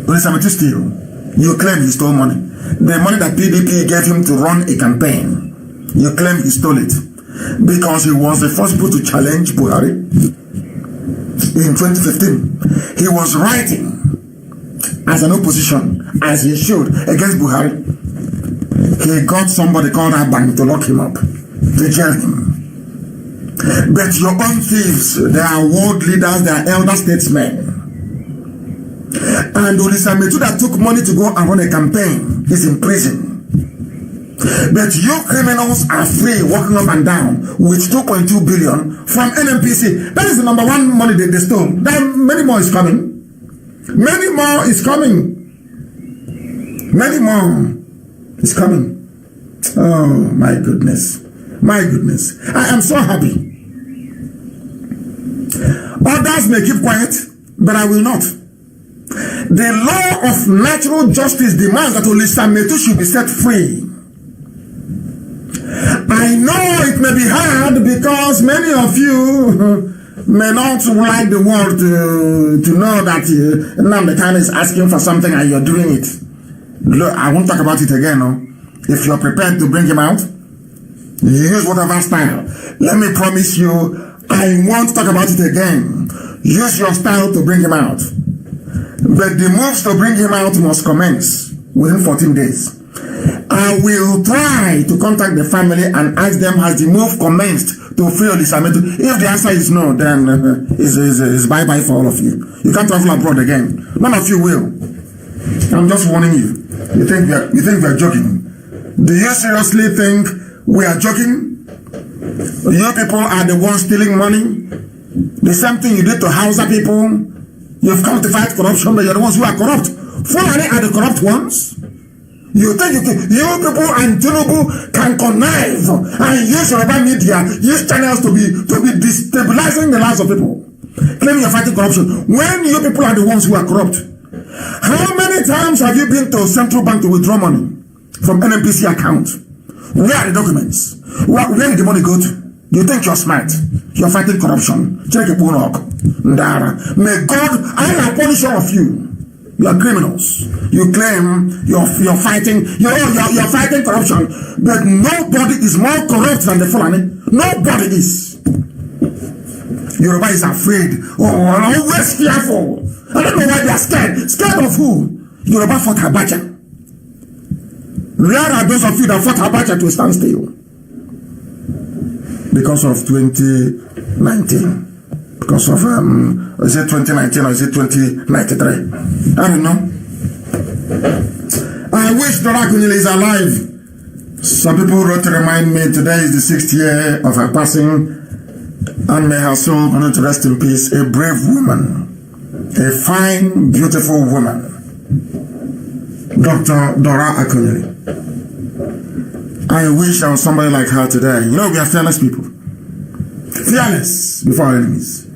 Olisametu steal? You claim he stole money. The money that PDP gave him to run a campaign, you claim he stole it. Because he was the first people to challenge Buhari in 2015. He was writing as an opposition, as he should, against Buhari. He got somebody called Abang to lock him up, to jail him. But your own thieves, they are world leaders, they are elder statesmen. And Olisametu that took money to go and run a campaign is in prison. But you criminals are free, walking up and down with 2.2 billion from NNPC. That is the number one money they stole. Then many more is coming. Many more is coming. Many more is coming. Oh my goodness. My goodness. I am so happy. Others may keep quiet, but I will not. The law of natural justice demands that Olisametu should be set free. I know it may be hard because many of you may not like the world to know that Nnamdi Kanu is asking for something and you're doing it. Look, I won't talk about it again. No? If you're prepared to bring him out, use whatever style. Let me promise you, I won't talk about it again. Use your style to bring him out. But the moves to bring him out must commence within 14 days. I will try to contact the family and ask them, has the move commenced to free Olisametu? If the answer is no, then it's bye-bye for all of you. You can't travel abroad again. None of you will. I'm just warning you. You think we are joking? Do you seriously think we are joking? You people are the ones stealing money. The same thing you did to Hausa people. You've come to fight corruption, but you're the ones who are corrupt. Fulani are the corrupt ones. You think you people and Tinubu can connive and use Yoruba media, use channels to be destabilizing the lives of people, claiming you're fighting corruption, when you people are the ones who are corrupt. How many times have you been to Central Bank to withdraw money from NNPC account? Where are the documents? Where did the money go to? You think you're smart? You're fighting corruption. May God, I will punish all of you. You are criminals. You claim you're fighting corruption, but nobody is more corrupt than the Fulani. Nobody is. Yoruba is afraid. Oh, always fearful. I don't know why they are scared. Scared of who? Yoruba fought Abacha. Where are those of you that fought Abacha to stand still? Because of 2019. Because of, is it 2019 or is it 2093? I don't know. I wish Dora Akunyili is alive. Some people wrote to remind me today is the 6th year of her passing, and may her soul continue to rest in peace. A brave woman, a fine, beautiful woman, Dr. Dora Akunyili. I wish there was somebody like her today. You know, we are fearless people. Fearless before our enemies.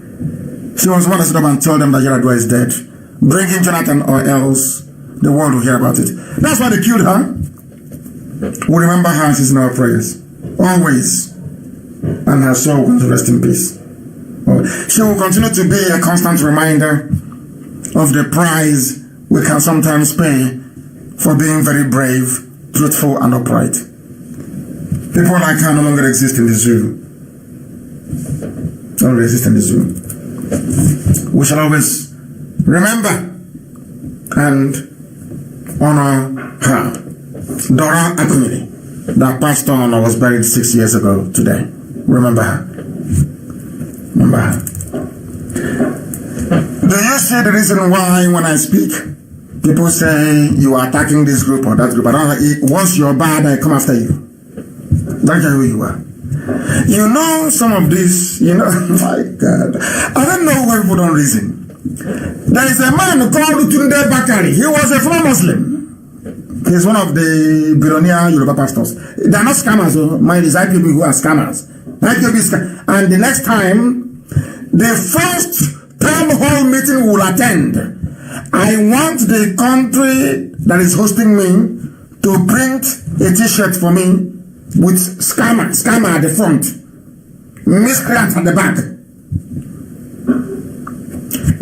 She was one that stood up and told them that Yaradua is dead. Bring in Jonathan or else the world will hear about it. That's why they killed her. We remember her, she's in our prayers. Always. And her soul will rest in peace. She will continue to be a constant reminder of the price we can sometimes pay for being very brave, truthful, and upright. People like her no longer exist in the zoo. No longer exist in the zoo. We shall always remember and honor her. Dora Akunyili, that passed on or was buried 6 years ago today. Remember her. Remember her. Do you see the reason why when I speak, people say you are attacking this group or that group? Once you're bad, I come after you. That's who you are. You know some of this, you know, my God. I don't know why people don't reason. There is a man called Tunde Bakari. He was a former Muslim. He's one of the billionaire Yoruba pastors. They are not scammers, mind is IPOB who are scammers. IPOB is and the next time, the first town hall meeting will attend. I want the country that is hosting me to print a t-shirt for me with scammer at the front, miscreant at the back.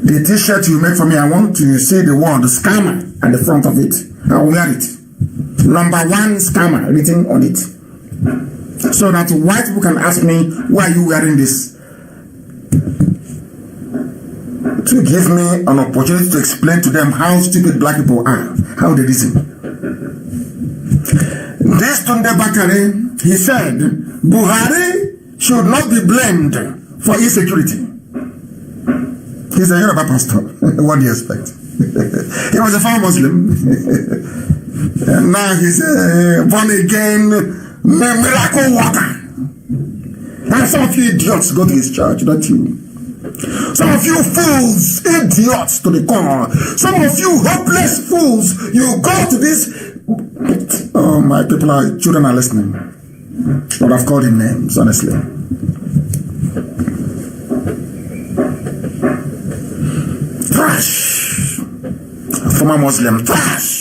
The t-shirt you make for me, I want to see the word scammer at the front of it. I'll wear it. Number 1 scammer written on it. So that white people can ask me, why are you wearing this? To give me an opportunity to explain to them how stupid black people are, how they reason. This Tunde Bakari, he said, Buhari should not be blamed for insecurity. He's a Yoruba pastor. What do you expect? He was a former Muslim. And now he's a born again miracle worker. And some of you idiots go to his church, don't you? Some of you fools, idiots to the core. Some of you hopeless fools, you go to this. Oh, my people, children are listening. But I've called him names, honestly. Trash. Former Muslim, trash.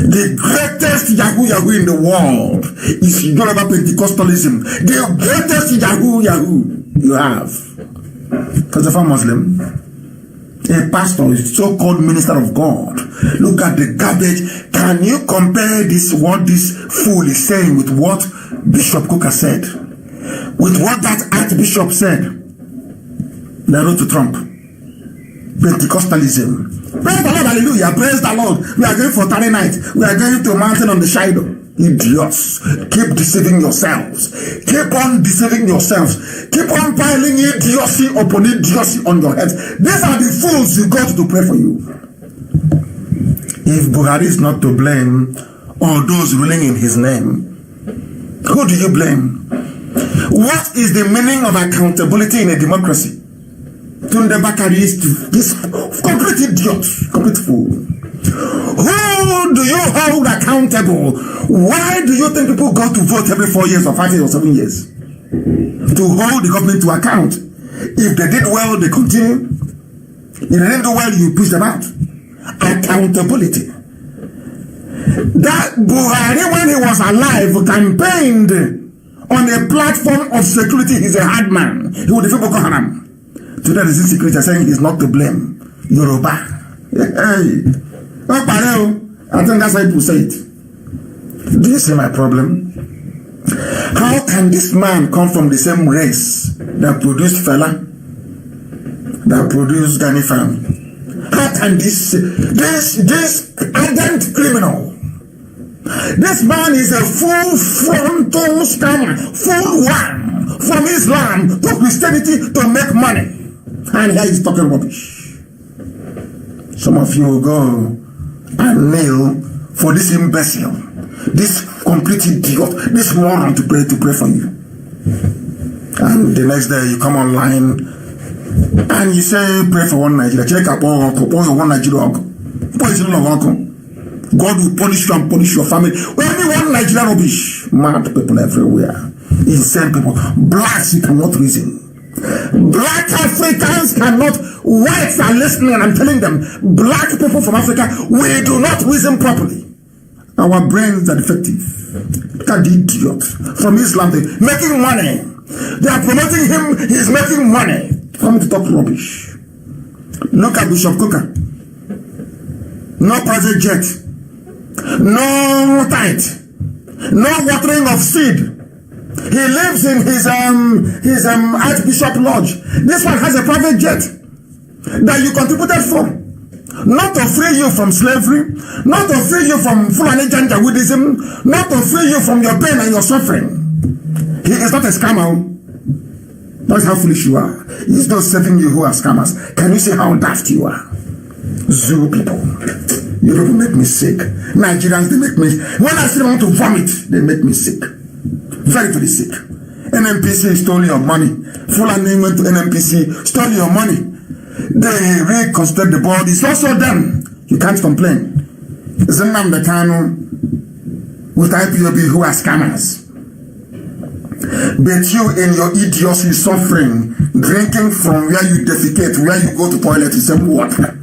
The greatest Yahoo in the world is Yoruba Pentecostalism. The greatest Yahoo you have. Because if I'm Muslim, a pastor is so-called minister of God. Look at the garbage. Can you compare this, what this fool is saying with what Bishop Coker said? With what that Archbishop said? They wrote to Trump. Pentecostalism. Praise the Lord, hallelujah. Praise the Lord. We are going for Thursday night. We are going to a mountain on the shadow. Idiots. Keep deceiving yourselves. Keep on deceiving yourselves. Keep on piling idiocy upon idiocy on your heads. These are the fools you got to pray for you. If Buhari is not to blame, or those ruling in his name, who do you blame? What is the meaning of accountability in a democracy? Tunde Bakari is complete idiot, complete fool. Who do you hold accountable? Why do you think people go to vote every 4 years or 5 years or 7 years? To hold the government to account. If they did well, they continue. If they didn't do well, you push them out. Accountability. That Buhari, when he was alive, campaigned on a platform of security. He's a hard man. He would defeat Boko Haram. Today, the security saying he's not to blame. Yoruba. Hey. I think that's how people say it. Do you see my problem? How can this man come from the same race that produced Fela, that produced Gani Fam? And this ardent criminal. This man is a full frontal scammer, full one from Islam to Christianity to make money. And here he's talking rubbish. Some of you will go and kneel for this imbecile, this complete idiot, this moron to pray for you. And the next day you come online and you say, pray for one Nigeria. Check up one Nigeria. God will punish you and punish your family. Only one Nigeria rubbish. Mad people everywhere. Insane people. Blacks, you cannot reason. Black Africans cannot. Whites are listening and I'm telling them, black people from Africa, we do not reason properly. Our brains are defective. Look at the idiot from Islam. They're making money. They are promoting him. He's making money. Come to talk rubbish. Look at Bishop Cooker. No private jet. No tithe. No watering of seed. He lives in his Archbishop Lodge. This one has a private jet that you contributed for. Not to free you from slavery, not to free you from Fulani Janjaweedism, not to free you from your pain and your suffering. He is not a scammer. That's how foolish you are. He's not saving you who are scammers. Can you see how daft you are? Zoo people. You people make me sick. Nigerians, they make me... When I still want to vomit, they make me sick. Very, very sick. NNPC stole your money. Fulani went to NNPC, stole your money. They reconstruct the board. It's also them. You can't complain. Zinam the Kanu with IPOB who are scammers. But you in your idiocy suffering, drinking from where you defecate, where you go to toilet, you say water.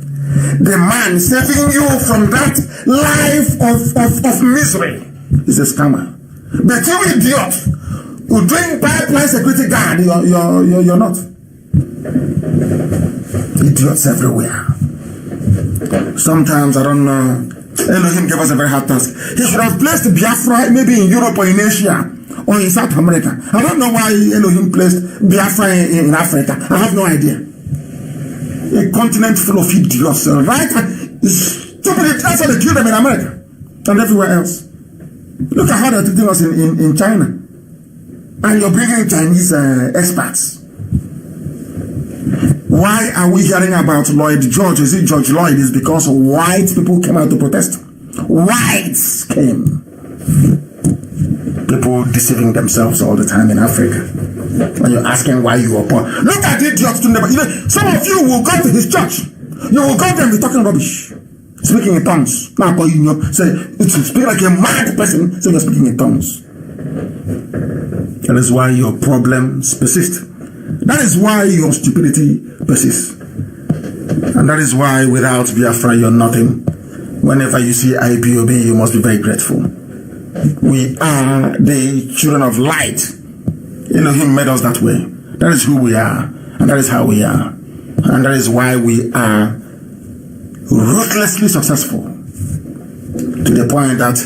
The man saving you from that life of misery is a scammer. But you idiot who doing pipeline security guard, you're not. Idiots everywhere. Sometimes I don't know. Elohim gave us a very hard task. He should have placed Biafra maybe in Europe or in Asia or in South America. I don't know why Elohim placed Biafra in Africa. I have no idea. A continent full of idiots, right? Stupid. That's how they kill them in America and everywhere else. Look at how they're treating us in China. And you're bringing Chinese experts. Why are we hearing about Lloyd George? Is it George Lloyd? It's because white people came out to protest. Whites came. People deceiving themselves all the time in Africa. When you're asking why you were poor. Look at idiots to never. Some of you will go to his church. You will go there and be talking rubbish. Speaking in tongues. Now you say it's speak like a mad person, so you're speaking in tongues. That is why your problems persist. That is why your stupidity persists. And that is why without Biafra you're nothing. Whenever you see IPOB, you must be very grateful. We are the children of light. Elohim made us that way. That is who we are. And that is how we are. And that is why we are ruthlessly successful. To the point that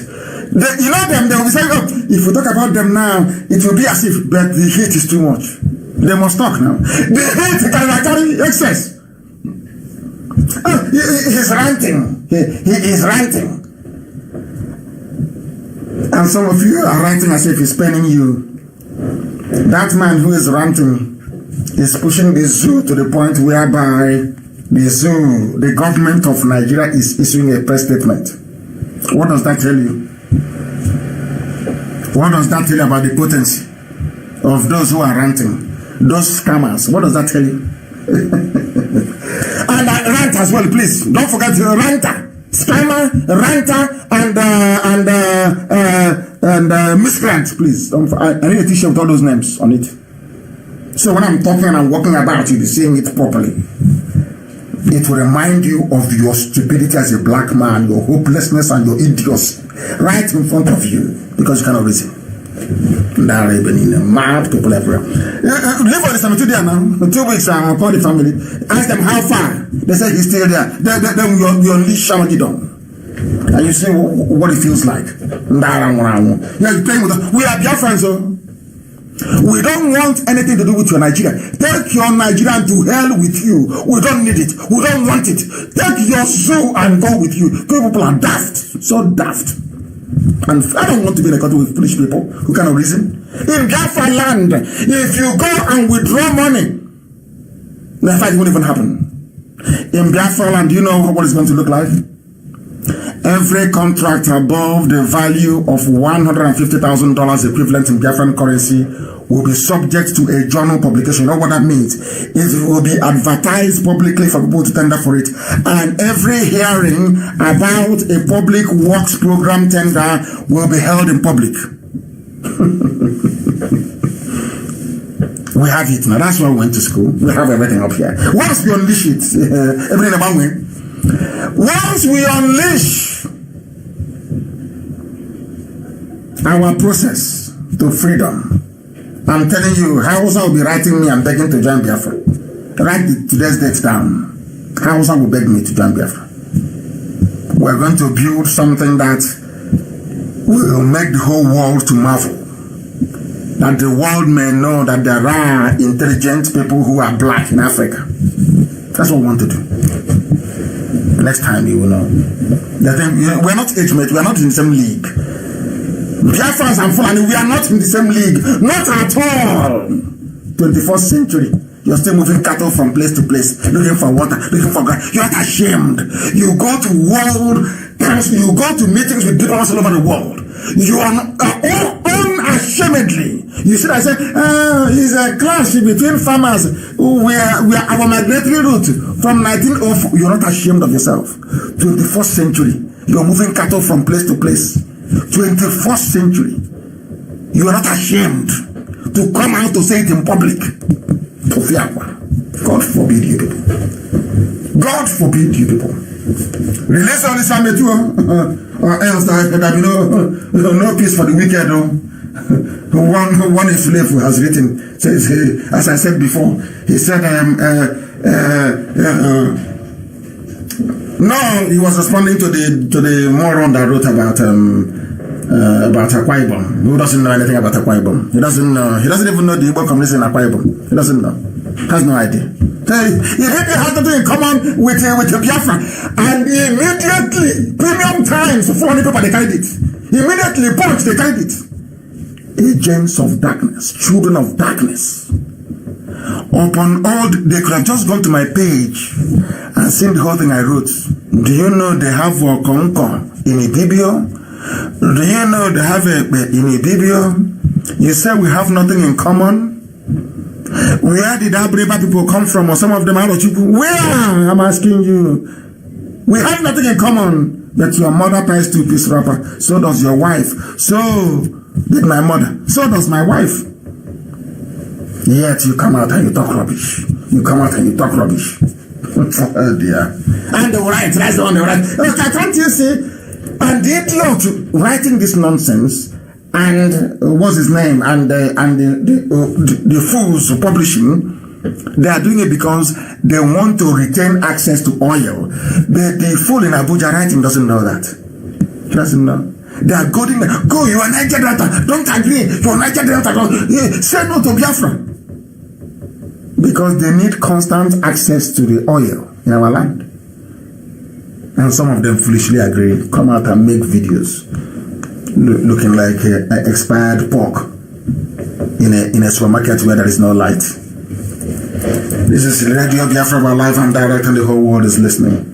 you know them, they will be saying, oh, if we talk about them now, it will be as if but the hate is too much. They must talk now. The hate can carry excess. He's ranting. He is ranting. And some of you are ranting as if he's paining you. That man who is ranting is pushing the zoo to the point whereby the zoo, the government of Nigeria is issuing a press statement. What does that tell you? What does that tell you about the potency of those who are ranting? Those scammers. What does that tell you? And rant as well, please. Don't forget ranter, scammer, ranter, and miscreant, please. I need a t-shirt with all those names on it. So when I'm talking and I'm walking about, you'll be seeing it properly. It will remind you of your stupidity as a black man, your hopelessness and your idiocy right in front of you because you cannot reason. Mad people everywhere. Live for the cemetery there now. 2 weeks, I'll call the family. Ask them how far. They say he's still there. Then we unleash Shamagidon. And you see what it feels like. Yeah, you're playing with us. We are Biafrans, so We don't want anything to do with your Nigeria. Take your Nigerian to hell with you. We don't need it. We don't want it. Take your soul and go with you. People are daft. So daft. And I don't want to be in a country with foolish people who cannot reason. In Biafra land, if you go and withdraw money, the fight won't even happen. In Biafra land, do you know what it's going to look like? Every contract above the value of $150,000 equivalent in Biafran currency will be subject to a journal publication. You know what that means? It will be advertised publicly for people to tender for it. And every hearing about a public works program tender will be held in public. We have it now. That's why we went to school. We have everything up here. Once we unleash it, everything about me. Once we unleash our process to freedom, I'm telling you, Hausa will be writing me and begging to join Biafra. Write today's date down. Hausa will beg me to join Biafra. We're going to build something that will make the whole world to marvel. That the world may know that there are intelligent people who are black in Africa. That's what we want to do. Next time you will know. We're not age mates, we're not in the same league. Biafrans and Fulani, we are not in the same league. Not at all. 21st century. You're still moving cattle from place to place, looking for water, looking for grass. You're not ashamed. You go to world council, you go to meetings with people all over the world. You are unashamedly. You see, I said, it's a clash between farmers. We are our migratory route from 1904. You're not ashamed of yourself. 21st century. You're moving cattle from place to place. 21st century. You are not ashamed to come out to say it in public. God forbid you people. God forbid you people. Release all this army too, or else there will be no peace for the wicked. One slave who has written says, as I said before, he said, no, he was responding to the moron that wrote about Akwa Ibom. Who doesn't know anything about Akwa Ibom? He doesn't even know the Igbo community in Akwa Ibom. He doesn't know. Has no idea. He has nothing in common with Biafra. And immediately, Premium Times, 400 people, they carried it. Immediately, Punch, they carried it. Agents of darkness, children of darkness. Upon all, they could have just gone to my page and seen the whole thing I wrote. Do you know they have Okonko in Ibibio? Do you know they have in Ibibio? You say we have nothing in common? Where did Abriba people come from, or some of them out of people? Where? I'm asking you. We have nothing in common, but your mother buys 2-piece wrapper. So does your wife. So did my mother. So does my wife. Yet you come out and you talk rubbish. You come out and you talk rubbish. Oh dear. And the right, that's the one, the right. Can't you see? And the idiot writing this nonsense, and what's his name, and the fools publishing, they are doing it because they want to retain access to oil. The fool in Abuja writing doesn't know that. He doesn't know. They are going, go, you are Niger Delta. Don't agree. You are Niger Delta. Say no to Biafra. Because they need constant access to the oil in our land. And some of them foolishly agree. Come out and make videos looking like expired pork in a supermarket where there is no light. This is Radio Biafra live and direct, and the whole world is listening.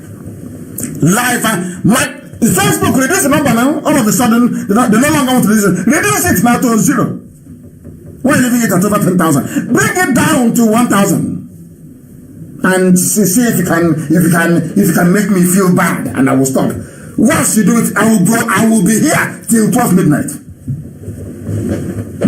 Live and Facebook reduce the number now. All of a sudden, they no longer want to listen. Reduce it now to 0. Why are you leaving it at over 10,000? Bring it down to 1,000, and see if you can make me feel bad, and I will stop. Once you do it, I will be here till 12 midnight.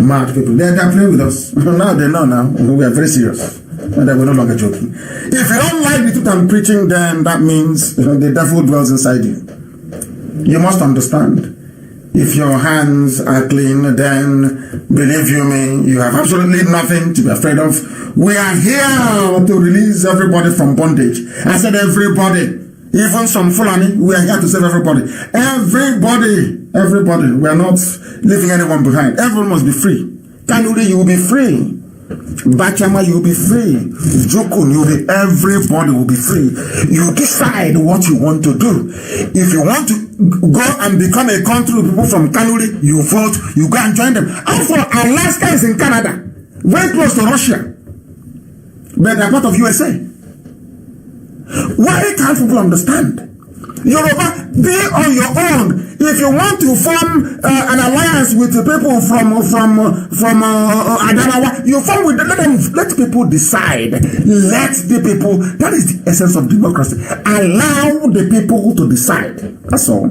Mad people, they're playing with us. Now they know now. We are very serious. And we're no longer joking. If you don't like the truth I'm preaching, then that means the devil dwells inside you. You must understand. If your hands are clean, then believe you me, you have absolutely nothing to be afraid of. We are here to release everybody from bondage. I said everybody. Even some Fulani, we are here to save everybody. Everybody. We are not leaving anyone behind. Everyone must be free. Kanuri, you will be free. Bachama, you will be free. Jukun, you will be, everybody will be free. You decide what you want to do. If you want to go and become a country with people from Kanuri, you vote, you go and join them. Also, Alaska is in Canada, very close to Russia, but they're part of USA. Why can't people understand? Yoruba, be on your own. If you want to form an alliance with the people from Adamawa, you form with them. Let people decide. Let the people. That is the essence of democracy. Allow the people to decide. That's all.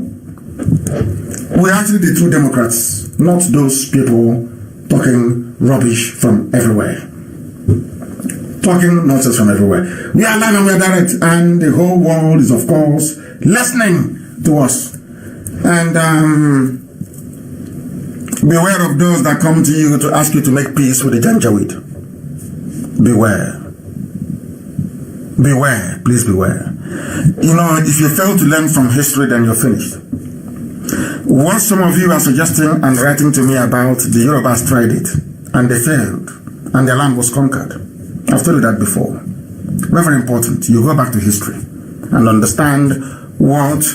We're actually the true Democrats, not those people talking rubbish from everywhere. Talking nonsense from everywhere. We are live and we are direct, and the whole world is, of course, listening to us. And beware of those that come to you to ask you to make peace with the Janjaweed. Beware. Beware. Please beware. You know, if you fail to learn from history, then you're finished. What some of you are suggesting and writing to me about, the Yorubas tried it, and they failed, and their land was conquered. I've told you that before. Very, very important. You go back to history and understand what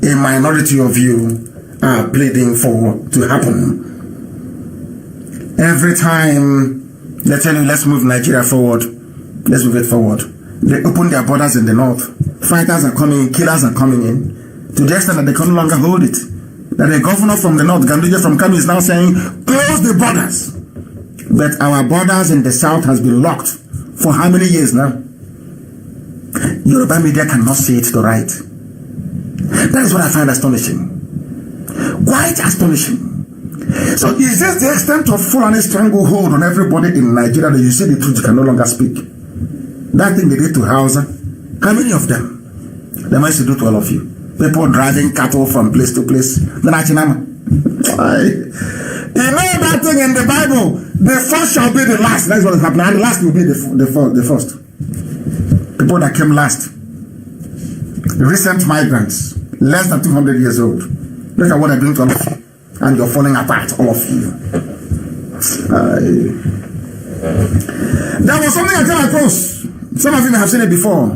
a minority of you are pleading for to happen. Every time they tell you, let's move Nigeria forward, let's move it forward, they open their borders in the north. Fighters are coming in, killers are coming in, to the extent that they can no longer hold it. That the governor from the north, Ganduje from Kano, is now saying, close the borders. But our borders in the south has been locked for how many years now? Yoruba media cannot see it to right. That is what I find astonishing. Quite astonishing. So is this the extent of Fulani stranglehold on everybody in Nigeria that you say the truth you can no longer speak? That thing they did to Hausa, how many of them? They might do to all of you. People driving cattle from place to place. You know that thing in the Bible, the first shall be the last. That's what is happening. And the last will be the first. People that came last. Recent migrants, less than 200 years old. Look at what they're doing to all of you. And you're falling apart, all of you. There was something I came across. Some of you may have seen it before.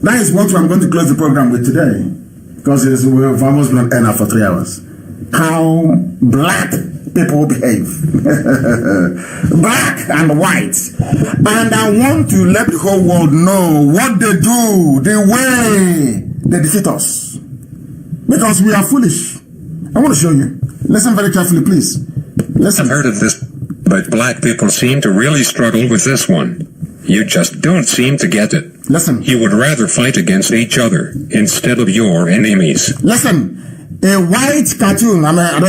That is what I'm going to close the program with today. Because we've almost been on air now for 3 hours. How black people behave. Black and white. And I want to let the whole world know what they do, the way they defeat us. Because we are foolish. I want to show you. Listen very carefully, please. Listen. I've heard of this, but black people seem to really struggle with this one. You just don't seem to get it. Listen. You would rather fight against each other instead of your enemies. Listen. A white cartoon,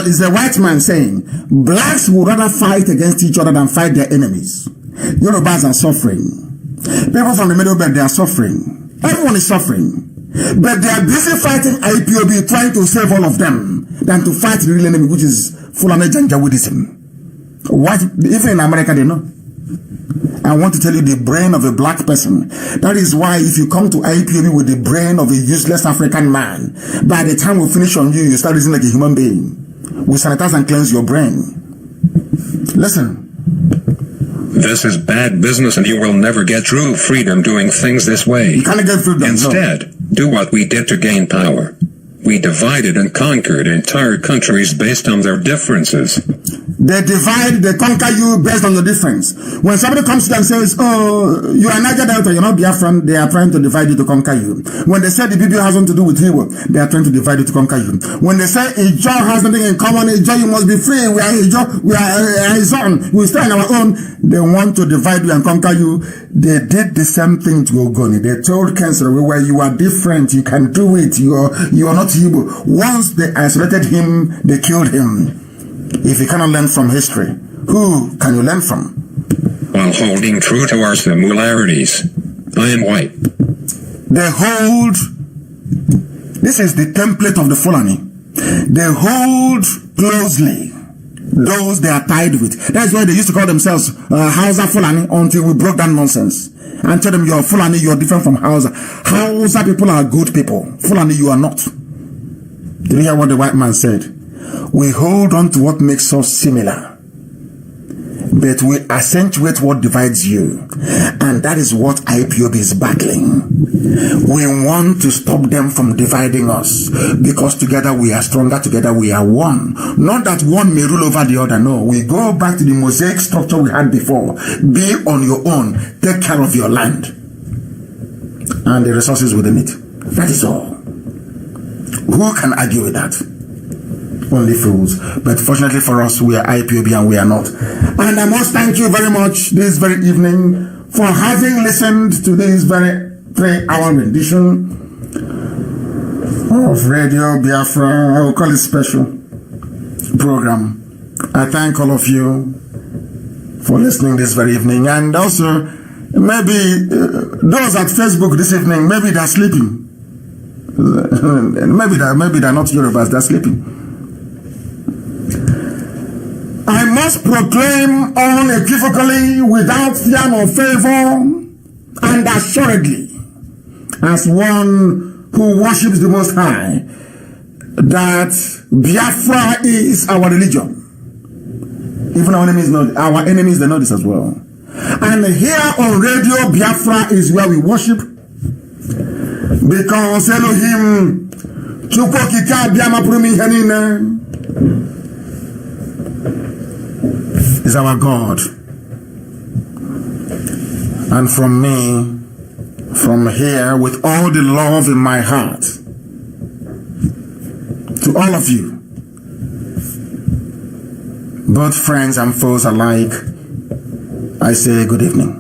is a white man saying, blacks would rather fight against each other than fight their enemies. Yorubas are suffering. People from the Middle Belt, they are suffering. Everyone is suffering. But they are busy fighting IPOB, trying to save all of them, than to fight the real enemy, which is Fulani Janjaweedism. What, even in America, they know. I want to tell you the brain of a black person. That is why if you come to IPOB with the brain of a useless African man, by the time we finish on you, you start reasoning like a human being. We sanitize and cleanse your brain. Listen. This is bad business and you will never get true freedom doing things this way. You can't get freedom. Instead, do what we did to gain power. We divided and conquered entire countries based on their differences. They divide, they conquer you based on your difference. When somebody comes to you and says, oh, you are Niger Delta, you're not Biafran, they are trying to divide you to conquer you. When they say the BBO has nothing to do with Igbo, they are trying to divide you to conquer you. When they say Ijo has nothing in common, Ijo, you must be free, we are Ijo, we are Izon, we stay on our own, they want to divide you and conquer you. They did the same thing to Ogoni. They told Kensero, where you are different, you can do it, you are not Igbo. Once they isolated him, they killed him. If you cannot learn from history, who can you learn from? While holding true to our similarities. I am white. They hold, this is the template of the Fulani. They hold closely those they are tied with. That's why they used to call themselves Hausa Fulani until we broke that nonsense. And tell them you're Fulani, you're different from Hausa. Hausa people are good people. Fulani, you are not. Did you hear what the white man said? We hold on to what makes us similar. but we accentuate what divides you. And that is what IPOB is battling. We want to stop them from dividing us, because together we are stronger, together we are one. Not that one may rule over the other, no. We go back to the mosaic structure we had before. Be on your own, take care of your land and the resources within it. That is all. Who can argue with that? Only fools. But fortunately for us, we are IPOB and we are not. And I must thank you very much this very evening for having listened to this very 3-hour rendition of Radio Biafra. I will call it special program. I thank all of you for listening this very evening. And also, maybe those at Facebook this evening, maybe they're sleeping. maybe they're not Yorubas, they're sleeping. I must proclaim unequivocally, without fear nor favor, and assuredly, as one who worships the Most High, that Biafra is our religion. Even our enemies they know this as well. And here on Radio Biafra is where we worship, because Elohim Chukwokika Biama Prumi Henine is our God. And from me, from here, with all the love in my heart, to all of you, both friends and foes alike, I say good evening.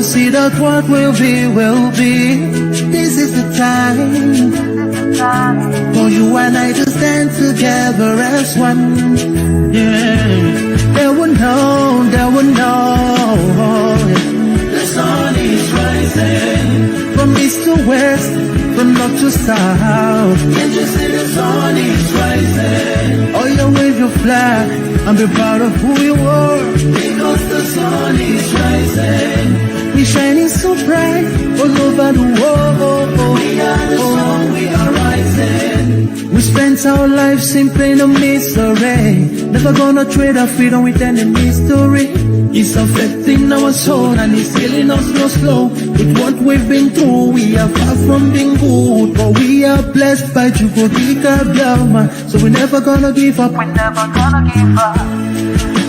See that what will be, this is the time for you and I to stand together as one. Yeah, they will know, the sun is rising from east to west, from north to south. Can't you see the sun is rising? Oh, you wave your flag and be proud of who you are, because the sun is rising. We shining so bright all over the world. We are the sun, we are rising. We spent our lives in pain and misery, never gonna trade our freedom with any mystery. It's affecting our soul and it's killing us slow. With what we've been through, we are far from being good, but we are blessed by Chukwokika Biama. So we're never gonna give up. We're never gonna give up.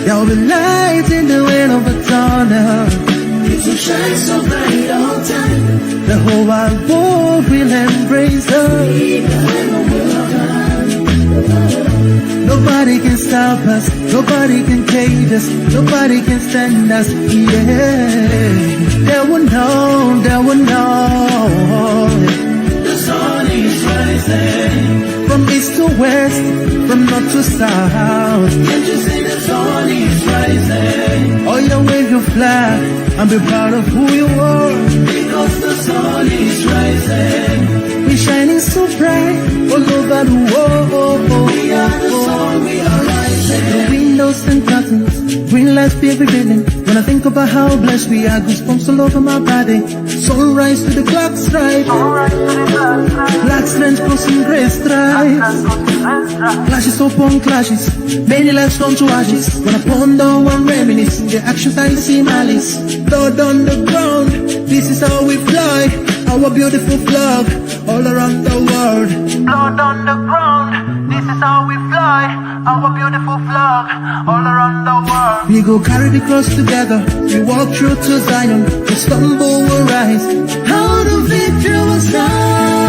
There will be light in the end of the tunnel. It will shine so bright all time. The whole wide world will embrace us. Nobody can stop us, nobody can cage us, nobody can stand us. Yeah, they will know. east to west, from north to south. Can't you see the sun is rising? Oh yeah, wave your flag and be proud of who you are. Because the sun is rising. We're shining so bright all over the world. We are the sun, we are rising. The windows and curtains, green lights, baby building. When I think about how blessed we are, goosebumps all over my body. Sunrise to the clock strike, black strands crossing grey stripes. Clashes upon clashes, many lives turn to ashes. When I ponder one reminisce, in the actions I see malice. Blood on the ground, this is how we fly. Our beautiful flag, all around the world. Blood on the ground, this is how we fly. Our beautiful flag, all around the world. We go carry the cross together, we walk through to Zion. We stumble, we rise, out of victory will stand.